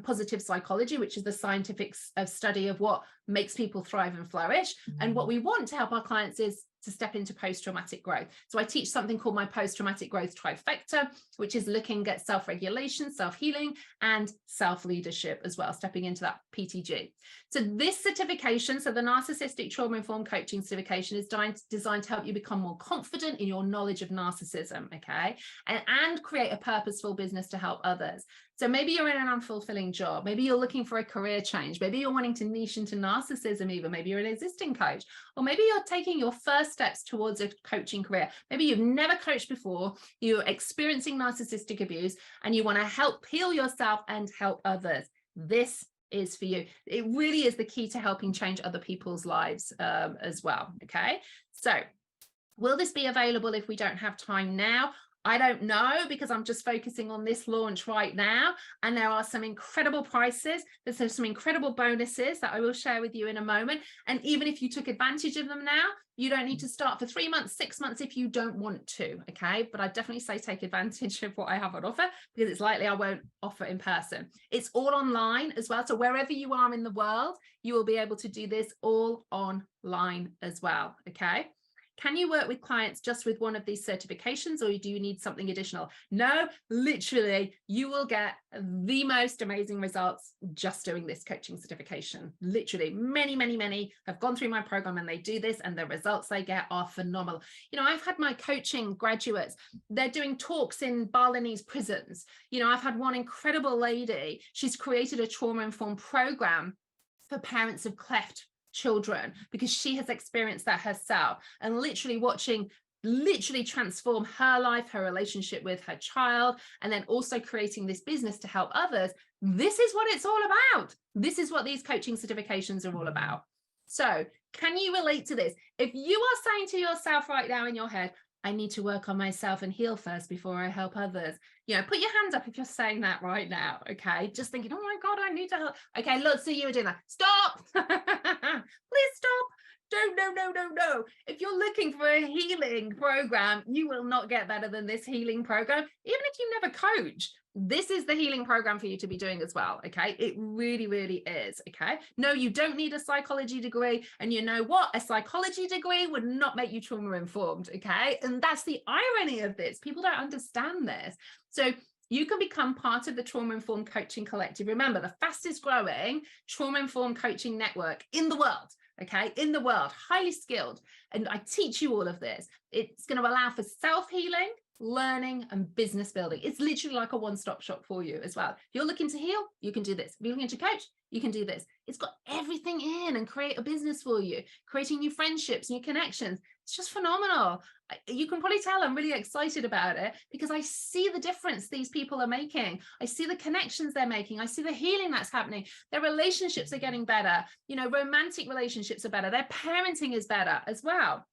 positive psychology, which is the scientific study of what makes people thrive and flourish. And what we want to help our clients is to step into post-traumatic growth. So I teach something called my post-traumatic growth trifecta, which is looking at self-regulation, self-healing, and self-leadership as well, stepping into that PTG. So this certification, so the Narcissistic Trauma-Informed Coaching Certification, is designed to help you become more confident in your knowledge of narcissism, okay? And create a purposeful business to help others. So maybe you're in an unfulfilling job. Maybe you're looking for a career change. Maybe you're wanting to niche into narcissism even. Maybe you're an existing coach. Or maybe you're taking your first steps towards a coaching career. Maybe you've never coached before. You're experiencing narcissistic abuse and you want to help heal yourself and help others. This is for you. It really is the key to helping change other people's lives as well. Okay. So will this be available if we don't have time now? I don't know, because I'm just focusing on this launch right now. And there are some incredible prices. There's some incredible bonuses that I will share with you in a moment. And even if you took advantage of them now, you don't need to start for 3 months, 6 months if you don't want to. Okay. But I definitely say take advantage of what I have on offer, because it's likely I won't offer in person. It's all online as well. So wherever you are in the world, you will be able to do this all online as well. Okay. Can you work with clients just with one of these certifications, or do you need something additional? No, literally, you will get the most amazing results just doing this coaching certification. Literally, many have gone through my program and they do this, and the results they get are phenomenal. You know, I've had my coaching graduates, they're doing talks in Balinese prisons. You know, I've had one incredible lady, she's created a trauma-informed program for parents of cleft children, because she has experienced that herself, and literally transform her life, her relationship with her child, and then also creating this business to help others. This is what it's all about. This is what these coaching certifications are all about. So can you relate to this? If you are saying to yourself right now in your head, I need to work on myself and heal first before I help others. You know, put your hands up if you're saying that right now. Okay. Just thinking, oh my God, I need to help. Okay. Look, so you were doing that. Stop. Please stop. No. If you're looking for a healing program, you will not get better than this healing program. Even if you never coach, this is the healing program for you to be doing as well. Okay. It really is. Okay. No, you don't need a psychology degree. And you know what? A psychology degree would not make you trauma informed. Okay. And that's the irony of this. People don't understand this. So you can become part of the Trauma Informed Coaching Collective. Remember, the fastest growing trauma informed coaching network in the world. Okay, in the world, highly skilled. And I teach you all of this. It's going to allow for self-healing, learning, and business building. It's literally like a one-stop shop for you as well. If you're looking to heal, you can do this. If you're looking to coach, you can do this. It's got everything in and create a business for you, creating new friendships, new connections. It's just phenomenal. You can probably tell I'm really excited about it, because I see the difference these people are making. I see the connections they're making. I see the healing that's happening. Their relationships are getting better. You know, romantic relationships are better. Their parenting is better as well.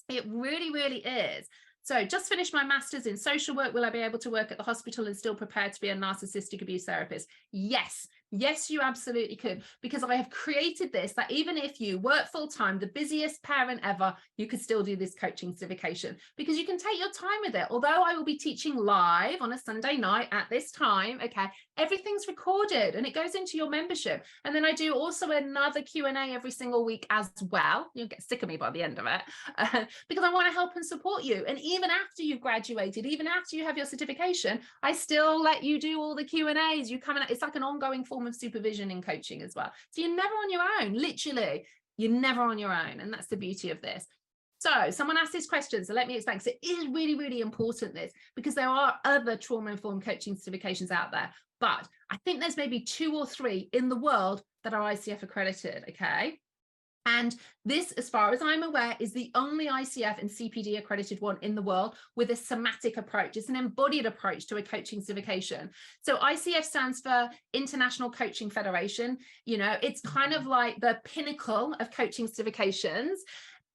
It really is. So just finished my master's in social work. Will I be able to work at the hospital and still prepare to be a narcissistic abuse therapist? Yes, you absolutely could, because I have created this, that even if you work full-time, the busiest parent ever, you could still do this coaching certification, because you can take your time with it. Although I will be teaching live on a Sunday night at this time, okay, everything's recorded and it goes into your membership. And then I do also another Q&A every single week as well. You'll get sick of me by the end of it, because I want to help and support you. And even after you've graduated, even after you have your certification, I still let you do all the Q&As. You come in, it's like an ongoing form of supervision in coaching as well. So you're never on your own, literally, you're never on your own. And that's the beauty of this. So someone asked this question, so let me explain. So it is really important, this, because there are other trauma-informed coaching certifications out there, but I think there's maybe 2 or 3 in the world that are ICF accredited, okay? And this, as far as I'm aware, is the only ICF and CPD accredited one in the world with a somatic approach. It's an embodied approach to a coaching certification. So ICF stands for International Coaching Federation. You know, it's kind of like the pinnacle of coaching certifications.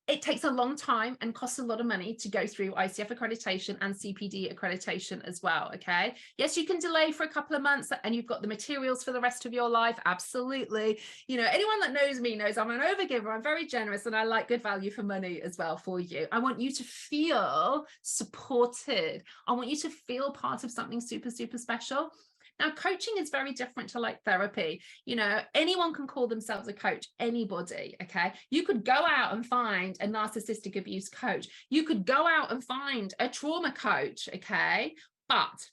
It takes a long time and costs a lot of money to go through ICF accreditation and CPD accreditation as well. Okay. Yes, you can delay for a couple of months and you've got the materials for the rest of your life. Absolutely. You know, anyone that knows me knows I'm an overgiver. I'm very generous and I like good value for money as well for you. I want you to feel supported. I want you to feel part of something super special. Now, coaching is very different to like therapy. You know, anyone can call themselves a coach, anybody, okay? You could go out and find a narcissistic abuse coach. You could go out and find a trauma coach, okay? But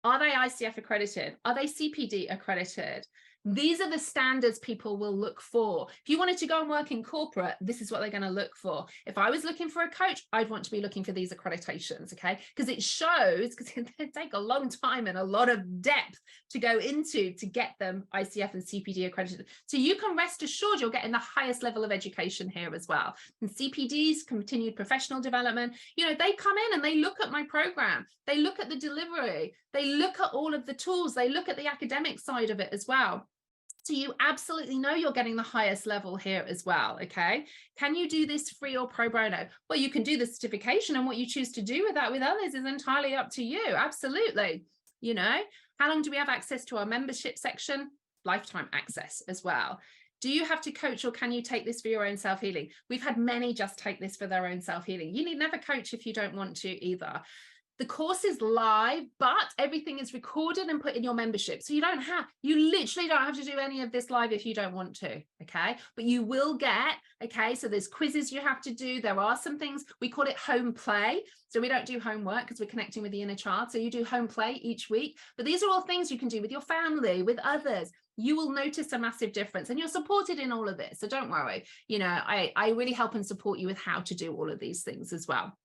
are they ICF accredited? Are they CPD accredited? These are the standards people will look for. If you wanted to go and work in corporate, this is what they're going to look for. If I was looking for a coach, I'd want to be looking for these accreditations, okay? Because it shows, because they take a long time and a lot of depth to go into to get them ICF and CPD accredited. So you can rest assured you're getting the highest level of education here as well. And CPDs, continued professional development, you know, they come in and they look at my program. They look at the delivery. They look at all of the tools. They look at the academic side of it as well. So you absolutely know you're getting the highest level here as well, okay? Can you do this free or pro bono? Well, you can do the certification, and what you choose to do with that with others is entirely up to you, absolutely. You know, how long do we have access to our membership section? Lifetime access as well. Do you have to coach, or can you take this for your own self-healing? We've had many just take this for their own self-healing. You need never coach if you don't want to either. The course is live, but everything is recorded and put in your membership. So you literally don't have to do any of this live if you don't want to, okay? But you will get, okay, so there's quizzes you have to do. There are some things, we call it home play. So we don't do homework because we're connecting with the inner child. So you do home play each week. But these are all things you can do with your family, with others. You will notice a massive difference, and you're supported in all of this. So don't worry. You know, I really help and support you with how to do all of these things as well.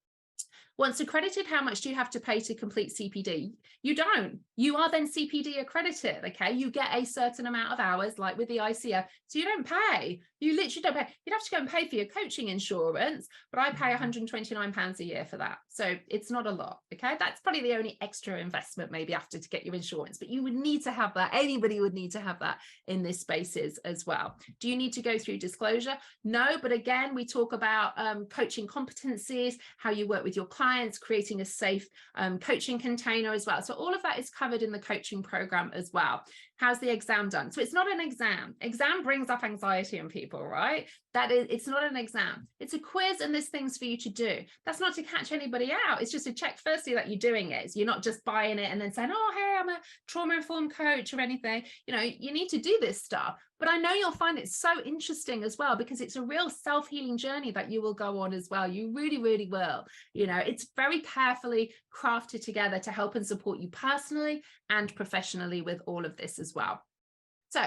Once accredited, how much do you have to pay to complete CPD? You don't. You are then CPD accredited, okay? You get a certain amount of hours, like with the ICF, so you don't pay. You literally don't pay. You'd have to go and pay for your coaching insurance, but I pay £129 a year for that. So it's not a lot, okay? That's probably the only extra investment maybe after to get your insurance, but you would need to have that. Anybody would need to have that in this spaces as well. Do you need to go through disclosure? No, but again, we talk about coaching competencies, how you work with your clients, creating a safe coaching container as well. So all of that is covered in the coaching program as well. How's the exam done? So it's not an exam. Exam brings up anxiety in people, right? It's not an exam. It's a quiz, and there's things for you to do. That's not to catch anybody out. It's just to check firstly that you're doing it. So you're not just buying it and then saying, oh, hey, I'm a trauma-informed coach or anything. You know, you need to do this stuff. But I know you'll find it so interesting as well, because it's a real self-healing journey that you will go on as well. You really, really will. You know, it's very carefully crafted together to help and support you personally and professionally with all of this as well. So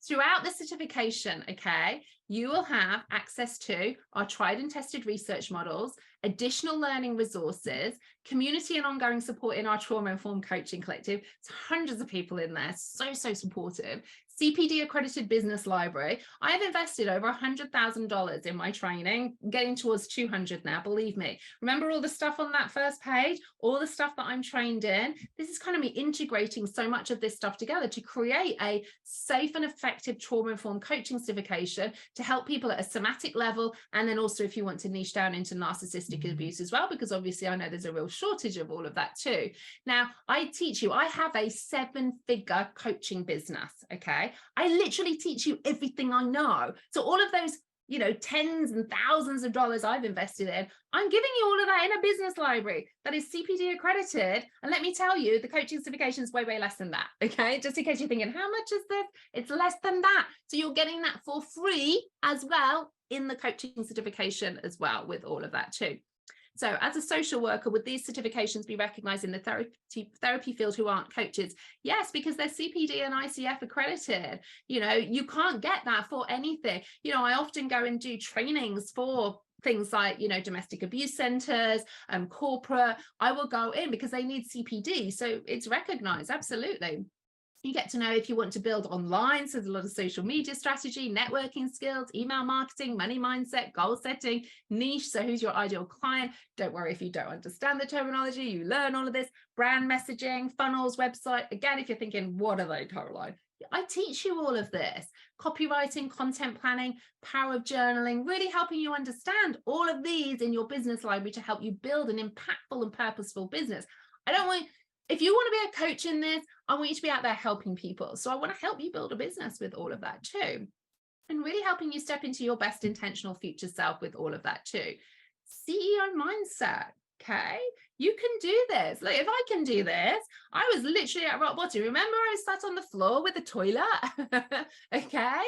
throughout the certification, okay, you will have access to our tried and tested research models, additional learning resources, community and ongoing support in our trauma-informed coaching collective. It's hundreds of people in there, so supportive. CPD accredited business library. I have invested over $100,000 in my training, getting towards 200 now, believe me. Remember all the stuff on that first page, all the stuff that I'm trained in? This is kind of me integrating so much of this stuff together to create a safe and effective trauma-informed coaching certification to help people at a somatic level. And then also if you want to niche down into narcissistic abuse as well, because obviously I know there's a real shortage of all of that too. Now, I teach you, I have a 7-figure coaching business, okay? I literally teach you everything I know. So all of those, you know, tens and thousands of dollars I've invested in, I'm giving you all of that in a business library that is CPD accredited. And let me tell you, the coaching certification is way, way less than that. Okay. Just in case you're thinking, how much is this? It's less than that. So you're getting that for free as well in the coaching certification as well with all of that too. So as a social worker, would these certifications be recognized in the therapy field who aren't coaches? Yes, because they're CPD and ICF accredited. You know, you can't get that for anything. You know, I often go and do trainings for things like, you know, domestic abuse centers and corporate. I will go in because they need CPD. So it's recognized, absolutely. You get to know if you want to build online. So there's a lot of social media strategy, networking skills, email marketing, money mindset, goal setting, niche. So who's your ideal client? Don't worry if you don't understand the terminology, you learn all of this. Brand messaging, funnels, website. Again, if you're thinking, what are they, Caroline? I teach you all of this. Copywriting, content planning, power of journaling, really helping you understand all of these in your business library to help you build an impactful and purposeful business. If you want to be a coach in this, I want you to be out there helping people. So I want to help you build a business with all of that too. And really helping you step into your best intentional future self with all of that too. CEO mindset, okay? You can do this. Like, if I can do this, I was literally at rock bottom. Remember, I was sat on the floor with the toilet. Okay.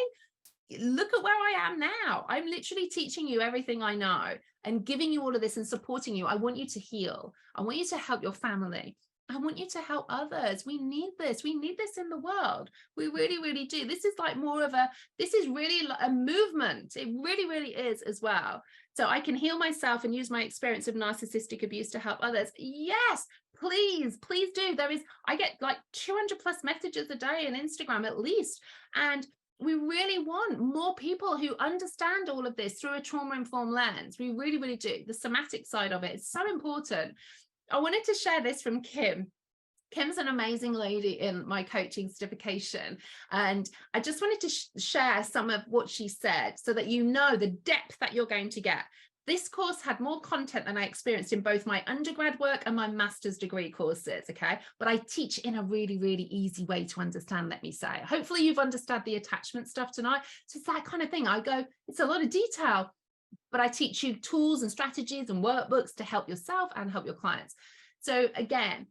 Look at where I am now. I'm literally teaching you everything I know and giving you all of this and supporting you. I want you to heal. I want you to help your family. I want you to help others. We need this. We need this in the world. We really, really do. This is like more of this is really a movement. It really, really is as well. So I can heal myself and use my experience of narcissistic abuse to help others. Yes, please do. I get like 200 plus messages a day on Instagram at least. And we really want more people who understand all of this through a trauma-informed lens. We really, really do. The somatic side of it is so important. I wanted to share this from Kim. Kim's an amazing lady in my coaching certification. And I just wanted to share some of what she said so that you know the depth that you're going to get. This course had more content than I experienced in both my undergrad work and my master's degree courses, okay? But I teach in a really, really easy way to understand, let me say. Hopefully you've understood the attachment stuff tonight. So it's that kind of thing. I go, it's a lot of detail, but I teach you tools and strategies and workbooks to help yourself and help your clients. So again,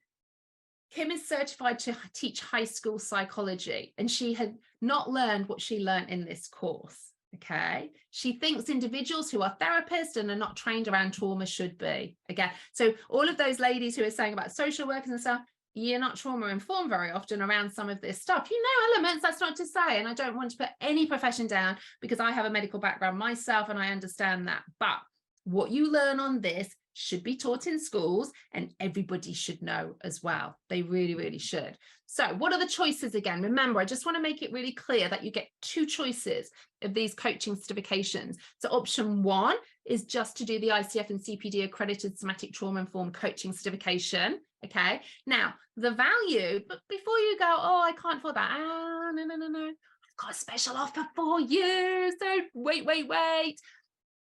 Kim is certified to teach high school psychology, and she had not learned what she learned in this course. Okay, she thinks individuals who are therapists and are not trained around trauma should be. Again, so all of those ladies who are saying about social workers and stuff, you're not trauma informed very often around some of this stuff. You know elements, that's not to say, and I don't want to put any profession down because I have a medical background myself and I understand that. But what you learn on this should be taught in schools and everybody should know as well. They really, really should. So what are the choices again? Remember, I just want to make it really clear that you get 2 choices of these coaching certifications. So option 1 is just to do the ICF and CPD accredited somatic trauma informed coaching certification. Okay. Now the value, but before you go, oh, I can't afford that. No. I've got a special offer for you. So wait.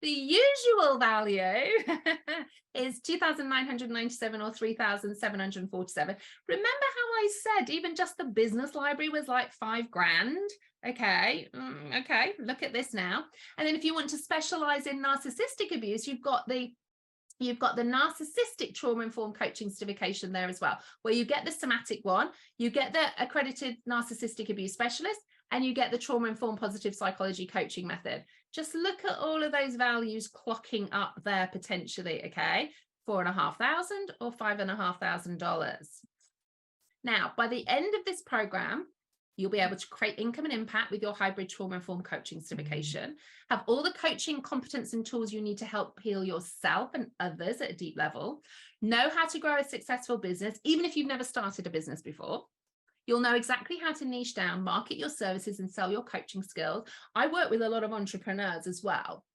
The usual value is $2,997 or $3,747. Remember how I said even just the business library was like $5,000? Okay, look at this now. And then if you want to specialize in narcissistic abuse, you've got the Narcissistic trauma-informed coaching certification there as well, where you get the somatic one, you get the accredited narcissistic abuse specialist, and you get the trauma-informed positive psychology coaching method. Just look at all of those values clocking up there potentially, okay? $4,500 or $5,500. Now, by the end of this program, you'll be able to create income and impact with your hybrid trauma-informed coaching certification, have all the coaching competence and tools you need to help heal yourself and others at a deep level, know how to grow a successful business, even if you've never started a business before. You'll know exactly how to niche down, market your services and sell your coaching skills. I work with a lot of entrepreneurs as well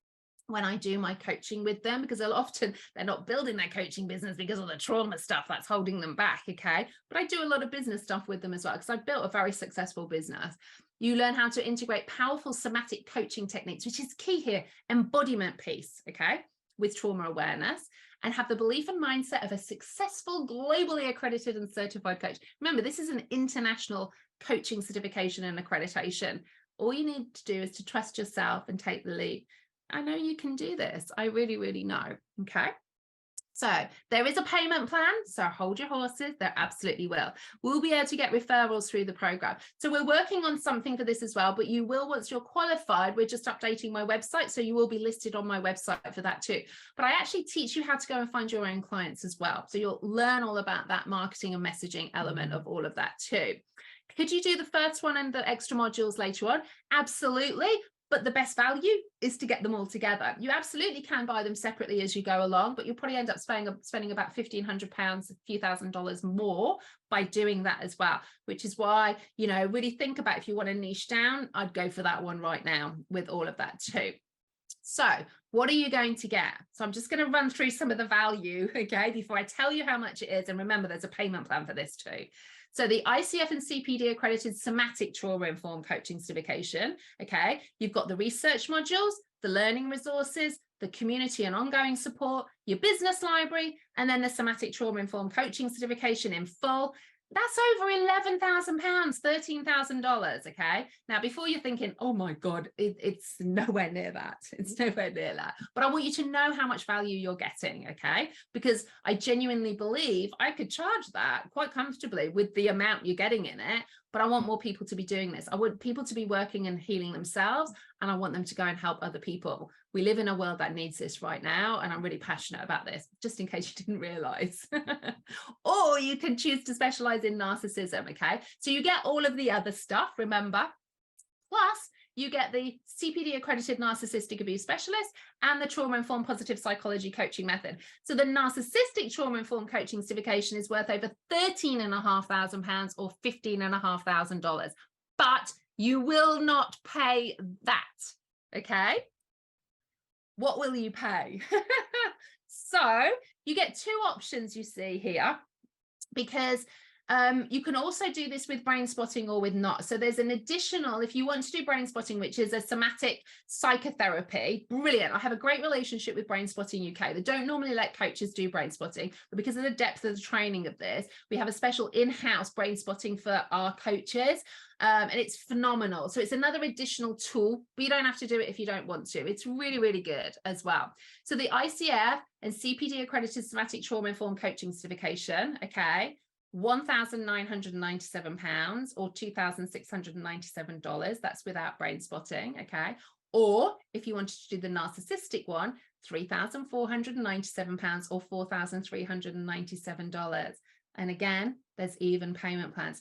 when I do my coaching with them, because often they're not building their coaching business because of the trauma stuff that's holding them back, okay? But I do a lot of business stuff with them as well, because I've built a very successful business. You learn how to integrate powerful somatic coaching techniques, which is key here, embodiment piece, okay, with trauma awareness, and have the belief and mindset of a successful, globally accredited and certified coach. Remember, this is an international coaching certification and accreditation. All you need to do is to trust yourself and take the leap. I know you can do this. I really, really know. Okay. So there is a payment plan. So hold your horses. There absolutely will. We'll be able to get referrals through the program. So we're working on something for this as well, but you will, once you're qualified, we're just updating my website. So you will be listed on my website for that too. But I actually teach you how to go and find your own clients as well. So you'll learn all about that marketing and messaging element of all of that too. Could you do the first one and the extra modules later on? Absolutely. But the best value is to get them all together. You absolutely can buy them separately as you go along, but you'll probably end up spending about £1,500, a few $1,000s more by doing that as well, which is why, you know, really think about if you want to niche down, I'd go for that one right now with all of that too. So what are you going to get? So I'm just going to run through some of the value, okay, before I tell you how much it is. And remember, there's a payment plan for this too. So the ICF and CPD accredited somatic trauma-informed coaching certification, okay? You've got the research modules, the learning resources, the community and ongoing support, your business library, and then the somatic trauma-informed coaching certification in full. That's over £11,000, $13,000. Okay. Now, before you're thinking, oh my God, it's nowhere near that. It's nowhere near that. But I want you to know how much value you're getting. Okay. Because I genuinely believe I could charge that quite comfortably with the amount you're getting in it. But I want more people to be doing this. I want people to be working and healing themselves, and I want them to go and help other people. We live in a world that needs this right now, and I'm really passionate about this, just in case you didn't realize. Or you can choose to specialize in narcissism, okay? So you get all of the other stuff, remember, plus you get the CPD accredited narcissistic abuse specialist and the trauma-informed positive psychology coaching method. So the narcissistic trauma-informed coaching certification is worth over £13,500 or $15,500, but you will not pay that, okay? What will you pay? So you get two options you see here, because you can also do this with brain spotting or with not. So there's an additional, if you want to do brain spotting, which is a somatic psychotherapy, brilliant. I have a great relationship with Brain Spotting UK. They don't normally let coaches do brain spotting, but because of the depth of the training of this, we have a special in-house brain spotting for our coaches. And it's phenomenal. So it's another additional tool, but you don't have to do it if you don't want to. It's really, really good as well. So the ICF and CPD accredited somatic trauma informed coaching certification, okay, £1,997 or $2,697. That's without brain spotting, okay? Or if you wanted to do the narcissistic one, £3,497 or $4,397. And again, there's even payment plans.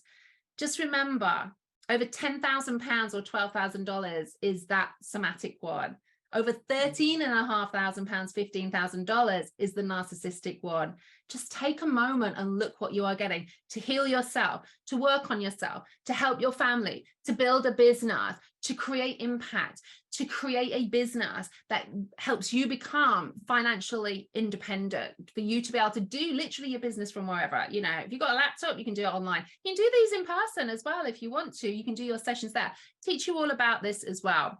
Just remember, over £10,000 or $12,000 is that somatic one. Over £13,500, $15,000 is the narcissistic one. Just take a moment and look what you are getting to heal yourself, to work on yourself, to help your family, to build a business, to create impact, to create a business that helps you become financially independent, for you to be able to do literally your business from wherever. You know, if you've got a laptop, you can do it online. You can do these in person as well if you want to. You can do your sessions there. Teach you all about this as well.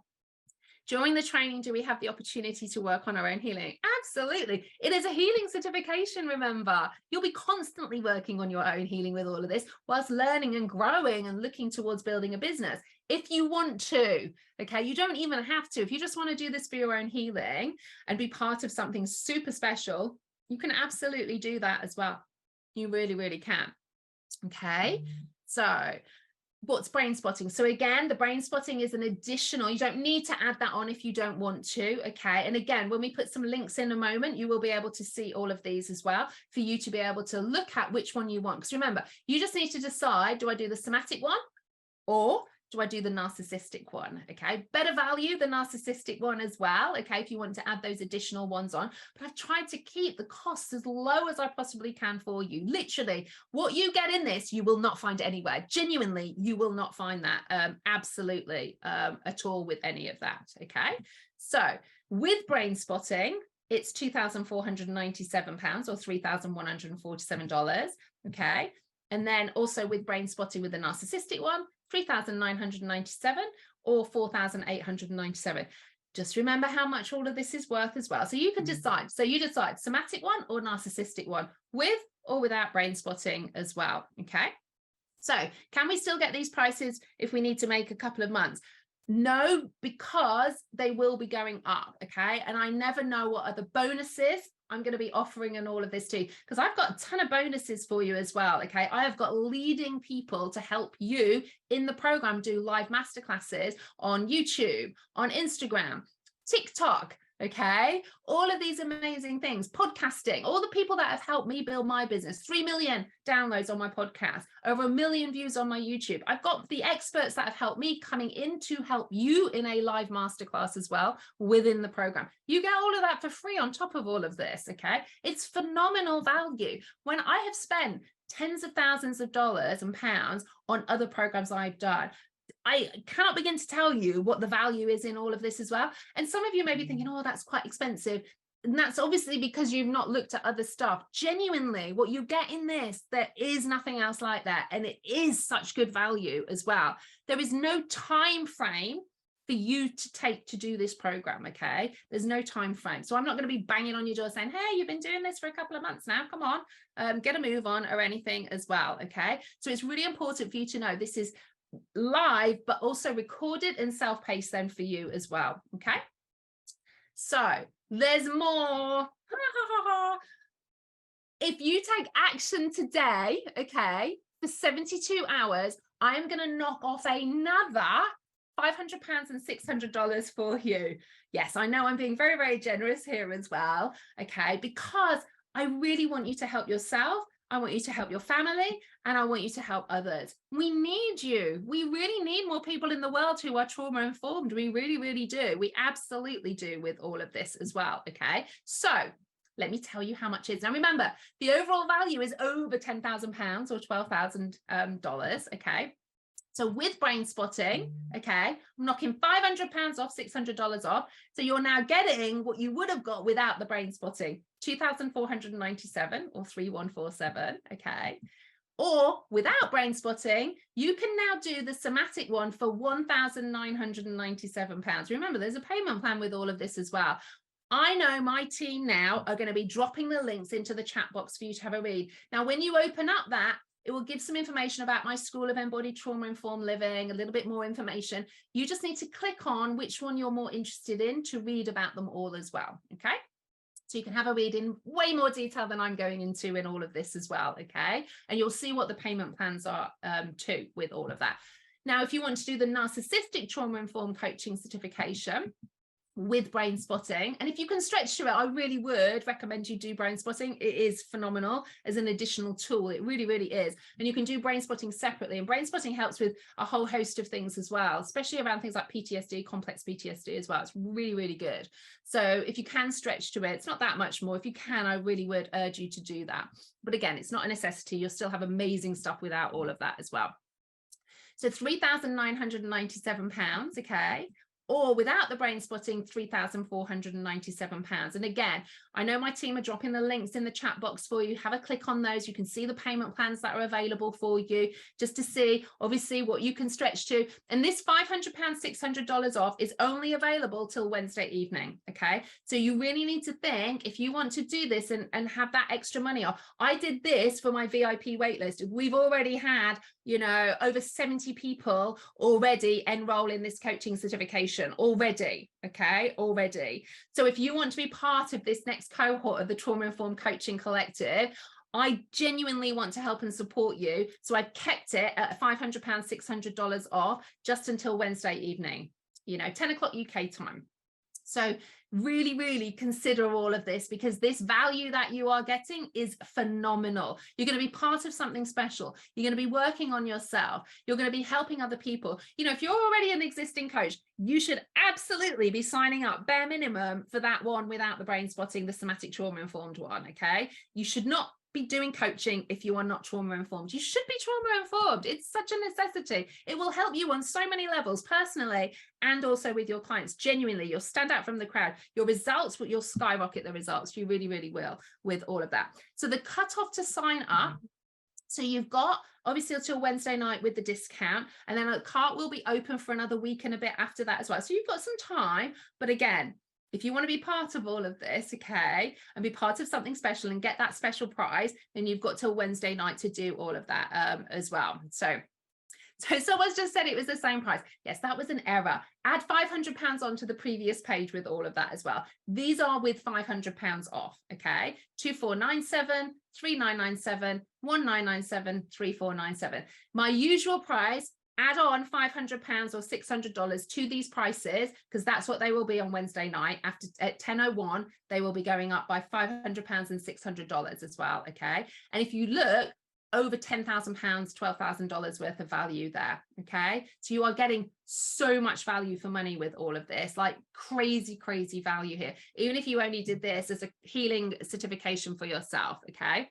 During the training, do we have the opportunity to work on our own healing? Absolutely. It is a healing certification, remember. You'll be constantly working on your own healing with all of this, whilst learning and growing and looking towards building a business. If you want to, okay, you don't even have to. If you just want to do this for your own healing and be part of something super special, you can absolutely do that as well. You really, really can. Okay, so what's brain spotting? So again, the brain spotting is an additional, you don't need to add that on if you don't want to, okay? And again, when we put some links in a moment, you will be able to see all of these as well for you to be able to look at which one you want. Because remember, you just need to decide, do I do the somatic one or do I do the narcissistic one? Okay, better value the narcissistic one as well, okay, if you want to add those additional ones on. But I've tried to keep the costs as low as I possibly can for you. Literally, what you get in this, you will not find anywhere. Genuinely, you will not find that absolutely at all with any of that, okay? So with brain spotting, it's £2,497 or $3,147, okay? And then also with brain spotting with the narcissistic one, $3,997 or $4,897. Just remember how much all of this is worth as well. So you can decide. So you decide somatic one or narcissistic one, with or without brain spotting as well. Okay. So can we still get these prices if we need to make a couple of months? No, because they will be going up. Okay. And I never know what other bonuses I'm going to be offering and all of this too, because I've got a ton of bonuses for you as well. Okay. I have got leading people to help you in the program do live masterclasses on YouTube, on Instagram, TikTok. Okay. All of these amazing things, podcasting, all the people that have helped me build my business, 3 million downloads on my podcast, over 1 million views on my YouTube. I've got the experts that have helped me coming in to help you in a live masterclass as well within the program. You get all of that for free on top of all of this. Okay. It's phenomenal value. When I have spent tens of thousands of dollars and pounds on other programs I've done, I cannot begin to tell you what the value is in all of this as well. And some of you may be thinking, oh, that's quite expensive. And that's obviously because you've not looked at other stuff. Genuinely, what you get in this, there is nothing else like that. And it is such good value as well. There is no time frame for you to take to do this program. Okay, there's no time frame, so I'm not going to be banging on your door saying, hey, you've been doing this for a couple of months now, come on, get a move on or anything as well. Okay, so it's really important for you to know this is live but also recorded and self-paced then for you as well. Okay, so there's more. If you take action today, okay, for 72 hours, I am going to knock off another £500 and $600 for you. Yes, I know I'm being very, very generous here as well, okay, because I really want you to help yourself. I want you to help your family, and I want you to help others. We need you. We really need more people in the world who are trauma informed. We really, really do. We absolutely do with all of this as well, okay? So let me tell you how much it is. Now, remember, the overall value is over £10,000 or $12,000, okay? So with brain spotting, okay, I'm knocking £500 off, $600 off. So you're now getting what you would have got without the brain spotting, 2,497 or 3,147, okay? Or without brain spotting, you can now do the somatic one for £1,997. Remember, there's a payment plan with all of this as well. I know my team now are going to be dropping the links into the chat box for you to have a read. Now, when you open up that, it will give some information about my School of Embodied Trauma Informed Living, a little bit more information. You just need to click on which one you're more interested in to read about them all as well, okay? So you can have a read in way more detail than I'm going into in all of this as well, okay? And you'll see what the payment plans are too with all of that. Now, if you want to do the Narcissistic Trauma Informed Coaching Certification with brain spotting, and if you can stretch to it, I really would recommend you do brain spotting. It is phenomenal as an additional tool. It really, really is. And you can do brain spotting separately, and brain spotting helps with a whole host of things as well, especially around things like PTSD, complex PTSD as well. It's really, really good. So if you can stretch to it, it's not that much more. If you can, I really would urge you to do that. But again, it's not a necessity. You'll still have amazing stuff without all of that as well. So £3,997, okay? Or without the brain spotting, £3,497. And again, I know my team are dropping the links in the chat box for you. Have a click on those. You can see the payment plans that are available for you just to see, obviously, what you can stretch to. And this £500, $600 off is only available till Wednesday evening, okay? So you really need to think, if you want to do this and have that extra money off. I did this for my VIP waitlist. We've already had, you know, over 70 people already enroll in this coaching certification already, okay, already. So if you want to be part of this next cohort of the Trauma Informed Coaching Collective, I genuinely want to help and support you. So I've kept it at £500, $600 off just until Wednesday evening, you know, 10 o'clock UK time. So really, really consider all of this, because this value that you are getting is phenomenal. You're going to be part of something special. You're going to be working on yourself. You're going to be helping other people. You know, if you're already an existing coach, you should absolutely be signing up bare minimum for that one without the brain spotting, the somatic trauma informed one. Okay. You should not be doing coaching if you are not trauma informed. You should be trauma informed. It's such a necessity. It will help you on so many levels, personally and also with your clients. Genuinely, you'll stand out from the crowd. Your results, you'll skyrocket the results. You really, really will with all of that. So the cutoff to sign up, so you've got obviously until Wednesday night with the discount, and then a cart will be open for another week and a bit after that as well. So you've got some time, but again, if you want to be part of all of this, okay, and be part of something special and get that special prize, then you've got till Wednesday night to do all of that as well. So someone's just said it was the same price. Yes, that was an error. Add £500 onto the previous page with all of that as well. These are with £500 off, okay? 2497, 3997, 1997, 3497. My usual price, add on £500 or $600 to these prices, because that's what they will be on Wednesday night. After at 10:01, they will be going up by £500 and $600 as well, okay? And if you look, over £10,000, $12,000 worth of value there, okay? So you are getting so much value for money with all of this, like crazy, crazy value here, even if you only did this as a healing certification for yourself, okay?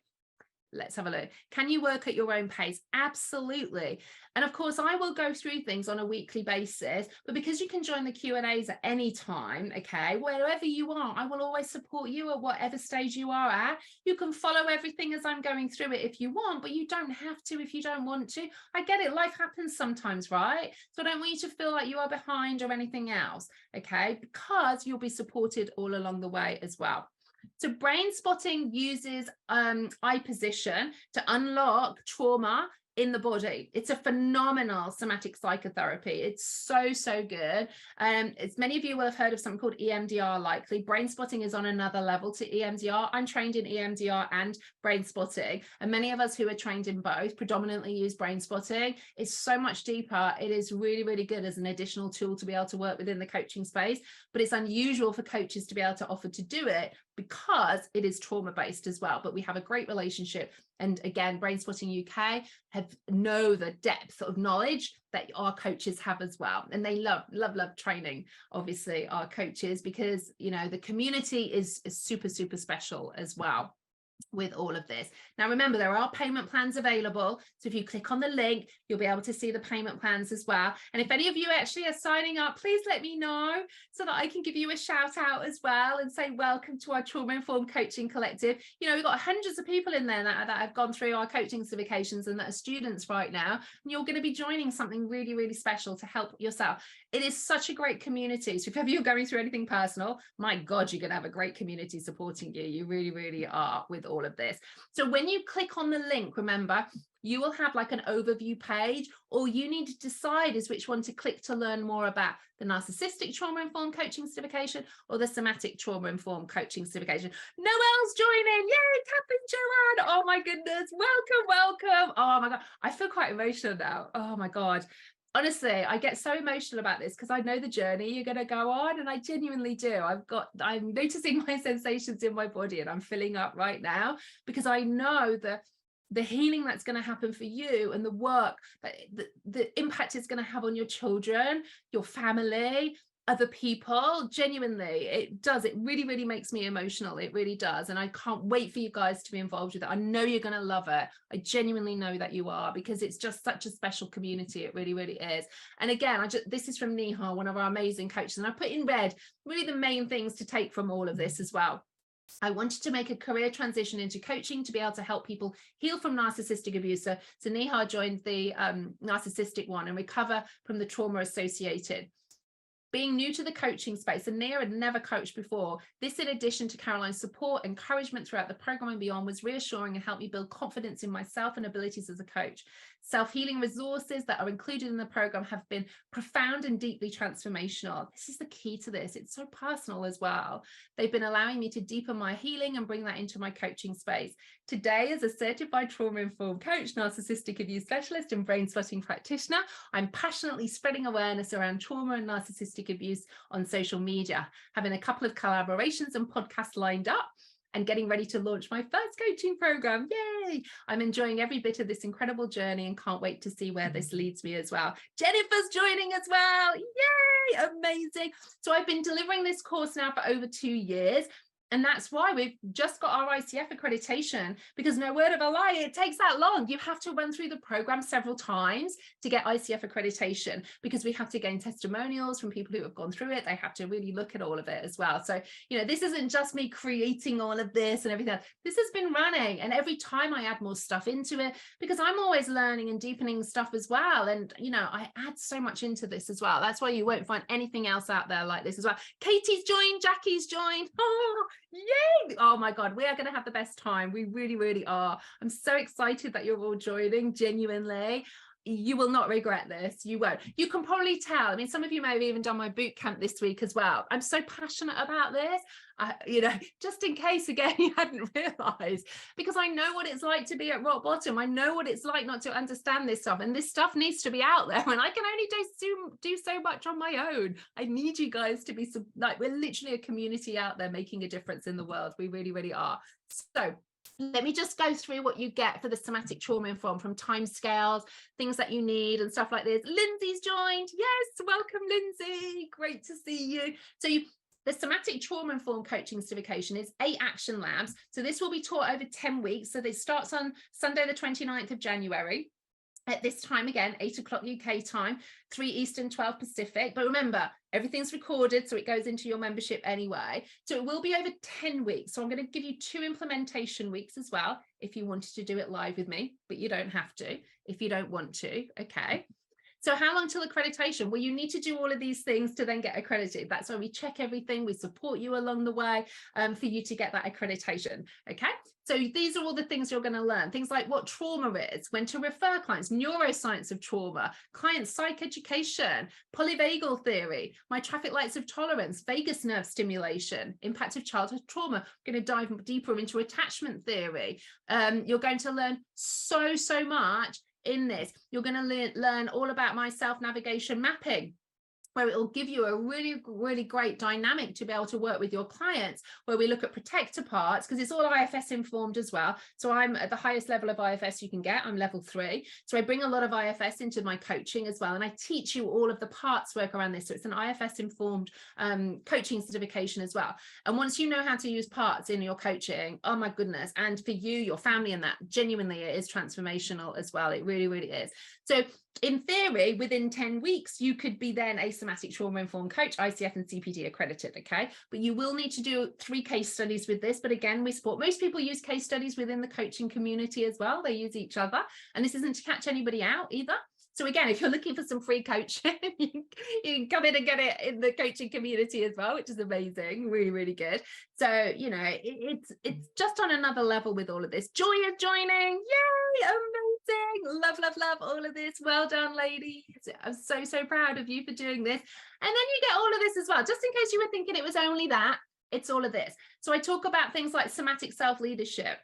Let's have a look. Can you work at your own pace? Absolutely. And of course, I will go through things on a weekly basis, but because you can join the Q&As at any time, okay, wherever you are, I will always support you at whatever stage you are at. You can follow everything as I'm going through it if you want, but you don't have to if you don't want to. I get it. Life happens sometimes, right? So I don't want you to feel like you are behind or anything else, okay, because you'll be supported all along the way as well. So brain spotting uses eye position to unlock trauma in the body. It's a phenomenal somatic psychotherapy. It's so good. As many of you will have heard of something called EMDR, likely. Brain spotting is on another level to EMDR. I'm trained in EMDR and brain spotting, and many of us who are trained in both predominantly use brain spotting. It's so much deeper. It is really good as an additional tool to be able to work within the coaching space, but it's unusual for coaches to be able to offer to do it because it is trauma based as well. But we have a great relationship, and again, Brain Spotting UK know the depth of knowledge that our coaches have as well, and they love training obviously our coaches, because you know the community is super special as well with all of this. Now remember, there are payment plans available, so if you click on the link you'll be able to see the payment plans as well. And if any of you actually are signing up, please let me know so that I can give you a shout out as well and say welcome to our Trauma Informed Coaching Collective. You know, we've got hundreds of people in there that have gone through our coaching certifications and that are students right now, and you're going to be joining something really special to help yourself. It is such a great community. So if ever you're going through anything personal, my God, you're going to have a great community supporting you. You really are with all of this. So when you click on the link, remember, you will have like an overview page. All you need to decide is which one to click to learn more about the Narcissistic Trauma Informed Coaching Certification or the Somatic Trauma Informed Coaching Certification. Noelle's joining. Yay, Catherine Joanne. Oh my goodness. Welcome. Oh my God. I feel quite emotional now. Oh my God. Honestly, I get so emotional about this because I know the journey you're going to go on, and I genuinely do. I'm noticing my sensations in my body, and I'm filling up right now because I know the healing that's going to happen for you, and the work, the impact it's going to have on your children, your family, other people. Genuinely, it does. It really makes me emotional. It really does. And I can't wait for you guys to be involved with it. I know you're going to love it. I genuinely know that you are, because it's just such a special community. It really is. And again, this is from Neha, one of our amazing coaches, and I put in red really the main things to take from all of this as well. I wanted to make a career transition into coaching to be able to help people heal from narcissistic abuse. So Neha joined the narcissistic one and recover from the trauma associated. Being new to the coaching space, and Nia had never coached before, this, in addition to Caroline's support, encouragement throughout the program and beyond, was reassuring and helped me build confidence in myself and abilities as a coach. Self-healing resources that are included in the program have been profound and deeply transformational. This is the key to this. It's so personal as well. They've been allowing me to deepen my healing and bring that into my coaching space. Today, as a certified trauma-informed coach, narcissistic abuse specialist, and brain spotting practitioner, I'm passionately spreading awareness around trauma and narcissistic abuse on social media, having a couple of collaborations and podcasts lined up, and getting ready to launch my first coaching program. Yay! I'm enjoying every bit of this incredible journey and can't wait to see where this leads me as well. Jennifer's joining as well. Yay! Amazing. So I've been delivering this course now for over 2 years. And that's why we've just got our ICF accreditation, because no word of a lie, it takes that long. You have to run through the program several times to get ICF accreditation, because we have to gain testimonials from people who have gone through it. They have to really look at all of it as well. So, you know, this isn't just me creating all of this and everything. This has been running, and every time I add more stuff into it, because I'm always learning and deepening stuff as well. And, you know, I add so much into this as well. That's why you won't find anything else out there like this as well. Katie's joined, Jackie's joined. Oh, yay! Oh my God, we are going to have the best time. We really are. I'm so excited that you're all joining. Genuinely, you will not regret this. You won't. You can probably tell. I mean, some of you may have even done my boot camp this week as well. I'm so passionate about this. You know, just in case, again, you hadn't realized, because I know what it's like to be at rock bottom. I know what it's like not to understand this stuff, and this stuff needs to be out there, and I can only do so much on my own. I need you guys to be like, we're literally a community out there making a difference in the world. We really are. So let me just go through what you get for the somatic trauma informed, from timescales, things that you need and stuff like this. Lindsay's joined. Yes, welcome, Lindsay. Great to see you. So The somatic trauma-informed coaching certification is 8 action labs. So this will be taught over 10 weeks. So this starts on Sunday, the 29th of January. At this time, again, 8 o'clock UK time, 3 Eastern, 12 Pacific. But remember, everything's recorded, so it goes into your membership anyway. So it will be over 10 weeks. So I'm going to give you 2 implementation weeks as well, if you wanted to do it live with me, but you don't have to if you don't want to. Okay. So how long till accreditation? Well, you need to do all of these things to then get accredited. That's why we check everything. We support you along the way for you to get that accreditation. Okay. So these are all the things you're going to learn. Things like what trauma is, when to refer clients, neuroscience of trauma, client psych education, polyvagal theory, my traffic lights of tolerance, vagus nerve stimulation, impact of childhood trauma. We're going to dive deeper into attachment theory. You're going to learn so much in this. You're going to learn all about my self-navigation mapping, where it will give you a really great dynamic to be able to work with your clients, where we look at protector parts, because it's all IFS informed as well. So I'm at the highest level of IFS you can get. I'm level 3. So I bring a lot of IFS into my coaching as well. And I teach you all of the parts work around this. So it's an IFS informed coaching certification as well. And once you know how to use parts in your coaching, oh my goodness. And for you, your family, and that, genuinely it is transformational as well. It really is. So in theory, within 10 weeks, you could be then a somatic trauma-informed coach, ICF and CPD accredited, okay? But you will need to do 3 case studies with this. But again, we support, most people use case studies within the coaching community as well. They use each other. And this isn't to catch anybody out either. So again, if you're looking for some free coaching, you can come in and get it in the coaching community as well, which is amazing, really good. So, you know, it's just on another level with all of this. Joy of joining, yay, amazing, love all of this. Well done, ladies. I'm so proud of you for doing this. And then you get all of this as well, just in case you were thinking it was only that, it's all of this. So I talk about things like somatic self-leadership,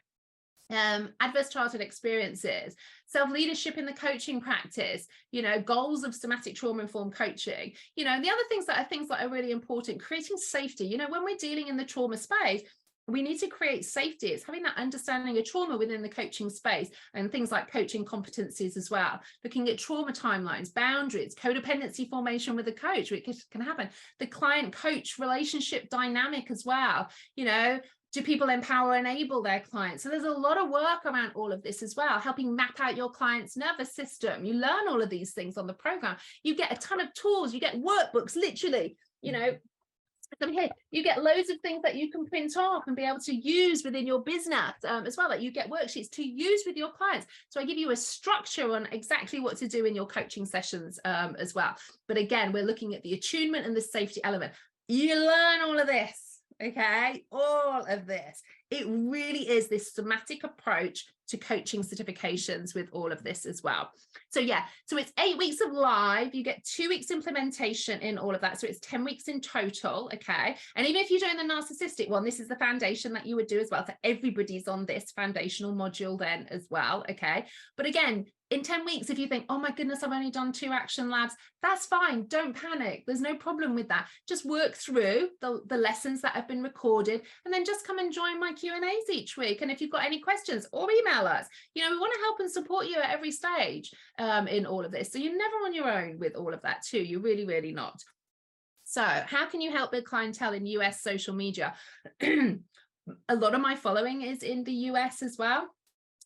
adverse childhood experiences, self-leadership in the coaching practice, you know, goals of somatic trauma-informed coaching, you know, the other things that are really important, creating safety. You know, when we're dealing in the trauma space, we need to create safety. It's having that understanding of trauma within the coaching space, and things like coaching competencies as well, looking at trauma timelines, boundaries, codependency formation with a coach, which can happen, the client coach relationship dynamic as well. You know, do people empower and enable their clients? So there's a lot of work around all of this as well, helping map out your client's nervous system. You learn all of these things on the program. You get a ton of tools, you get workbooks, literally, you know, here, you get loads of things that you can print off and be able to use within your business as well, that you get worksheets to use with your clients. So I give you a structure on exactly what to do in your coaching sessions as well. But again, we're looking at the attunement and the safety element. You learn all of this. Okay, all of this. It really is this somatic approach to coaching certifications with all of this as well. So yeah, so it's 8 weeks of live, you get 2 weeks implementation in all of that. So it's 10 weeks in total, okay? And even if you're doing the narcissistic one, this is the foundation that you would do as well. So everybody's on this foundational module then as well, okay? But again, in 10 weeks, if you think, oh my goodness, I've only done 2 action labs, that's fine. Don't panic. There's no problem with that. Just work through the lessons that have been recorded, and then just come and join my Q&As each week. And if you've got any questions, or email us. You know, we want to help and support you at every stage in all of this. So you're never on your own with all of that too. You're really not. So how can you help build clientele in US social media? A lot of my following is in the US as well.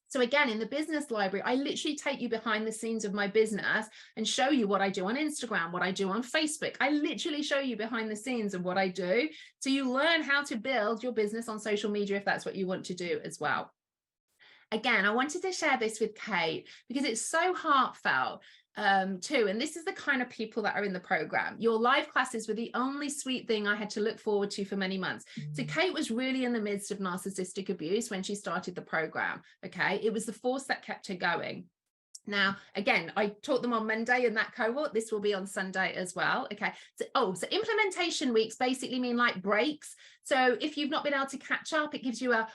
So again, in the business library, I literally take you behind the scenes of my business and show you what I do on Instagram, what I do on Facebook. I literally show you behind the scenes of what I do. So you learn how to build your business on social media if that's what you want to do as well. Again, I wanted to share this with Kate because it's so heartfelt too. And this is the kind of people that are in the program. Your live classes were the only sweet thing I had to look forward to for many months. So Kate was really in the midst of narcissistic abuse when she started the program. Okay. It was the force that kept her going. Now, again, I taught them on Monday in that cohort. This will be on Sunday as well. Okay. So implementation weeks basically mean like breaks. So if you've not been able to catch up, it gives you a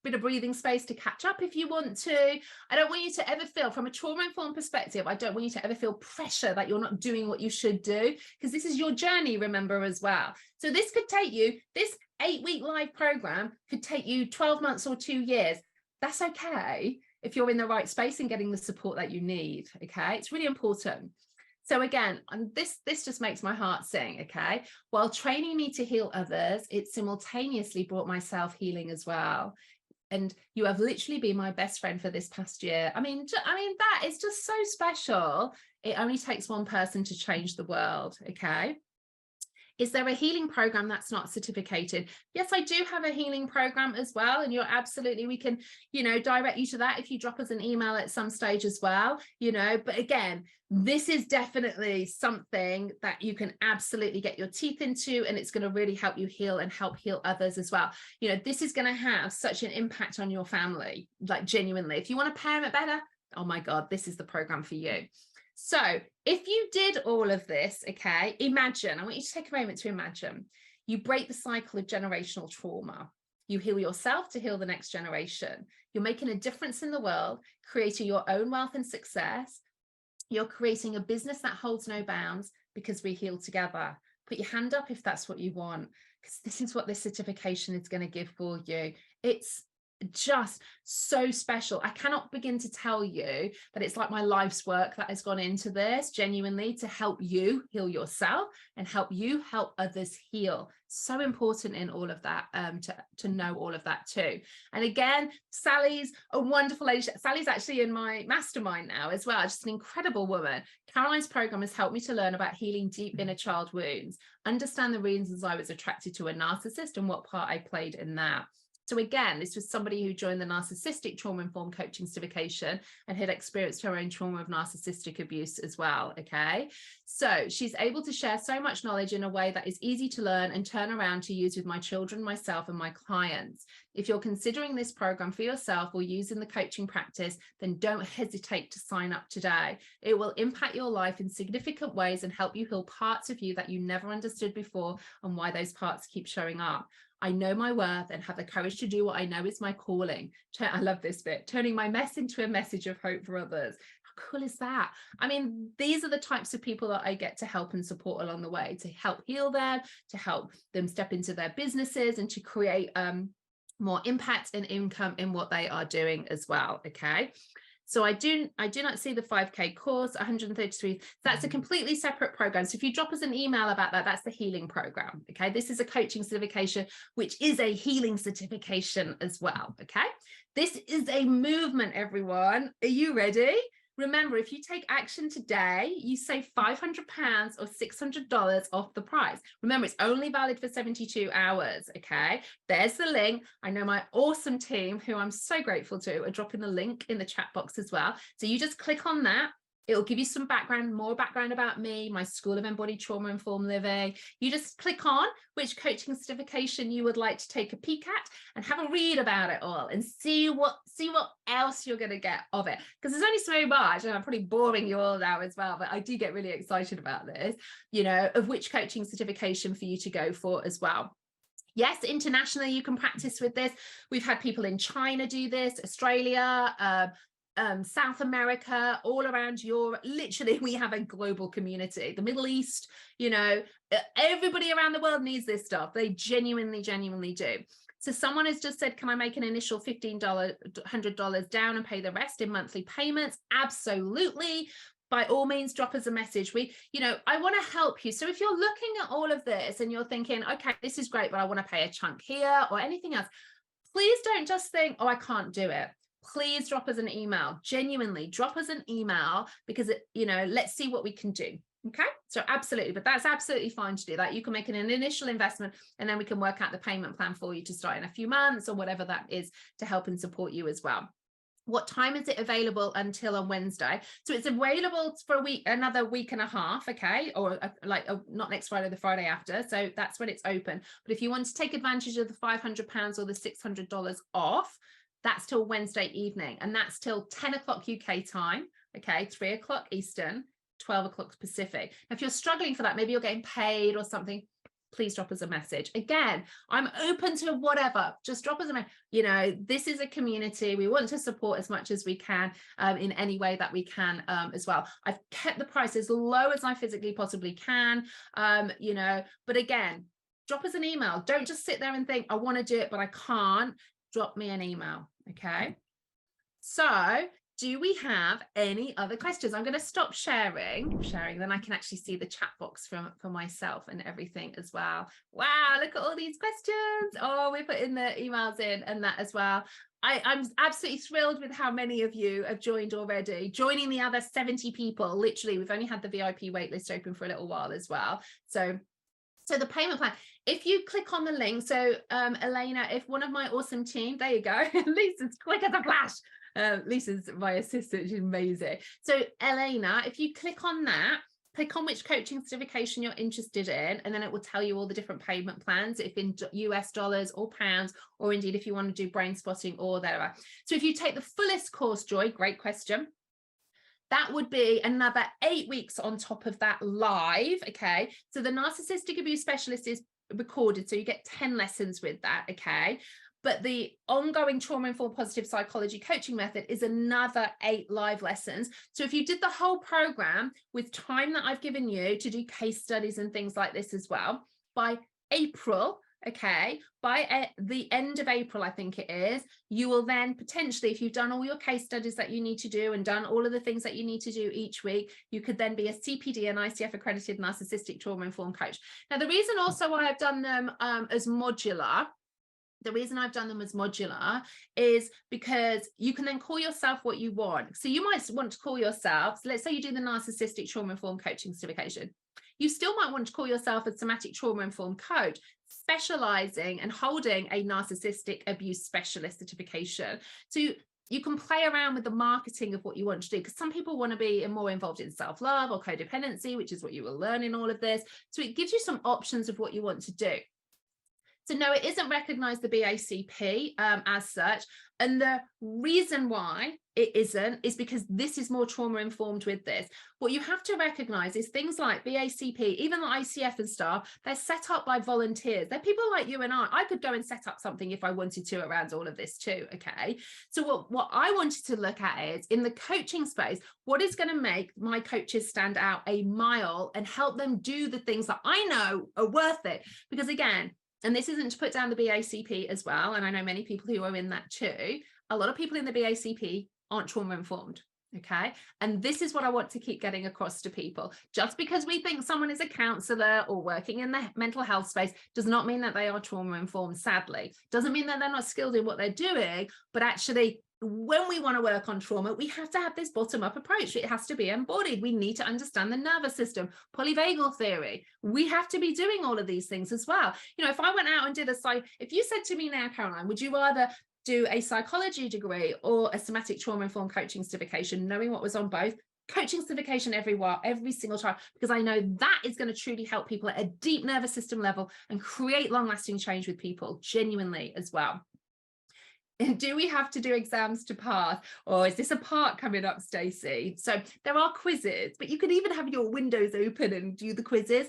bit of breathing space to catch up if you want to. I don't want you to ever feel, from a trauma-informed perspective, I don't want you to ever feel pressure that you're not doing what you should do, because this is your journey, remember, as well. So this could take you, this 8-week live program could take you 12 months or 2 years. That's okay if you're in the right space and getting the support that you need. Okay, it's really important. So again, and this just makes my heart sing, okay? While training me to heal others, it simultaneously brought myself healing as well. And you have literally been my best friend for this past year. I mean, that is just so special. It only takes one person to change the world, okay? Is there a healing program that's not certificated? Yes, I do have a healing program as well. And you're absolutely, we can, direct you to that if you drop us an email at some stage as well, but again, this is definitely something that you can absolutely get your teeth into, and it's going to really help you heal and help heal others as well. This is going to have such an impact on your family, like genuinely. If you want to parent better, oh my God, this is the program for you. So if you did all of this, okay, imagine, I want you to take a moment to imagine, you break the cycle of generational trauma. You heal yourself to heal the next generation. You're making a difference in the world, creating your own wealth and success. You're creating a business that holds no bounds because we heal together. Put your hand up if that's what you want, because this is what this certification is going to give for you. It's just so special. I cannot begin to tell you that it's like my life's work that has gone into this, genuinely, to help you heal yourself and help you help others heal. So important in all of that, to know all of that too. And again, Sally's a wonderful lady. Sally's actually in my mastermind now as well. Just an incredible woman. Caroline's program has helped me to learn about healing deep inner child wounds, understand the reasons I was attracted to a narcissist and what part I played in that. So again, this was somebody who joined the Narcissistic Trauma-Informed Coaching Certification and had experienced her own trauma of narcissistic abuse as well, okay? So she's able to share so much knowledge in a way that is easy to learn and turn around to use with my children, myself, and my clients. If you're considering this program for yourself or using the coaching practice, then don't hesitate to sign up today. It will impact your life in significant ways and help you heal parts of you that you never understood before and why those parts keep showing up. I know my worth and have the courage to do what I know is my calling. I love this bit, turning my mess into a message of hope for others. How cool is that? I mean, these are the types of people that I get to help and support along the way, to help heal them, to help them step into their businesses and to create more impact and income in what they are doing as well, okay? So I do not see the 5K course, 133. That's a completely separate program. So if you drop us an email about that, that's the healing program. Okay. This is a coaching certification, which is a healing certification as well. Okay. This is a movement, everyone. Are you ready? Remember, if you take action today, you save £500 or $600 off the price. Remember, it's only valid for 72 hours, okay? There's the link. I know my awesome team, who I'm so grateful to, are dropping the link in the chat box as well. So you just click on that. It'll give you some background, more background about me, my School of Embodied Trauma-Informed Living. You just click on which coaching certification you would like to take a peek at and have a read about it all and see what else you're going to get of it. Because there's only so much, and I'm probably boring you all now as well, but I do get really excited about this, of which coaching certification for you to go for as well. Yes, internationally, you can practice with this. We've had people in China do this, Australia, South America, all around Europe. Literally, we have a global community. The Middle East, everybody around the world needs this stuff. They genuinely do. So someone has just said, can I make an initial $15, $100 down and pay the rest in monthly payments? Absolutely. By all means, drop us a message. I want to help you. So if you're looking at all of this and you're thinking, okay, this is great, but I want to pay a chunk here or anything else, please don't just think, oh, I can't do it. Please drop us an email. Genuinely drop us an email, because let's see what we can do. Okay, so absolutely, but that's absolutely fine to do that. You can make an initial investment and then we can work out the payment plan for you to start in a few months or whatever that is to help and support you as well. What time is it available until on Wednesday? So it's available for another week and a half, okay? Or not next Friday, the Friday after. So that's when it's open. But if you want to take advantage of the £500 or the $600 off, that's till Wednesday evening, and that's till 10 o'clock UK time, okay, 3 o'clock Eastern, 12 o'clock Pacific. Now, if you're struggling for that, maybe you're getting paid or something, please drop us a message. Again, I'm open to whatever, just drop us a message. This is a community. We want to support as much as we can in any way that we can as well. I've kept the price as low as I physically possibly can, but again, drop us an email. Don't just sit there and think, I want to do it, but I can't. Drop me an email, okay? So do we have any other questions? I'm going to stop sharing, then I can actually see the chat box for myself and everything as well. Wow, look at all these questions. Oh, we're putting the emails in and that as well. I'm absolutely thrilled with how many of you have joined already, joining the other 70 people. Literally, we've only had the VIP waitlist open for a little while as well. So the payment plan, if you click on the link, so Elena, if one of my awesome team, there you go, Lisa's quick as a flash. Lisa's my assistant, she's amazing. So Elena, if you click on that, click on which coaching certification you're interested in, and then it will tell you all the different payment plans, if in US dollars or pounds, or indeed if you want to do brain spotting or whatever. So if you take the fullest course, Joy, great question, that would be another 8 weeks on top of that live. Okay, so the Narcissistic Abuse Specialist is recorded, so you get 10 lessons with that. Okay, but the ongoing trauma-informed positive psychology coaching method is another 8 live lessons. So if you did the whole program with time that I've given you to do case studies and things like this as well, by April, okay, by the end of April, I think it is, you will then potentially, if you've done all your case studies that you need to do and done all of the things that you need to do each week, you could then be a CPD and ICF accredited narcissistic trauma-informed coach. Now, the reason also why I've done them as modular, is because you can then call yourself what you want. So you might want to call yourself, so let's say you do the Narcissistic Trauma-Informed Coaching Certification. You still might want to call yourself a Somatic Trauma-Informed Coach, specializing and holding a Narcissistic Abuse Specialist certification. So you can play around with the marketing of what you want to do, because some people want to be more involved in self-love or codependency, which is what you will learn in all of this. So it gives you some options of what you want to do. So no, it isn't recognized the BACP as such. And the reason why it isn't is because this is more trauma-informed with this. What you have to recognize is things like BACP, even the ICF and stuff, they're set up by volunteers. They're people like you and I. I could go and set up something if I wanted to around all of this too, okay? So what I wanted to look at is, in the coaching space, what is going to make my coaches stand out a mile and help them do the things that I know are worth it? Because again, and this isn't to put down the BACP as well, and I know many people who are in that too, a lot of people in the BACP aren't trauma informed, okay? And this is what I want to keep getting across to people. Just because we think someone is a counselor or working in the mental health space does not mean that they are trauma informed, sadly. Doesn't mean that they're not skilled in what they're doing, but actually, when we want to work on trauma, we have to have this bottom-up approach. It has to be embodied. We need to understand the nervous system, polyvagal theory. We have to be doing all of these things as well. You know, if I went out and did if you said to me now, Caroline, would you rather do a psychology degree or a somatic trauma-informed coaching certification, knowing what was on both? Coaching certification every single time, because I know that is going to truly help people at a deep nervous system level and create long-lasting change with people, genuinely as well. Do we have to do exams to pass, or is this a part coming up, Stacey? So there are quizzes, but you could even have your windows open and do the quizzes.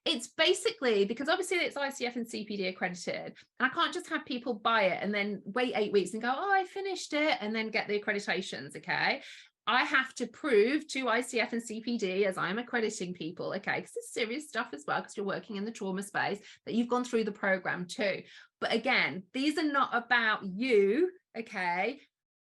It's basically, because obviously it's ICF and CPD accredited, and I can't just have people buy it and then wait 8 weeks and go, oh, I finished it, and then get the accreditations, okay? I have to prove to ICF and CPD, as I'm accrediting people, okay, because it's serious stuff as well, because you're working in the trauma space, that you've gone through the program too. But again, these are not about you, okay,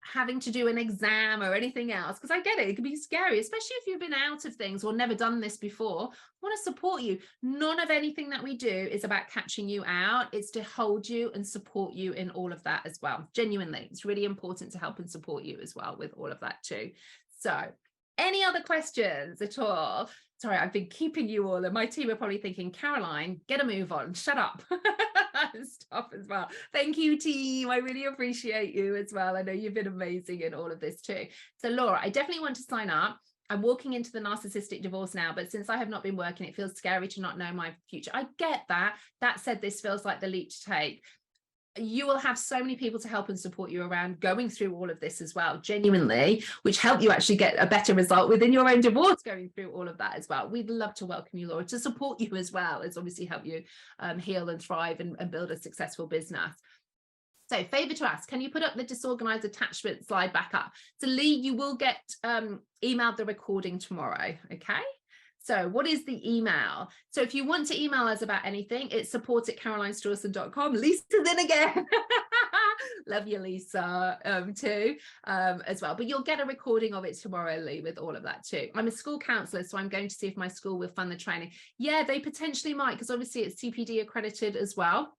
having to do an exam or anything else, because I get it, it can be scary, especially if you've been out of things or never done this before. I want to support you. None of anything that we do is about catching you out. It's to hold you and support you in all of that as well. Genuinely, it's really important to help and support you as well with all of that too. So any other questions at all? Sorry, I've been keeping you all, and my team are probably thinking, Caroline, get a move on, shut up. Stuff as well. Thank you, team. I really appreciate you as well. I know you've been amazing in all of this too. So Laura, I definitely want to sign up. I'm walking into the narcissistic divorce now, but since I have not been working, it feels scary to not know my future. I get that. That said, this feels like the leap to take. You will have so many people to help and support you around going through all of this as well, genuinely, which help you actually get a better result within your own divorce going through all of that as well. We'd love to welcome you, Laura, to support you as well as obviously help you heal and thrive and build a successful business. So favor to ask, can you put up the disorganized attachment slide back up? So Lee, you will get emailed the recording tomorrow, okay? So what is the email? So if you want to email us about anything, it's support@carolinestrawson.com. Lisa then again. Love you, Lisa, too, as well. But you'll get a recording of it tomorrow, Lee, with all of that too. I'm a school counsellor, so I'm going to see if my school will fund the training. Yeah, they potentially might, because obviously it's CPD accredited as well.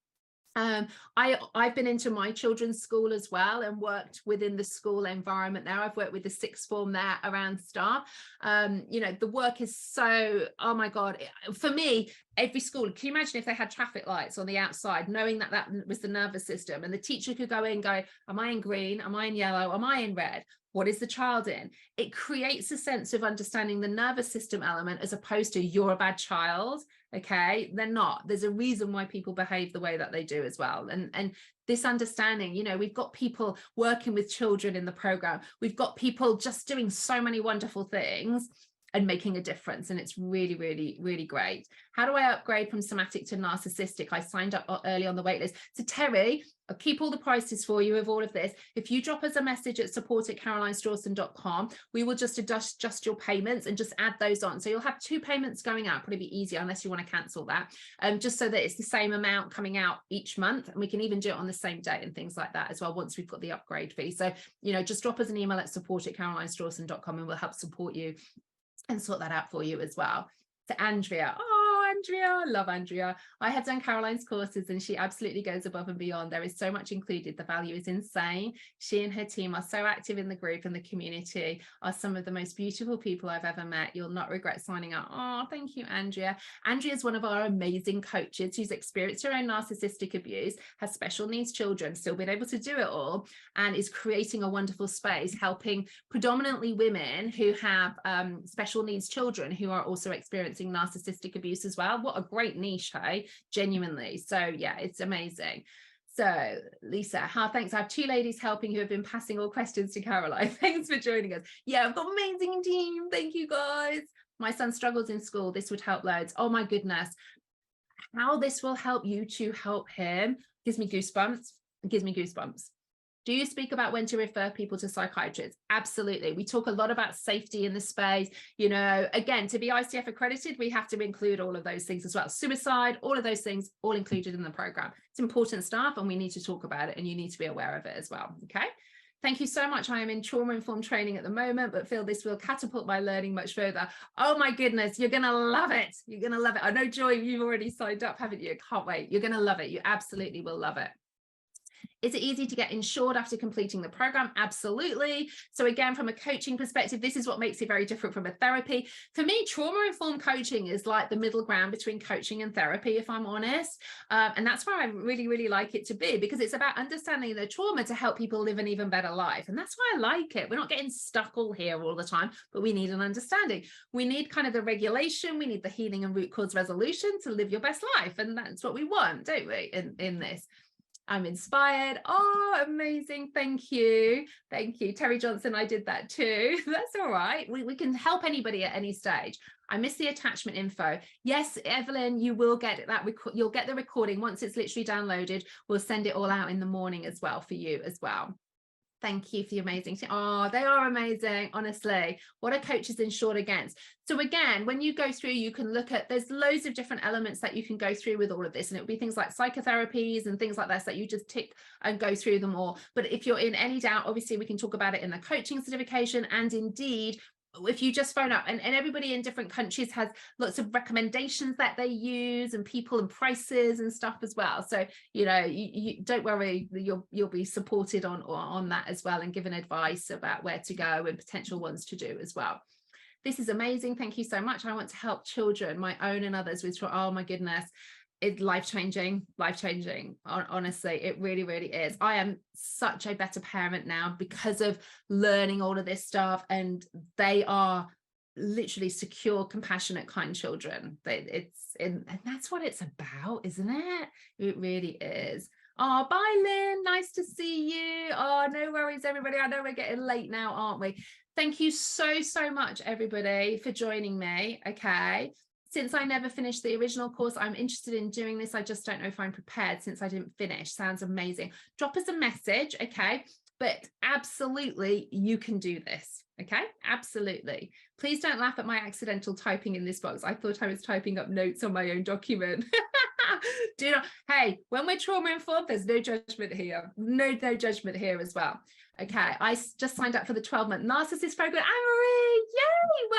I've been into my children's school as well and worked within the school environment there. I've worked with the sixth form there around staff. You know, the work is so, oh my God, for me, every school, can you imagine if they had traffic lights on the outside, knowing that that was the nervous system, and the teacher could go in and go, am I in green? Am I in yellow? Am I in red? What is the child in? It creates a sense of understanding the nervous system element, as opposed to you're a bad child. Okay, they're not. There's a reason why people behave the way that they do as well. And this understanding, you know, we've got people working with children in the program. We've got people just doing so many wonderful things and making a difference. And it's really, really, really great. How do I upgrade from somatic to narcissistic? I signed up early on the wait list. So Terry, I'll keep all the prices for you of all of this. If you drop us a message at support@carolinestrawson.com, we will just adjust your payments and just add those on. So you'll have 2 payments going out, probably be easier unless you want to cancel that, just so that it's the same amount coming out each month. And we can even do it on the same day and things like that as well, once we've got the upgrade fee. So, you know, just drop us an email at support@carolinestrawson.com and we'll help support you and sort that out for you as well. To Andrea, Andrea, love Andrea. I have done Caroline's courses and she absolutely goes above and beyond. There is so much included. The value is insane. She and her team are so active in the group, and the community are some of the most beautiful people I've ever met. You'll not regret signing up. Oh, thank you, Andrea. Andrea is one of our amazing coaches who's experienced her own narcissistic abuse, has special needs children, still been able to do it all, and is creating a wonderful space, helping predominantly women who have special needs children who are also experiencing narcissistic abuse as well. What a great niche, hey, genuinely. So yeah, it's amazing. So Lisa, thanks. I have 2 ladies helping who have been passing all questions to Caroline. Thanks for joining us. Yeah, I've got an amazing team. Thank you guys. My son struggles in school. This would help loads. Oh my goodness. How this will help you to help him gives me goosebumps. It gives me goosebumps. Do you speak about when to refer people to psychiatrists? Absolutely. We talk a lot about safety in the space. You know, again, to be ICF accredited, we have to include all of those things as well. Suicide, all of those things, all included in the program. It's important stuff and we need to talk about it, and you need to be aware of it as well. Okay. Thank you so much. I am in trauma-informed training at the moment, but feel this will catapult my learning much further. Oh my goodness, you're going to love it. You're going to love it. I know, Joy, you've already signed up, haven't you? Can't wait. You're going to love it. You absolutely will love it. Is it easy to get insured after completing the program? Absolutely. So again, from a coaching perspective, this is what makes it very different from a therapy. For me, trauma-informed coaching is like the middle ground between coaching and therapy, if I'm honest. And that's where I really, really like it to be, because it's about understanding the trauma to help people live an even better life. And that's why I like it. We're not getting stuck all here all the time, but we need an understanding. We need kind of the regulation. We need the healing and root cause resolution to live your best life. And that's what we want, don't we, in this? I'm inspired. Oh, amazing. Thank you. Thank you. Terry Johnson, I did that too. That's all right. We can help anybody at any stage. I missed the attachment info. Yes, Evelyn, you will get that. You'll get the recording once it's literally downloaded. We'll send it all out in the morning as well for you as well. Thank you for the amazing team. Oh, they are amazing. Honestly, what are coaches insured against? So again, when you go through, you can look at, there's loads of different elements that you can go through with all of this. And it will be things like psychotherapies and things like this that you just tick and go through them all. But if you're in any doubt, obviously we can talk about it in the coaching certification. And indeed, if you just phone up, and everybody in different countries has lots of recommendations that they use, and people and prices and stuff as well. So, you know, you don't worry, you'll be supported on that as well, and given advice about where to go and potential ones to do as well. This is amazing. Thank you so much. I want to help children, my own and others, with, oh my goodness, it's life-changing. Honestly, it really, really is. I am such a better parent now because of learning all of this stuff, and they are literally secure, compassionate, kind children. And that's what it's about, isn't it? It really is. Oh, bye, Lynn. Nice to see you. Oh, no worries, everybody. I know we're getting late now, aren't we? Thank you so, so much, everybody, for joining me. Okay. Since I never finished the original course, I'm interested in doing this. I just don't know if I'm prepared since I didn't finish. Sounds amazing. Drop us a message, okay? but absolutely you can do this. Okay, absolutely. Please don't laugh at my accidental typing in this box. I thought I was typing up notes on my own document. Do not, hey, when we're trauma informed, there's no judgment here. No judgment here as well. Okay, I just signed up for the 12-month Narcissist program. Anne-Marie, yay,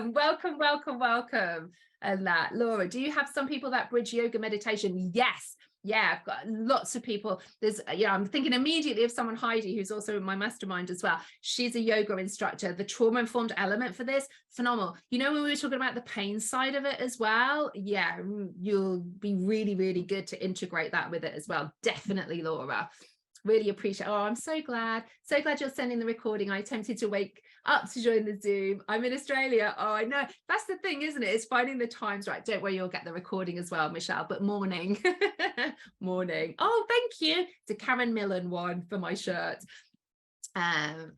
welcome. And that, Laura, do you have some people that bridge yoga meditation? Yes. Yeah, I've got lots of people. There's, I'm thinking immediately of someone, Heidi, who's also in my mastermind as well. She's a yoga instructor. The trauma-informed element for this, phenomenal. When we were talking about the pain side of it as well, yeah, you'll be really, really good to integrate that with it as well. Definitely, Laura. Really appreciate. Oh, I'm so glad you're sending the recording. I attempted to wake up to join the Zoom. I'm in Australia. Oh, I know. That's the thing, isn't it? It's finding the times right. Don't worry, you'll get the recording as well, Michelle. But morning. Morning. Oh, thank you to Karen Millen one for my shirt.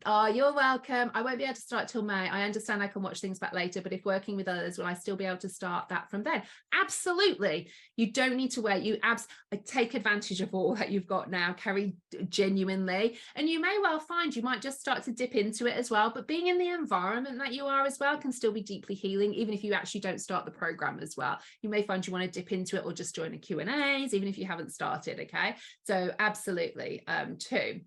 Oh, you're welcome. I won't be able to start till May. I understand I can watch things back later, but if working with others, will I still be able to start that from then? Absolutely. You don't need to wait. Take advantage of all that you've got now, Carrie, genuinely. And you may well find you might just start to dip into it as well, but being in the environment that you are as well can still be deeply healing, even if you actually don't start the program as well. You may find you want to dip into it or just join the Q&As, even if you haven't started, okay? So absolutely, too.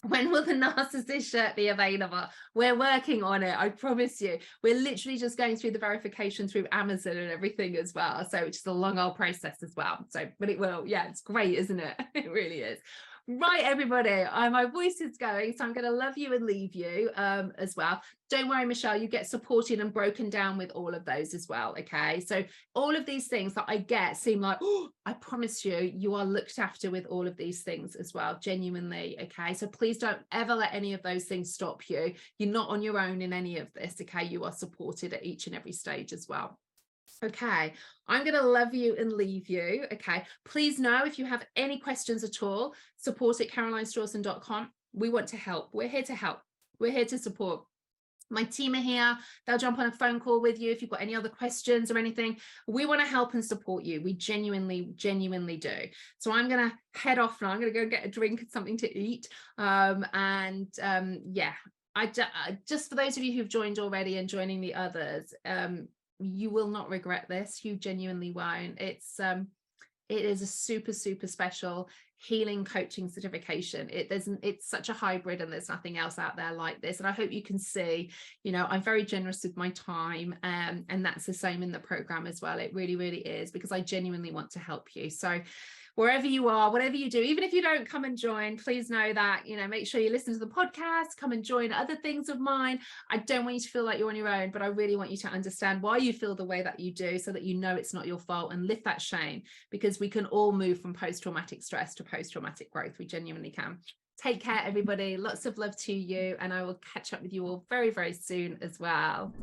When will the Narcissist shirt be available? We're working on it, I promise you. We're literally just going through the verification through Amazon and everything as well. So it's just a long old process as well. So, but it will, yeah, it's great, isn't it? It really is. Right, everybody, my voice is going, so I'm going to love you and leave you as well. Don't worry, Michelle, you get supported and broken down with all of those as well, okay? So all of these things that I get seem like, oh, I promise you, you are looked after with all of these things as well, genuinely, okay? So please don't ever let any of those things stop you. You're not on your own in any of this, okay? You are supported at each and every stage as well. Okay, I'm going to love you and leave you. Okay, please know if you have any questions at all, support@carolinestrawson.com. We want to help. We're here to help. We're here to support. My team are here. They'll jump on a phone call with you if you've got any other questions or anything. We want to help and support you. We genuinely do. So I'm going to head off now. I'm going to go get a drink and something to eat. Yeah, just for those of you who've joined already and joining the others, you will not regret this. You genuinely won't. It is a super special healing coaching certification. It's such a hybrid, and there's nothing else out there like this. And I hope you can see, I'm very generous with my time, and that's the same in the program as well. It really is, because I genuinely want to help you. So wherever you are, whatever you do, even if you don't come and join, please know that, make sure you listen to the podcast, come and join other things of mine. I don't want you to feel like you're on your own, but I really want you to understand why you feel the way that you do, so that you know it's not your fault, and lift that shame, because we can all move from post-traumatic stress to post-traumatic growth. We genuinely can. Take care, everybody. Lots of love to you, and I will catch up with you all very soon as well.